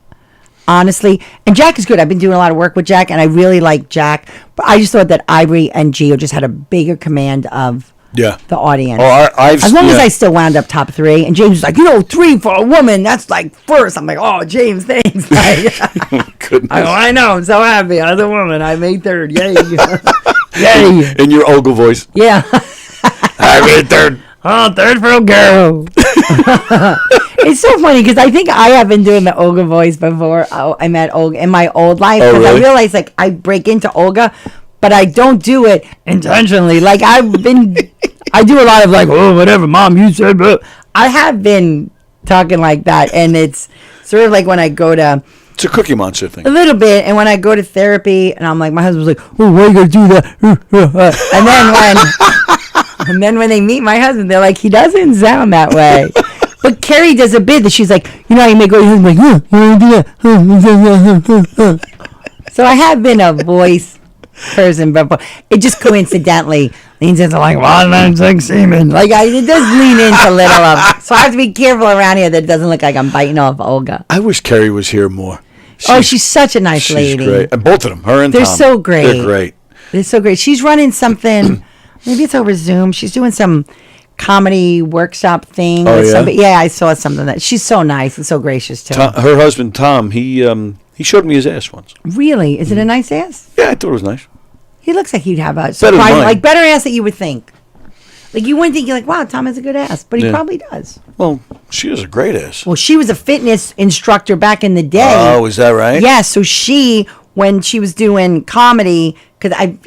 [SPEAKER 6] honestly, and Jack is good. I've been doing a lot of work with Jack, and I really like Jack. But I just thought that Ivory and Gio just had a bigger command of the audience.
[SPEAKER 2] Oh,
[SPEAKER 6] as long as I still wound up top 3, and James was like, 3 for a woman, that's like first. I'm like, oh, James, thanks. Like,
[SPEAKER 2] Goodness.
[SPEAKER 6] I know, I'm so happy. As a woman, I made 3rd. Yay. Yay.
[SPEAKER 2] In your Olga voice.
[SPEAKER 6] Yeah.
[SPEAKER 2] I made 3rd.
[SPEAKER 6] Oh, 3rd for a girl. It's so funny because I think I have been doing the Olga voice before I met Olga in my old life. Because I realized like I break into Olga, but I don't do it intentionally. Like I do a lot of like, oh, whatever, mom, you said, blah. I have been talking like that. And it's sort of like when I go to.
[SPEAKER 2] It's a Cookie Monster thing.
[SPEAKER 6] A little bit. And when I go to therapy and I'm like, my husband's like, oh, why are you going to do that? And then when they meet my husband, they're like, he doesn't sound that way. But Carrie does a bit that she's like, you know how you make all your husband like, you want to do that? So I have been a voice person before. It just coincidentally leans into like, well, that's like semen. Like, it does lean into a little of. So I have to be careful around here that it doesn't look like I'm biting off Olga.
[SPEAKER 2] I wish Carrie was here more.
[SPEAKER 6] She's such a nice lady.
[SPEAKER 2] She's great. And both of them, her and
[SPEAKER 6] They're
[SPEAKER 2] Tom.
[SPEAKER 6] so great.
[SPEAKER 2] They're great.
[SPEAKER 6] They're so great. She's running something. Maybe it's over Zoom. She's doing some comedy workshop thing.
[SPEAKER 2] Oh, yeah?
[SPEAKER 6] Yeah, I saw something that she's so nice and so gracious too.
[SPEAKER 2] Her husband Tom, he showed me his ass once.
[SPEAKER 6] Really? Is it a nice ass?
[SPEAKER 2] Yeah, I thought it was nice.
[SPEAKER 6] He looks like he'd have a
[SPEAKER 2] Better than mine.
[SPEAKER 6] like better ass that you would think. Like you wouldn't think you're like, wow, Tom has a good ass, but he probably does.
[SPEAKER 2] Well, she has a great ass.
[SPEAKER 6] Well, she was a fitness instructor back in the day.
[SPEAKER 2] Oh, is that right?
[SPEAKER 6] Yeah, so when she was doing comedy, because I,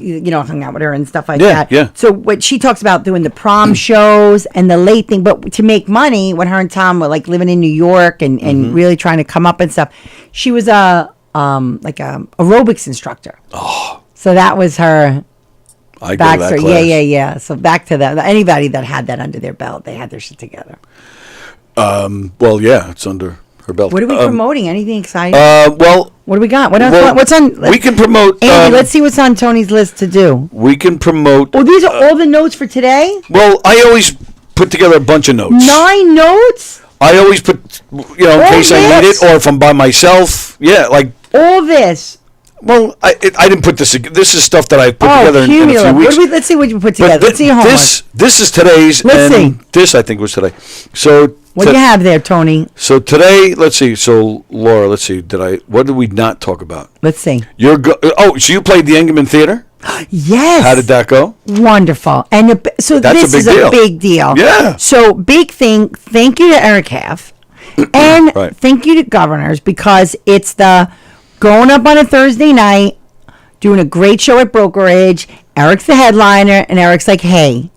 [SPEAKER 6] hung out with her and stuff like that.
[SPEAKER 2] Yeah.
[SPEAKER 6] So what she talks about doing the prom shows and the late thing, but to make money when her and Tom were like living in New York and really trying to come up and stuff, she was a aerobics instructor. Oh. So that was her.
[SPEAKER 2] I go to that class.
[SPEAKER 6] Yeah. So back to that. Anybody that had that under their belt, they had their shit together.
[SPEAKER 2] Well, yeah, it's under her belt.
[SPEAKER 6] What are we promoting? Anything exciting?
[SPEAKER 2] Well,
[SPEAKER 6] what do we got? What else? What's on?
[SPEAKER 2] We can promote.
[SPEAKER 6] Andy, let's see what's on Tony's list to do.
[SPEAKER 2] We can promote.
[SPEAKER 6] Oh, these are all the notes for today?
[SPEAKER 2] Well, I always put together a bunch of notes.
[SPEAKER 6] 9 notes?
[SPEAKER 2] I always put, in case I need it, or if I'm by myself. Yeah, like.
[SPEAKER 6] All this.
[SPEAKER 2] Well, I didn't put this. This is stuff that I put together in a few weeks.
[SPEAKER 6] Let's see what you put together. Let's see your homework.
[SPEAKER 2] This is today's.
[SPEAKER 6] Let's see.
[SPEAKER 2] This, I think, was today. So.
[SPEAKER 6] What do you have there, Tony?
[SPEAKER 2] So today, let's see. So Laura, let's see. What did we not talk about?
[SPEAKER 6] Let's see.
[SPEAKER 2] So you played the Engelman Theater?
[SPEAKER 6] Yes.
[SPEAKER 2] How did that go?
[SPEAKER 6] Wonderful. And so
[SPEAKER 2] That's
[SPEAKER 6] this
[SPEAKER 2] a big
[SPEAKER 6] is
[SPEAKER 2] deal.
[SPEAKER 6] a big deal.
[SPEAKER 2] Yeah.
[SPEAKER 6] So big thing. Thank you to Eric Half. And
[SPEAKER 2] Right.
[SPEAKER 6] thank you to Governors, because it's the going up on a Thursday night, doing a great show at Brokerage. Eric's the headliner, and Eric's like, hey,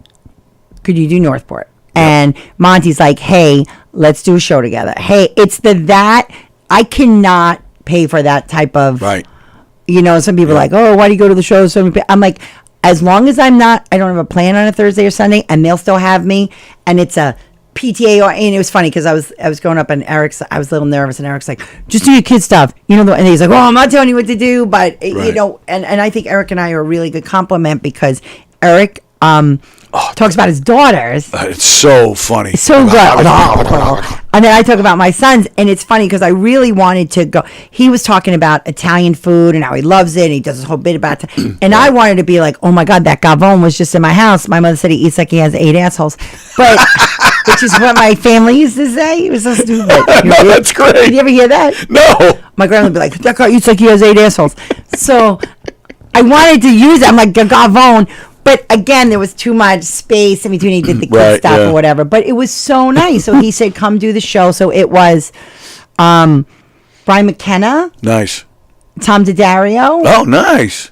[SPEAKER 6] could you do Northport? And Monty's like, hey, let's do a show together. Hey, it's that I cannot pay for that type of,
[SPEAKER 2] Right.
[SPEAKER 6] you know, some people are like, oh, why do you go to the show? So I'm like, as long as I don't have a plan on a Thursday or Sunday, and they'll still have me, and it's a PTA, and it was funny because I was going up, and I was a little nervous, and Eric's like, just do your kid stuff, you know, and he's like, well, I'm not telling you what to do, but you know, and I think Eric and I are a really good compliment, because Eric talks about his daughters.
[SPEAKER 2] It's so funny.
[SPEAKER 6] So good. And then I talk about my sons, and it's funny because I really wanted to go. He was talking about Italian food and how he loves it, and he does this whole bit about it. And I wanted to be like, oh my God, that Gavone was just in my house. My mother said he eats like he has 8 assholes. But, which is what my family used to say. It was so stupid.
[SPEAKER 2] No, that's great.
[SPEAKER 6] Did you ever hear that?
[SPEAKER 2] No.
[SPEAKER 6] My grandma would be like, that guy eats like he has 8 assholes. So I wanted to use it. I'm like, Gavone. But again, there was too much space in between. He did the kid stuff or whatever. But it was so nice. So he said, come do the show. So it was Brian McKenna.
[SPEAKER 2] Nice.
[SPEAKER 6] Tom Daddario.
[SPEAKER 2] Oh, nice.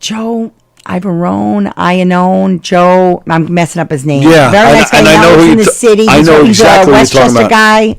[SPEAKER 6] Joe Iannone. Joe, I'm messing up his name.
[SPEAKER 2] Yeah.
[SPEAKER 6] Very nice guy.
[SPEAKER 2] And I
[SPEAKER 6] Now
[SPEAKER 2] know
[SPEAKER 6] he's
[SPEAKER 2] who
[SPEAKER 6] in the
[SPEAKER 2] you
[SPEAKER 6] city.
[SPEAKER 2] I know
[SPEAKER 6] He's
[SPEAKER 2] exactly
[SPEAKER 6] a
[SPEAKER 2] what you're talking
[SPEAKER 6] Westchester
[SPEAKER 2] about.
[SPEAKER 6] guy.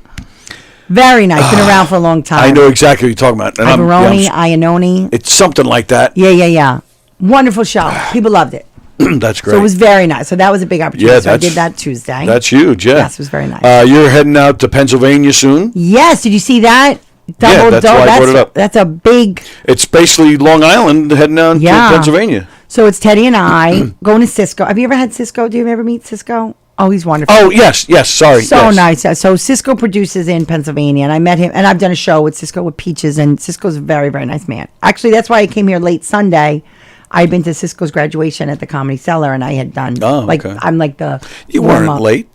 [SPEAKER 6] Very nice. Been around for a long time.
[SPEAKER 2] I know exactly what you're talking about. And
[SPEAKER 6] Iannone.
[SPEAKER 2] it's something like that.
[SPEAKER 6] Yeah. Wonderful show. People loved it.
[SPEAKER 2] That's great.
[SPEAKER 6] So it was very nice. So that was a big opportunity.
[SPEAKER 2] Yeah,
[SPEAKER 6] so I did that Tuesday.
[SPEAKER 2] That's huge, yeah.
[SPEAKER 6] Yes, it was very nice.
[SPEAKER 2] You're heading out to Pennsylvania soon?
[SPEAKER 6] Yes, did you see that?
[SPEAKER 2] Yeah, that's why I brought it up.
[SPEAKER 6] That's a big.
[SPEAKER 2] It's basically Long Island heading down to Pennsylvania.
[SPEAKER 6] So it's Teddy and I going to Cisco. Have you ever had Cisco? Do you ever meet Cisco? Oh, he's wonderful.
[SPEAKER 2] Oh, yes, sorry.
[SPEAKER 6] So nice. So Cisco produces in Pennsylvania, and I met him, and I've done a show with Cisco with Peaches, and Cisco's a very, very nice man. Actually, that's why I came here late Sunday. I'd been to Cisco's graduation at the Comedy Cellar, and I had done, I'm like the
[SPEAKER 2] You weren't late.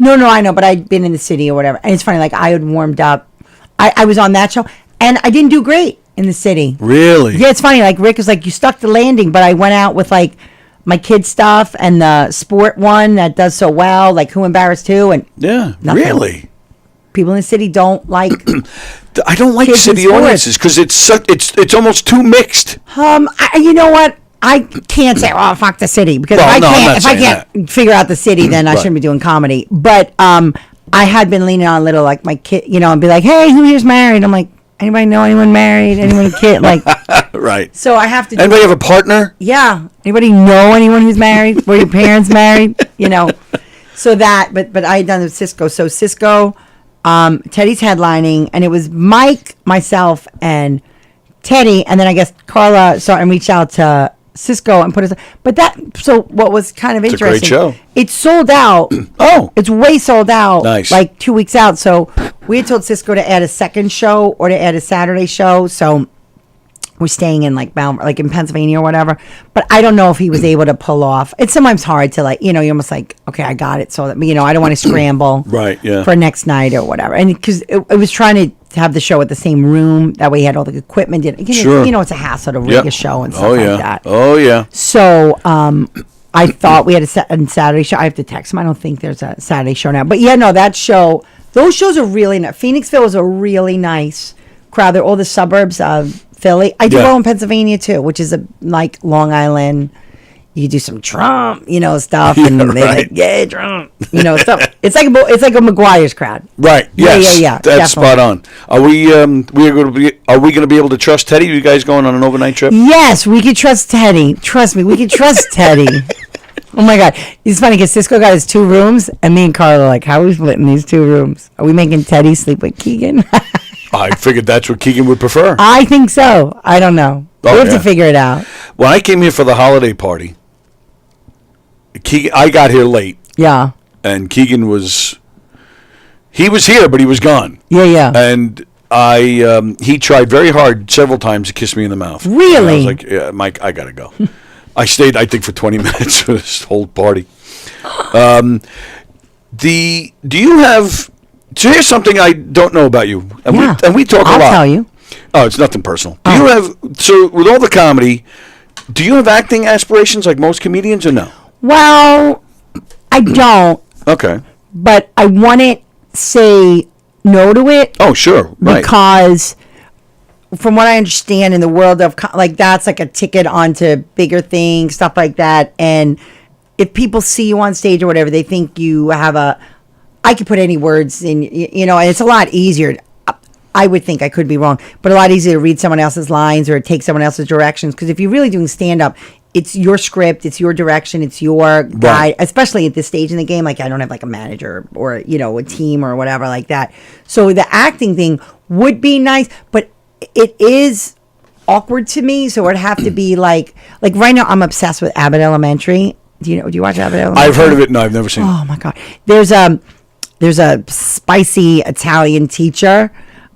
[SPEAKER 6] No, I know, but I'd been in the city or whatever. And it's funny, like I had warmed up. I was on that show, and I didn't do great in the city.
[SPEAKER 2] Really?
[SPEAKER 6] Yeah, it's funny. Like Rick was like, you stuck the landing, but I went out with like my kid stuff and the sport one that does so well, like Who Embarrassed Who, and
[SPEAKER 2] Yeah,
[SPEAKER 6] nothing.
[SPEAKER 2] really?
[SPEAKER 6] People in the city don't like.
[SPEAKER 2] I don't like
[SPEAKER 6] kids in
[SPEAKER 2] city
[SPEAKER 6] sports.
[SPEAKER 2] audiences because it's almost too mixed.
[SPEAKER 6] You know what? I can't say, oh, fuck the city, because
[SPEAKER 2] Well, no, I'm not
[SPEAKER 6] if I
[SPEAKER 2] saying
[SPEAKER 6] can't figure out the city, then I shouldn't be doing comedy. But I had been leaning on a little, like my kid, you know, and be like, hey, who here's married? I'm like, anybody know anyone married? Anyone kid? Like,
[SPEAKER 2] right.
[SPEAKER 6] So I have to.
[SPEAKER 2] Anybody have a partner?
[SPEAKER 6] Yeah. Anybody know anyone who's married? Were your parents married? You know. So that, but I had done the Cisco. So Cisco, Teddy's headlining, and it was Mike, myself, and Teddy, and then I guess Carla saw and reached out to Cisco and put us. But so what was kind of interesting?
[SPEAKER 2] It's a great show.
[SPEAKER 6] It's sold out.
[SPEAKER 2] Oh,
[SPEAKER 6] it's way sold out.
[SPEAKER 2] Nice.
[SPEAKER 6] Like 2 weeks out. So we had told Cisco to add a second show or to add a Saturday show. So we're staying in like in Pennsylvania or whatever. But I don't know if he was able to pull off. It's sometimes hard to like, you know, you're almost like, okay, I got it. So that, you know, I don't want to scramble
[SPEAKER 2] right, yeah,
[SPEAKER 6] for next night or whatever. And because it was trying to have the show at the same room, that way he had all the equipment.
[SPEAKER 2] Sure.
[SPEAKER 6] You know, it's a hassle to rig a show and stuff like that.
[SPEAKER 2] Oh yeah.
[SPEAKER 6] So I thought we had a Saturday show. I have to text him. I don't think there's a Saturday show now. But yeah, no, that show. Those shows are really nice. Phoenixville is a really nice crowd. They're all the suburbs of Philly. I do go in Pennsylvania too, which is like Long Island. You do some Trump, you know, stuff, and they're like, yeah, Trump, you know, stuff. It's like a McGuire's crowd,
[SPEAKER 2] right? Yes,
[SPEAKER 6] yeah.
[SPEAKER 2] That's
[SPEAKER 6] definitely.
[SPEAKER 2] spot on. Are we going to be able to trust Teddy? Are you guys going on an overnight trip?
[SPEAKER 6] Yes, we could trust Teddy. Trust me, we could trust Teddy. Oh my God, it's funny because Cisco got his 2 rooms, and me and Carla are like, how are we splitting these 2 rooms? Are we making Teddy sleep with Keegan?
[SPEAKER 2] I figured that's what Keegan would prefer.
[SPEAKER 6] I think so. I don't know. We have to figure it out.
[SPEAKER 2] When I came here for the holiday party, I got here late.
[SPEAKER 6] Yeah.
[SPEAKER 2] And Keegan was here, but he was gone.
[SPEAKER 6] Yeah.
[SPEAKER 2] And he tried very hard several times to kiss me in the mouth.
[SPEAKER 6] Really?
[SPEAKER 2] And I was like, yeah, Mike, I gotta go. I stayed, I think, for 20 minutes for this whole party. Do you have? So here's something I don't know about you, and we talk a lot.
[SPEAKER 6] I'll tell you.
[SPEAKER 2] Oh, it's nothing personal. Do you have? So with all the comedy, Do you have acting aspirations like most comedians or no?
[SPEAKER 6] Well, I don't,
[SPEAKER 2] Okay.
[SPEAKER 6] but I wouldn't say no to it.
[SPEAKER 2] Oh, sure. Right.
[SPEAKER 6] Because from what I understand in the world of like that's like a ticket onto bigger things, stuff like that. And if people see you on stage or whatever, they think you have I could put any words in, and it's a lot easier. I would think, I could be wrong, but a lot easier to read someone else's lines or take someone else's directions. Because if you're really doing stand up, it's your script, it's your direction, it's your guide, especially at this stage in the game. Like I don't have like a manager or, a team or whatever like that. So the acting thing would be nice, but it is awkward to me. So it'd have to be like right now I'm obsessed with Abbott Elementary. Do you watch Abbott Elementary?
[SPEAKER 2] I've heard of it. No, I've never seen it.
[SPEAKER 6] Oh my God. There's a spicy Italian teacher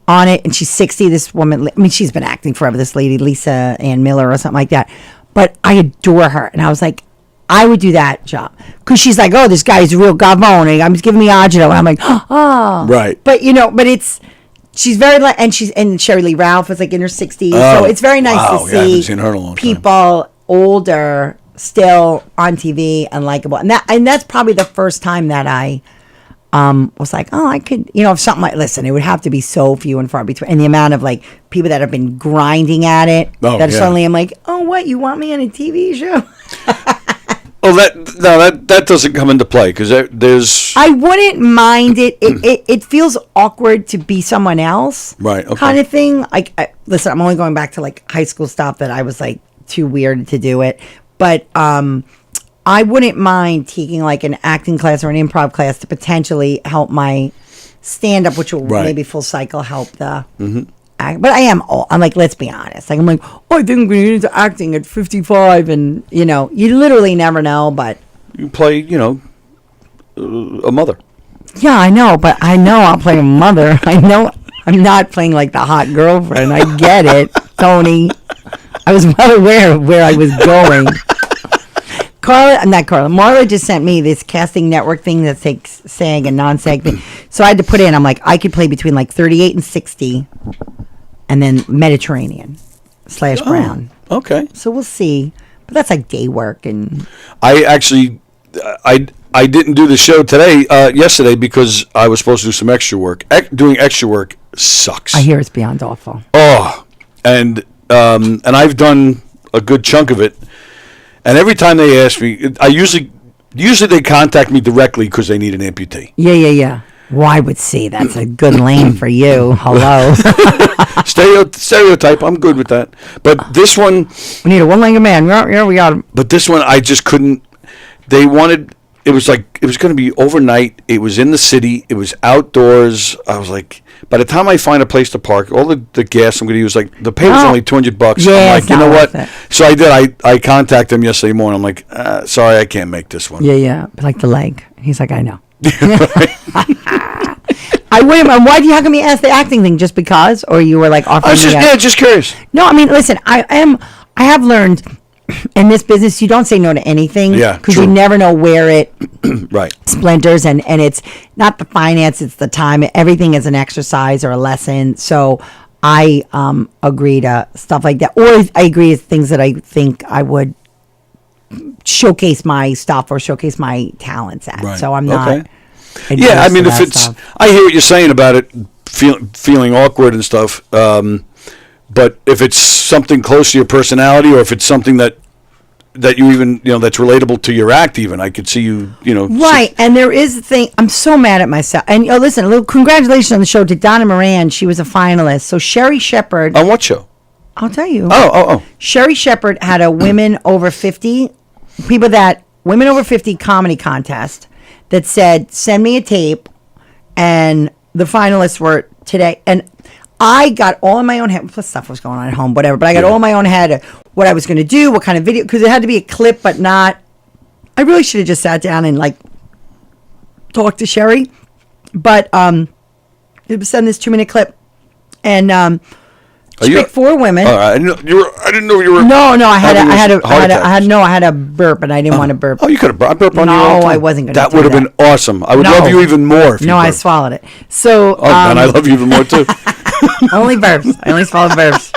[SPEAKER 6] on it, and she's 60. This woman, I mean, she's been acting forever. This lady, Lisa Ann Miller or something like that. But I adore her, and I was like, I would do that job because she's like, oh, this guy's a real gavone, and I'm giving me agito, and I'm like, oh,
[SPEAKER 2] Right.
[SPEAKER 6] But she's very and Sherry Lee Ralph is like in her 60s, so it's very nice
[SPEAKER 2] wow.
[SPEAKER 6] to
[SPEAKER 2] Yeah, I haven't
[SPEAKER 6] see
[SPEAKER 2] seen her in a long time.
[SPEAKER 6] people older still on TV and likable, and that's probably the first time that I. Was like, oh, I could, if something like, listen, it would have to be so few and far between. And the amount of like people that have been grinding at it, suddenly I'm like, oh, what, you want me on a TV show?
[SPEAKER 2] Oh, that doesn't come into play because there's.
[SPEAKER 6] I wouldn't mind it. It feels awkward to be someone else.
[SPEAKER 2] Right, okay.
[SPEAKER 6] Kind of thing. Like, listen, I'm only going back to like high school stuff that I was like too weird to do it. But, I wouldn't mind taking like an acting class or an improv class to potentially help my stand up, which will maybe full cycle help the act. But I'm like, let's be honest. Like, I'm like, oh, I think I'm going to get into acting at 55. And, you literally never know. But
[SPEAKER 2] You play, a mother.
[SPEAKER 6] yeah, I know. But I know I'll play a mother. I know I'm not playing like the hot girlfriend. I get it, Tony. I was well aware of where I was going. Marla just sent me this casting network thing that takes SAG and non-SAG thing. So I had to put in, I'm like, I could play between like 38 and 60 and then Mediterranean / Brown.
[SPEAKER 2] Okay.
[SPEAKER 6] So we'll see. But that's like day work. And
[SPEAKER 2] I actually, I didn't do the show yesterday because I was supposed to do some extra work. Doing extra work sucks.
[SPEAKER 6] I hear it's beyond awful.
[SPEAKER 2] Oh, and I've done a good chunk of it. And every time they ask me, I usually they contact me directly because they need an amputee.
[SPEAKER 6] Yeah. Well, I would see that's a good lane for you. Hello.
[SPEAKER 2] Stereotype. I'm good with that. But this one,
[SPEAKER 6] we need a one-legged man. Yeah, we got him.
[SPEAKER 2] But this one, I just couldn't. They wanted. It was like it was going to be overnight. It was in the city. It was outdoors. I was like, by the time I find a place to park, all the gas I'm going to use, like the pay was only $200.
[SPEAKER 6] Yeah,
[SPEAKER 2] I'm like, you know what?
[SPEAKER 6] It.
[SPEAKER 2] So I did. I contacted him yesterday morning. I'm like, sorry, I can't make this one.
[SPEAKER 6] Yeah. Like the leg. He's like, I know. I wait a minute. Why do you? How come you asked the acting thing? Just because, or you were like offering?
[SPEAKER 2] Just curious.
[SPEAKER 6] No, I mean, listen. I have learned in this business, you don't say no to anything.
[SPEAKER 2] Yeah,
[SPEAKER 6] because you never know where it
[SPEAKER 2] right
[SPEAKER 6] splinters, and it's not the finance, it's the time. Everything is an exercise or a lesson. So I agree to stuff like that, or I agree to things that I think I would showcase my stuff or showcase my talents at.
[SPEAKER 2] Right.
[SPEAKER 6] So I'm not.
[SPEAKER 2] Okay. Yeah, I mean, if it's, stuff. I hear what you're saying about it, feeling awkward and stuff. But if it's something close to your personality, or if it's something that you even, that's relatable to your act, even, I could see you,
[SPEAKER 6] Right, and there is a thing, I'm so mad at myself. And listen, a little congratulations on the show to Donna Moran. She was a finalist. So Sherry Shepard.
[SPEAKER 2] On what show?
[SPEAKER 6] I'll tell you.
[SPEAKER 2] Oh.
[SPEAKER 6] Sherry Shepard had a women over 50 comedy contest that said, send me a tape. And the finalists were today. And I got all in my own head. Plus stuff was going on at home, whatever. But I got all in my own head of what I was going to do, what kind of video. Because it had to be a clip, but not. I really should have just sat down and talked to Sherry. But it was send this 2-minute clip. And she picked 4 women.
[SPEAKER 2] I didn't know you were.
[SPEAKER 6] No, I had a burp, and I didn't want to burp.
[SPEAKER 2] Oh, you could have burped on you all the time.
[SPEAKER 6] No, I wasn't going to.
[SPEAKER 2] That would have been awesome. I would love you even more if you
[SPEAKER 6] I
[SPEAKER 2] burped.
[SPEAKER 6] swallowed it. So.
[SPEAKER 2] And I love you even more too.
[SPEAKER 6] Only burps. I only swallow burps.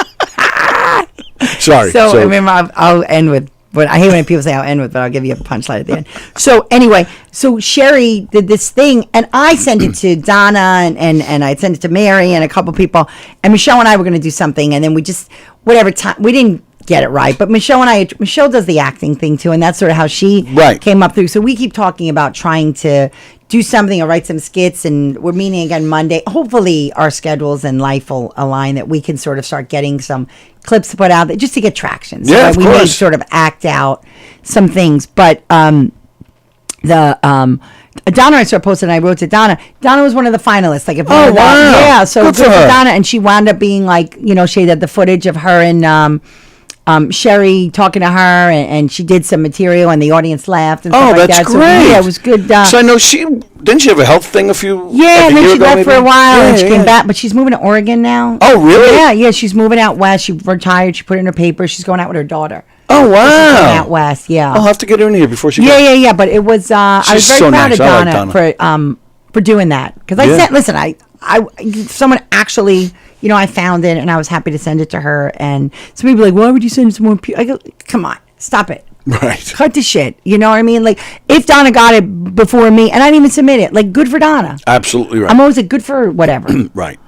[SPEAKER 2] Sorry.
[SPEAKER 6] So I remember I'll end with. But I hate when people say I'll end with, but I'll give you a punchline at the end. So anyway, so Sherry did this thing, and I sent it to Donna, and I sent it to Mary and a couple people, and Michelle and I were going to do something, and then we just whatever time we didn't get it right, but Michelle does the acting thing too, and that's sort of how she came up through. So we keep talking about trying to do something or write some skits, and we're meeting again Monday. Hopefully our schedules and life will align that we can sort of start getting some clips to put out there just to get traction. So
[SPEAKER 2] of
[SPEAKER 6] we
[SPEAKER 2] course.
[SPEAKER 6] may sort of act out some things. But Donna I saw posted, and I wrote to Donna. Donna was one of the finalists. Like, if
[SPEAKER 2] wow.
[SPEAKER 6] yeah, so
[SPEAKER 2] Good for her.
[SPEAKER 6] Donna, and she wound up being like, she had the footage of her and Sherry talking to her, and she did some material, and the audience laughed and stuff like
[SPEAKER 2] that's
[SPEAKER 6] that.
[SPEAKER 2] great.
[SPEAKER 6] So, yeah, it was good.
[SPEAKER 2] So I know didn't she have a health thing a
[SPEAKER 6] and then
[SPEAKER 2] year
[SPEAKER 6] she
[SPEAKER 2] ago,
[SPEAKER 6] left
[SPEAKER 2] maybe?
[SPEAKER 6] for a while, and she
[SPEAKER 2] Yeah.
[SPEAKER 6] came back, but she's moving to Oregon now.
[SPEAKER 2] Oh, really?
[SPEAKER 6] Yeah, she's moving out west. She retired. She put it in her paper. She's going out with her daughter.
[SPEAKER 2] Oh,
[SPEAKER 6] She's going out
[SPEAKER 2] wow.
[SPEAKER 6] west, yeah.
[SPEAKER 2] I'll have to get her in here before she goes.
[SPEAKER 6] Yeah. But it was. I was
[SPEAKER 2] She's
[SPEAKER 6] very
[SPEAKER 2] so
[SPEAKER 6] proud
[SPEAKER 2] nice.
[SPEAKER 6] of
[SPEAKER 2] I like
[SPEAKER 6] Donna for doing that, because I sent. Listen, I someone actually, I found it, and I was happy to send it to her. And some people are like, why would you send it to more people? I go, come on, stop it.
[SPEAKER 2] Right.
[SPEAKER 6] Cut the shit. You know what I mean? Like, if Donna got it before me, and I didn't even submit it, like, good for Donna.
[SPEAKER 2] Absolutely right.
[SPEAKER 6] I'm always like, good for whatever.
[SPEAKER 2] Right.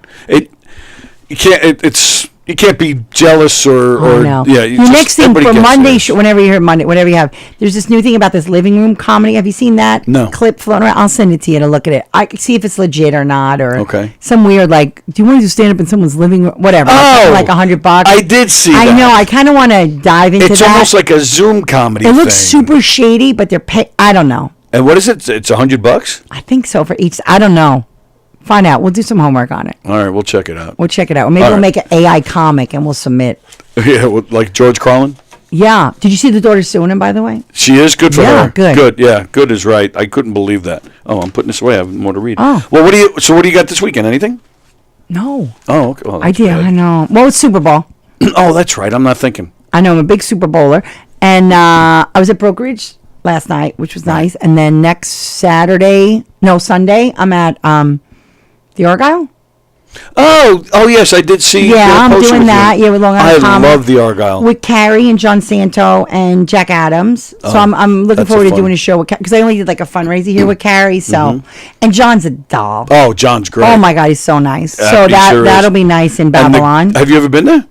[SPEAKER 2] You can't be jealous or
[SPEAKER 6] no.
[SPEAKER 2] yeah.
[SPEAKER 6] The next thing for Monday, whenever you hear Monday, whatever you have, there's this new thing about this living room comedy. Have you seen that?
[SPEAKER 2] No.
[SPEAKER 6] Clip floating around? I'll send it to you to look at it. I can see if it's legit or not, or
[SPEAKER 2] Okay.
[SPEAKER 6] some weird like, do you want to stand up in someone's living room? Whatever. Like $100.
[SPEAKER 2] I did see that.
[SPEAKER 6] I know. I kind of want to dive into
[SPEAKER 2] It's
[SPEAKER 6] that.
[SPEAKER 2] almost like a Zoom comedy.
[SPEAKER 6] It looks
[SPEAKER 2] thing.
[SPEAKER 6] super shady, but they're I don't know.
[SPEAKER 2] And what is it? It's $100.
[SPEAKER 6] I think so for each. I don't know. Find out. We'll do some homework on it.
[SPEAKER 2] All right, we'll check it out.
[SPEAKER 6] We'll check it out. Or maybe
[SPEAKER 2] All
[SPEAKER 6] we'll
[SPEAKER 2] right.
[SPEAKER 6] make an AI comic and we'll submit.
[SPEAKER 2] Yeah, like George Carlin.
[SPEAKER 6] Yeah. Did you see the daughter suing him, by the way?
[SPEAKER 2] She is good for
[SPEAKER 6] Yeah,
[SPEAKER 2] her.
[SPEAKER 6] good.
[SPEAKER 2] Good. Yeah, good is right. I couldn't believe that. Oh, I'm putting this away. I have more to read.
[SPEAKER 6] Oh.
[SPEAKER 2] Well, what do you got this weekend? Anything?
[SPEAKER 6] No.
[SPEAKER 2] Oh, okay. Well,
[SPEAKER 6] I
[SPEAKER 2] that's
[SPEAKER 6] did.
[SPEAKER 2] bad.
[SPEAKER 6] I know. Well, it's Super Bowl.
[SPEAKER 2] Oh, that's right. I'm not thinking.
[SPEAKER 6] I know. I'm a big Super Bowler. And I was at Brokerage last night, which was nice. And then next Sunday, I'm at the Argyle.
[SPEAKER 2] Oh, yes, I did see.
[SPEAKER 6] Yeah,
[SPEAKER 2] your
[SPEAKER 6] I'm
[SPEAKER 2] poster
[SPEAKER 6] doing
[SPEAKER 2] with
[SPEAKER 6] that.
[SPEAKER 2] you.
[SPEAKER 6] Yeah, with Long Island
[SPEAKER 2] I
[SPEAKER 6] Comic.
[SPEAKER 2] love the Argyle.
[SPEAKER 6] With Carrie and John Santo and Jack Adams. So I'm looking
[SPEAKER 2] that's
[SPEAKER 6] forward
[SPEAKER 2] a
[SPEAKER 6] to
[SPEAKER 2] fun-
[SPEAKER 6] doing a show with because I only did like a fundraiser here with Carrie. So, and John's a doll.
[SPEAKER 2] Oh, John's great.
[SPEAKER 6] Oh my God, he's so nice.
[SPEAKER 2] Yeah,
[SPEAKER 6] So
[SPEAKER 2] he sure is.
[SPEAKER 6] that'll be nice in
[SPEAKER 2] And the-
[SPEAKER 6] Babylon.
[SPEAKER 2] have you ever been there?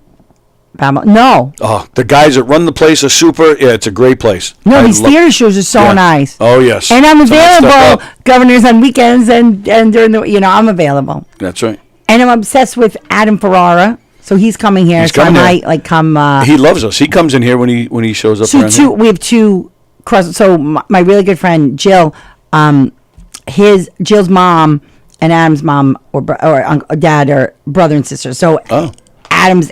[SPEAKER 6] No.
[SPEAKER 2] Oh, the guys that run the place are super. Yeah, it's a great place.
[SPEAKER 6] No,
[SPEAKER 2] I
[SPEAKER 6] these
[SPEAKER 2] love-
[SPEAKER 6] theater shows are so
[SPEAKER 2] Yeah.
[SPEAKER 6] nice.
[SPEAKER 2] Oh, yes.
[SPEAKER 6] And I'm
[SPEAKER 2] Someone step
[SPEAKER 6] available,
[SPEAKER 2] up.
[SPEAKER 6] governors, on weekends and during the, I'm available.
[SPEAKER 2] That's right.
[SPEAKER 6] And I'm obsessed with Adam Ferrara. So he's coming here.
[SPEAKER 2] He's
[SPEAKER 6] so
[SPEAKER 2] coming
[SPEAKER 6] I
[SPEAKER 2] here.
[SPEAKER 6] might like come.
[SPEAKER 2] He loves us. He comes in here when he shows up.
[SPEAKER 6] So
[SPEAKER 2] around here.
[SPEAKER 6] we have two cross. So my really good friend Jill, Jill's mom and Adam's mom or dad are brother and sister. So Adam's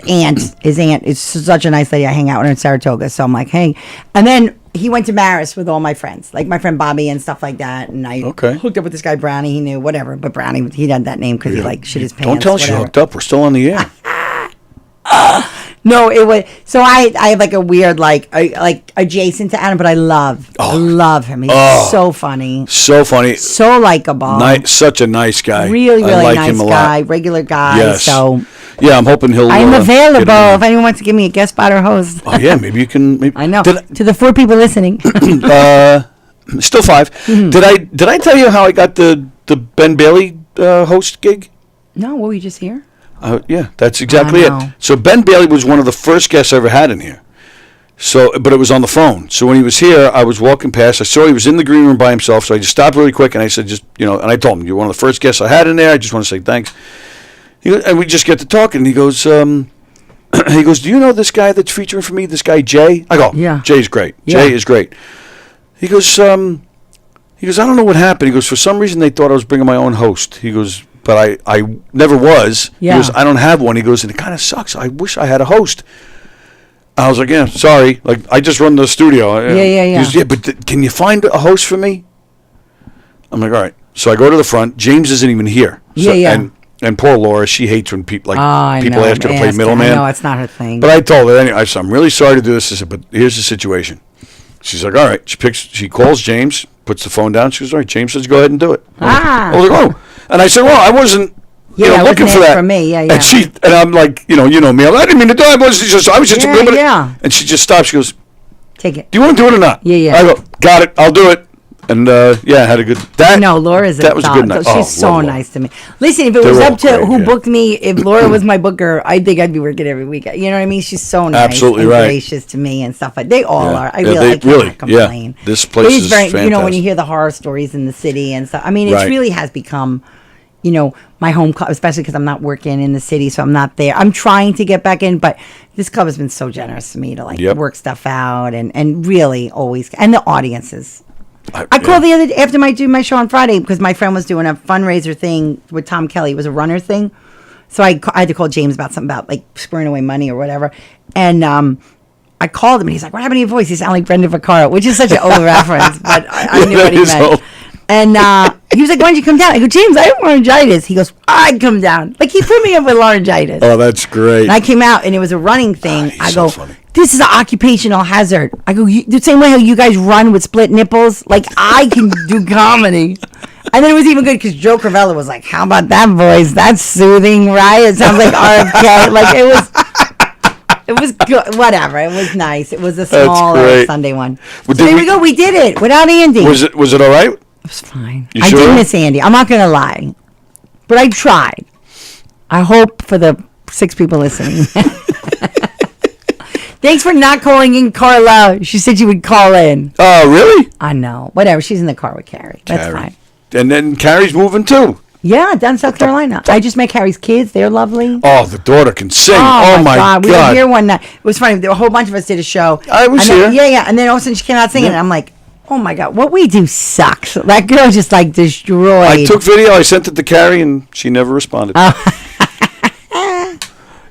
[SPEAKER 6] his aunt is such a nice lady. I hang out with her in Saratoga. So I'm like, hey. And then he went to Maris with all my friends, like my friend Bobby and stuff like that. And I hooked up with this guy Brownie. He knew whatever, but Brownie he had that name because he like shit his pants.
[SPEAKER 2] Don't tell us you
[SPEAKER 6] whatever.
[SPEAKER 2] hooked up. We're still on the air.
[SPEAKER 6] No, it was so I have like a weird like adjacent to Adam, but I love him. He's so funny,
[SPEAKER 2] So funny.
[SPEAKER 6] so likable,
[SPEAKER 2] Such a nice guy.
[SPEAKER 6] really
[SPEAKER 2] I like
[SPEAKER 6] nice
[SPEAKER 2] him a
[SPEAKER 6] guy,
[SPEAKER 2] lot.
[SPEAKER 6] regular guy.
[SPEAKER 2] Yes.
[SPEAKER 6] So
[SPEAKER 2] Yeah, I'm hoping he'll.
[SPEAKER 6] I'm
[SPEAKER 2] get
[SPEAKER 6] available
[SPEAKER 2] in.
[SPEAKER 6] if anyone wants to give me a guest spot or host.
[SPEAKER 2] Oh yeah, maybe you can. Maybe,
[SPEAKER 6] I know
[SPEAKER 2] Did
[SPEAKER 6] to the 4 people listening.
[SPEAKER 2] still 5.
[SPEAKER 6] Mm-hmm.
[SPEAKER 2] Did I tell you how I got the Ben Bailey host gig?
[SPEAKER 6] No, what were you just here?
[SPEAKER 2] Yeah, that's exactly
[SPEAKER 6] I
[SPEAKER 2] it.
[SPEAKER 6] know.
[SPEAKER 2] So Ben Bailey was one of the first guests I ever had in here. So, but it was on the phone. So when he was here, I was walking past. I saw he was in the green room by himself. So I just stopped really quick and I said, and I told him, "You're one of the first guests I had in there. I just want to say thanks." And we just get to talking. And he goes, "Do you know this guy that's featuring for me? This guy Jay?" I go,
[SPEAKER 6] Yeah.
[SPEAKER 2] Jay's great.
[SPEAKER 6] Yeah.
[SPEAKER 2] Jay is great." He goes, "I don't know what happened." He goes, "For some reason they thought I was bringing my own host." He goes, "But I never was."
[SPEAKER 6] Yeah.
[SPEAKER 2] He goes, "I don't have one." He goes, "And it kind of sucks. I wish I had a host." I was like, "Yeah, sorry. Like, I just run the studio."
[SPEAKER 6] Yeah.
[SPEAKER 2] He goes, "Yeah, but can you find a host for me?" I'm like, "All right." So I go to the front. James isn't even here. So,
[SPEAKER 6] Yeah.
[SPEAKER 2] And poor Laura, she hates when people ask her to play middleman.
[SPEAKER 6] I know it's not her thing.
[SPEAKER 2] But I told her anyway. I said, "I'm really sorry to do this." I said, "But here's the situation." She's like, "All right." She calls James, puts the phone down. She goes, "All right." James says, "Go ahead and do it." I was like, "Oh." And I said, "Well, I wasn't
[SPEAKER 6] Yeah,
[SPEAKER 2] you know,
[SPEAKER 6] it
[SPEAKER 2] looking
[SPEAKER 6] wasn't
[SPEAKER 2] for
[SPEAKER 6] it
[SPEAKER 2] that.
[SPEAKER 6] for me. Yeah.
[SPEAKER 2] And I'm like, you know me. I didn't mean to do it. I was just
[SPEAKER 6] Yeah,
[SPEAKER 2] a little bit.
[SPEAKER 6] yeah.
[SPEAKER 2] And she just stops. She goes,
[SPEAKER 6] Take it.
[SPEAKER 2] do you want to do it or not?
[SPEAKER 6] Yeah.
[SPEAKER 2] I go, got it. I'll do it. And I had a good.
[SPEAKER 6] No, Laura's
[SPEAKER 2] that was a good night.
[SPEAKER 6] She's so
[SPEAKER 2] love Laura.
[SPEAKER 6] nice to me. Listen, if it
[SPEAKER 2] They're
[SPEAKER 6] was
[SPEAKER 2] all
[SPEAKER 6] up to
[SPEAKER 2] great,
[SPEAKER 6] who
[SPEAKER 2] yeah.
[SPEAKER 6] booked me, if Laura was my booker, I think I'd be working every week. You know what I mean? She's so nice,
[SPEAKER 2] Absolutely
[SPEAKER 6] and
[SPEAKER 2] right.
[SPEAKER 6] gracious to me and stuff like. They all
[SPEAKER 2] Yeah.
[SPEAKER 6] are. I
[SPEAKER 2] Yeah,
[SPEAKER 6] cannot complain.
[SPEAKER 2] Yeah. This place
[SPEAKER 6] It
[SPEAKER 2] is
[SPEAKER 6] very,
[SPEAKER 2] fantastic.
[SPEAKER 6] you know, when you hear the horror stories in the city and stuff. I mean, it
[SPEAKER 2] Right.
[SPEAKER 6] really has become, you know, my home club, especially because I'm not working in the city, so I'm not there. I'm trying to get back in, but this club has been so generous to me to like
[SPEAKER 2] Yep.
[SPEAKER 6] work stuff out and really always, and the audiences. I
[SPEAKER 2] yeah.
[SPEAKER 6] called the other day after do my show on Friday because my friend was doing a fundraiser thing with Tom Kelly. It was a runner thing. So I had to call James about something about like squaring away money or whatever. And I called him and he's like, what happened to your voice? You sound like Brenda Vaccaro, which is such an old reference, but I knew what he
[SPEAKER 2] That is
[SPEAKER 6] meant.
[SPEAKER 2] old.
[SPEAKER 6] And he was like, why don't you come down? I go, James, I have laryngitis. He goes, I'd come down. Like he put me up with laryngitis.
[SPEAKER 2] Oh, that's great.
[SPEAKER 6] And I came out and it was a running thing.
[SPEAKER 2] he's
[SPEAKER 6] I
[SPEAKER 2] so
[SPEAKER 6] go,
[SPEAKER 2] funny.
[SPEAKER 6] this is an occupational hazard. I go, the same way how you guys run with split nipples, like I can do comedy. And then it was even good because Joe Cravella was like, how about that voice? That's soothing, right? It sounds like RFK. Like it was good. Whatever. It was nice. It was a small
[SPEAKER 2] great.
[SPEAKER 6] Sunday one.
[SPEAKER 2] Well,
[SPEAKER 6] So
[SPEAKER 2] did
[SPEAKER 6] there we
[SPEAKER 2] we-
[SPEAKER 6] go. We did it without Andy.
[SPEAKER 2] Was it all right?
[SPEAKER 6] It was fine.
[SPEAKER 2] You
[SPEAKER 6] I
[SPEAKER 2] sure?
[SPEAKER 6] did miss Andy. I'm not going to lie. But I tried. I hope for the 6 people listening. Thanks for not calling in Carla. She said she would call in.
[SPEAKER 2] Oh, really?
[SPEAKER 6] I know. Whatever. She's in the car with Carrie. That's
[SPEAKER 2] Carrie.
[SPEAKER 6] fine.
[SPEAKER 2] And then Carrie's moving too.
[SPEAKER 6] Yeah, down in South Carolina. I just met Carrie's kids. They're lovely.
[SPEAKER 2] Oh, the daughter can sing. Oh, my God.
[SPEAKER 6] We were here one night. It was funny. A whole bunch of us did a show.
[SPEAKER 2] I was
[SPEAKER 6] and then,
[SPEAKER 2] here.
[SPEAKER 6] Yeah. And then all of a sudden she came out singing.
[SPEAKER 2] Yeah.
[SPEAKER 6] And I'm like, oh, my God. What we do sucks. That girl just like destroyed.
[SPEAKER 2] I took video. I sent it to Carrie, and she never responded.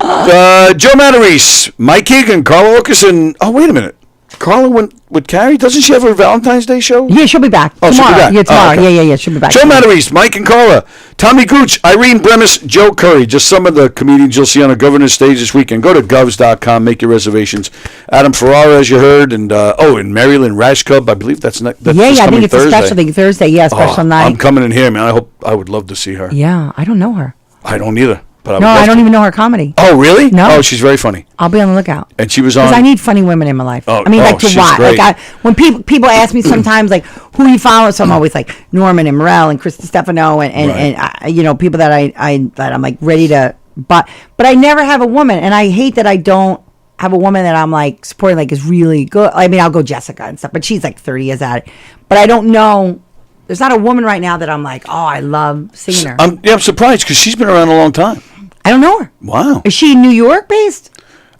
[SPEAKER 2] Joe Matarese, Mike Keegan, Carla Wilkerson. Oh, wait a minute. Carla went with Carrie? Doesn't she have her Valentine's Day show?
[SPEAKER 6] Yeah, she'll be back.
[SPEAKER 2] Oh, she'll be
[SPEAKER 6] tomorrow.
[SPEAKER 2] back.
[SPEAKER 6] Yeah, tomorrow.
[SPEAKER 2] Oh, okay.
[SPEAKER 6] Yeah. She'll be back.
[SPEAKER 2] Joe Matarese, Mike and Carla, Tommy Gooch, Irene Bremis, Joe Curry. Just some of the comedians you'll see on the governor's stage this weekend. Go to govs.com, make your reservations. Adam Ferrara, as you heard, and and Maryland Rash Club. I believe that's
[SPEAKER 6] Yeah, I think it's
[SPEAKER 2] Thursday.
[SPEAKER 6] a special thing. Thursday, yeah, special night.
[SPEAKER 2] I'm coming in here, man. I would love to see her.
[SPEAKER 6] Yeah, I don't know her.
[SPEAKER 2] I don't either. But
[SPEAKER 6] No, I don't even know her comedy.
[SPEAKER 2] Oh, really?
[SPEAKER 6] No.
[SPEAKER 2] Oh, she's very funny.
[SPEAKER 6] I'll be on the lookout.
[SPEAKER 2] And she was on.
[SPEAKER 6] Because I need funny women in my life.
[SPEAKER 2] Oh,
[SPEAKER 6] I mean, like to
[SPEAKER 2] she's
[SPEAKER 6] watch.
[SPEAKER 2] great.
[SPEAKER 6] Like when people ask me sometimes, like who you follow, so I'm always like Norman and Morel and Krista Stefano and people that I'm like ready to. But I never have a woman, and I hate that I don't have a woman that I'm like supporting, like is really good. I mean, I'll go Jessica and stuff, but she's like 30 years at it. But I don't know. There's not a woman right now that I'm like, oh, I love seeing her.
[SPEAKER 2] I'm surprised because she's been around a long time.
[SPEAKER 6] I don't know her.
[SPEAKER 2] Wow.
[SPEAKER 6] Is she New York based?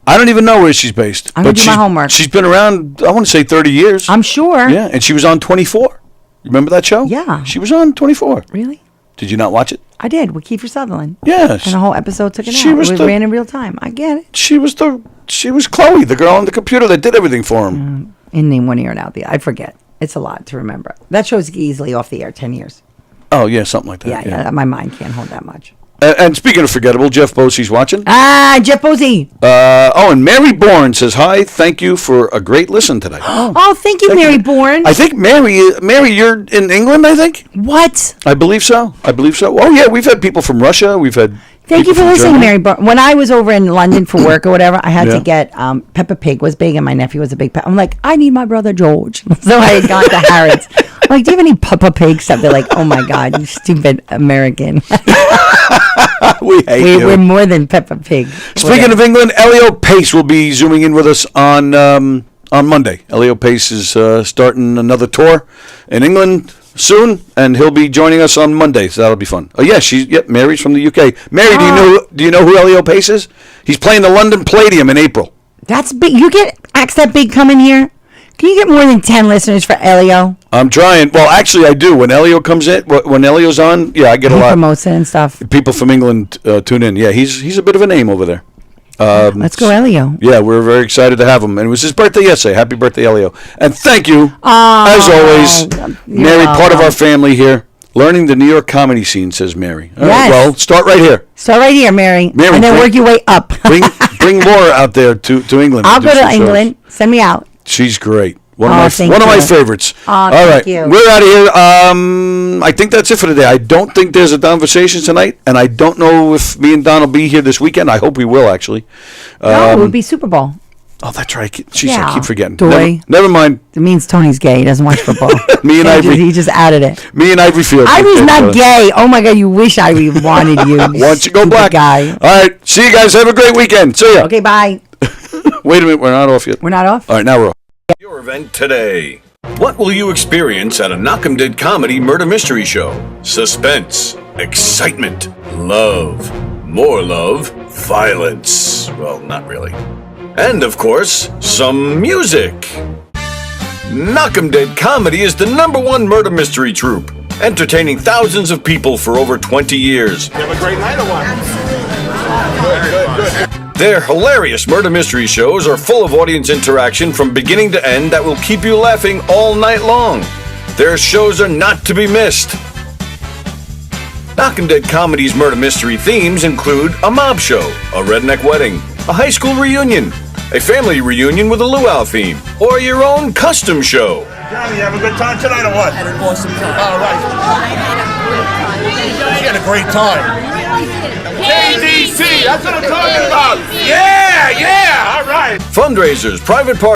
[SPEAKER 2] I don't even know where she's based.
[SPEAKER 6] I'm gonna
[SPEAKER 2] but
[SPEAKER 6] do my homework.
[SPEAKER 2] She's been around, I want to say 30 years.
[SPEAKER 6] I'm sure.
[SPEAKER 2] Yeah, and she was on 24. You remember that show?
[SPEAKER 6] Yeah.
[SPEAKER 2] She was on 24.
[SPEAKER 6] Really?
[SPEAKER 2] Did you not watch it?
[SPEAKER 6] I did with Kiefer Sutherland.
[SPEAKER 2] Yes.
[SPEAKER 6] And the whole episode took it
[SPEAKER 2] She
[SPEAKER 6] out.
[SPEAKER 2] was
[SPEAKER 6] It
[SPEAKER 2] the-
[SPEAKER 6] ran in real time. I get it.
[SPEAKER 2] She was Chloe, the girl on the computer that did everything for him.
[SPEAKER 6] In name 1 ear and out the other. I forget. It's a lot to remember. That show's easily off the air 10 years.
[SPEAKER 2] Oh, yeah, something like that.
[SPEAKER 6] Yeah. My mind can't hold that much.
[SPEAKER 2] And speaking of forgettable, Jeff Bosey's watching.
[SPEAKER 6] Ah, Jeff Bosey.
[SPEAKER 2] And Mary Bourne says, hi, thank you for a great listen today.
[SPEAKER 6] Oh, thank you, Mary Bourne.
[SPEAKER 2] I think Mary, you're in England, I think?
[SPEAKER 6] What?
[SPEAKER 2] I believe so. Oh, yeah, we've had people from Russia. We've had
[SPEAKER 6] Thank you
[SPEAKER 2] people
[SPEAKER 6] for
[SPEAKER 2] from
[SPEAKER 6] listening,
[SPEAKER 2] Germany.
[SPEAKER 6] Mary Bourne. When I was over in London for work or whatever, I had
[SPEAKER 2] Yeah.
[SPEAKER 6] to get Peppa Pig was big, and my nephew was a big. I'm like, I need my brother George. So I had gone to Harrods. I'm like, do you have any Peppa Pig stuff? They're like, oh my God, you stupid American.
[SPEAKER 2] We hate you.
[SPEAKER 6] We're more than Peppa Pig.
[SPEAKER 2] Speaking of England, Elio Pace will be zooming in with us on Monday. Elio Pace is starting another tour in England soon, and he'll be joining us on Monday, so that'll be fun. Oh yeah, Mary's from the UK. Mary, do you know who Elio Pace is? He's playing the London Palladium in April.
[SPEAKER 6] That's big. You get acts that big coming here. Can you get more than 10 listeners for Elio?
[SPEAKER 2] I'm trying. Well, actually, I do. When Elio comes in, when Elio's on, yeah, I get a
[SPEAKER 6] He
[SPEAKER 2] lot.
[SPEAKER 6] promotes it and stuff.
[SPEAKER 2] People from England tune in. Yeah, he's a bit of a name over there.
[SPEAKER 6] Let's go, Elio.
[SPEAKER 2] Yeah, we're very excited to have him. And it was his birthday yesterday. Happy birthday, Elio. And thank you, as always, Mary, part of our family here. Learning the New York comedy scene, says Mary. All right,
[SPEAKER 6] Yes.
[SPEAKER 2] well, start right here.
[SPEAKER 6] Start right here, Mary.
[SPEAKER 2] Mary,
[SPEAKER 6] and then work your way up.
[SPEAKER 2] Bring Laura out there to England.
[SPEAKER 6] I'll
[SPEAKER 2] do
[SPEAKER 6] go to
[SPEAKER 2] some shows.
[SPEAKER 6] England. Send me out.
[SPEAKER 2] She's great. One
[SPEAKER 6] Oh,
[SPEAKER 2] of
[SPEAKER 6] thank
[SPEAKER 2] my
[SPEAKER 6] you.
[SPEAKER 2] favorites.
[SPEAKER 6] Oh,
[SPEAKER 2] All
[SPEAKER 6] thank
[SPEAKER 2] right,
[SPEAKER 6] you.
[SPEAKER 2] we're out of here. I think that's it for today. I don't think there's a conversation tonight, and I don't know if me and Don will be here this weekend. I hope we will, actually.
[SPEAKER 6] No, it would be Super Bowl.
[SPEAKER 2] Oh, that's right. I
[SPEAKER 6] Yeah.
[SPEAKER 2] keep forgetting.
[SPEAKER 6] Doy.
[SPEAKER 2] Never mind.
[SPEAKER 6] It means Tony's gay. He doesn't watch football.
[SPEAKER 2] Me and Ivory.
[SPEAKER 6] He just added it.
[SPEAKER 2] Me and Ivory Field.
[SPEAKER 6] Ivory's not gay. Oh my God, you wish Ivory wanted you.
[SPEAKER 2] Why don't you go
[SPEAKER 6] stupid
[SPEAKER 2] black?
[SPEAKER 6] Guy.
[SPEAKER 2] All right. See you guys. Have a great weekend. See ya.
[SPEAKER 6] Okay, bye.
[SPEAKER 2] Wait a minute. We're not off yet.
[SPEAKER 6] We're not off?
[SPEAKER 2] All right. Now we're off.
[SPEAKER 7] Your event today. What will you experience at a Knockem Dead Comedy Murder Mystery Show? Suspense, excitement, love, more love, violence. Well, not really. And of course, some music. Knockem Dead Comedy is the #1 murder mystery troupe, entertaining thousands of people for over 20 years.
[SPEAKER 3] You have a great night or what?
[SPEAKER 7] Their hilarious murder mystery shows are full of audience interaction from beginning to end that will keep you laughing all night long. Their shows are not to be missed. Knockem Dead Comedy's murder mystery themes include a mob show, a redneck wedding, a high school reunion, a family reunion with a luau theme, or your own custom show.
[SPEAKER 3] Johnny, you have a good time tonight or what? Had an awesome time. All right. She had a great time. KDC, that's what I'm talking about. Yeah, all right.
[SPEAKER 7] Fundraisers, private parties,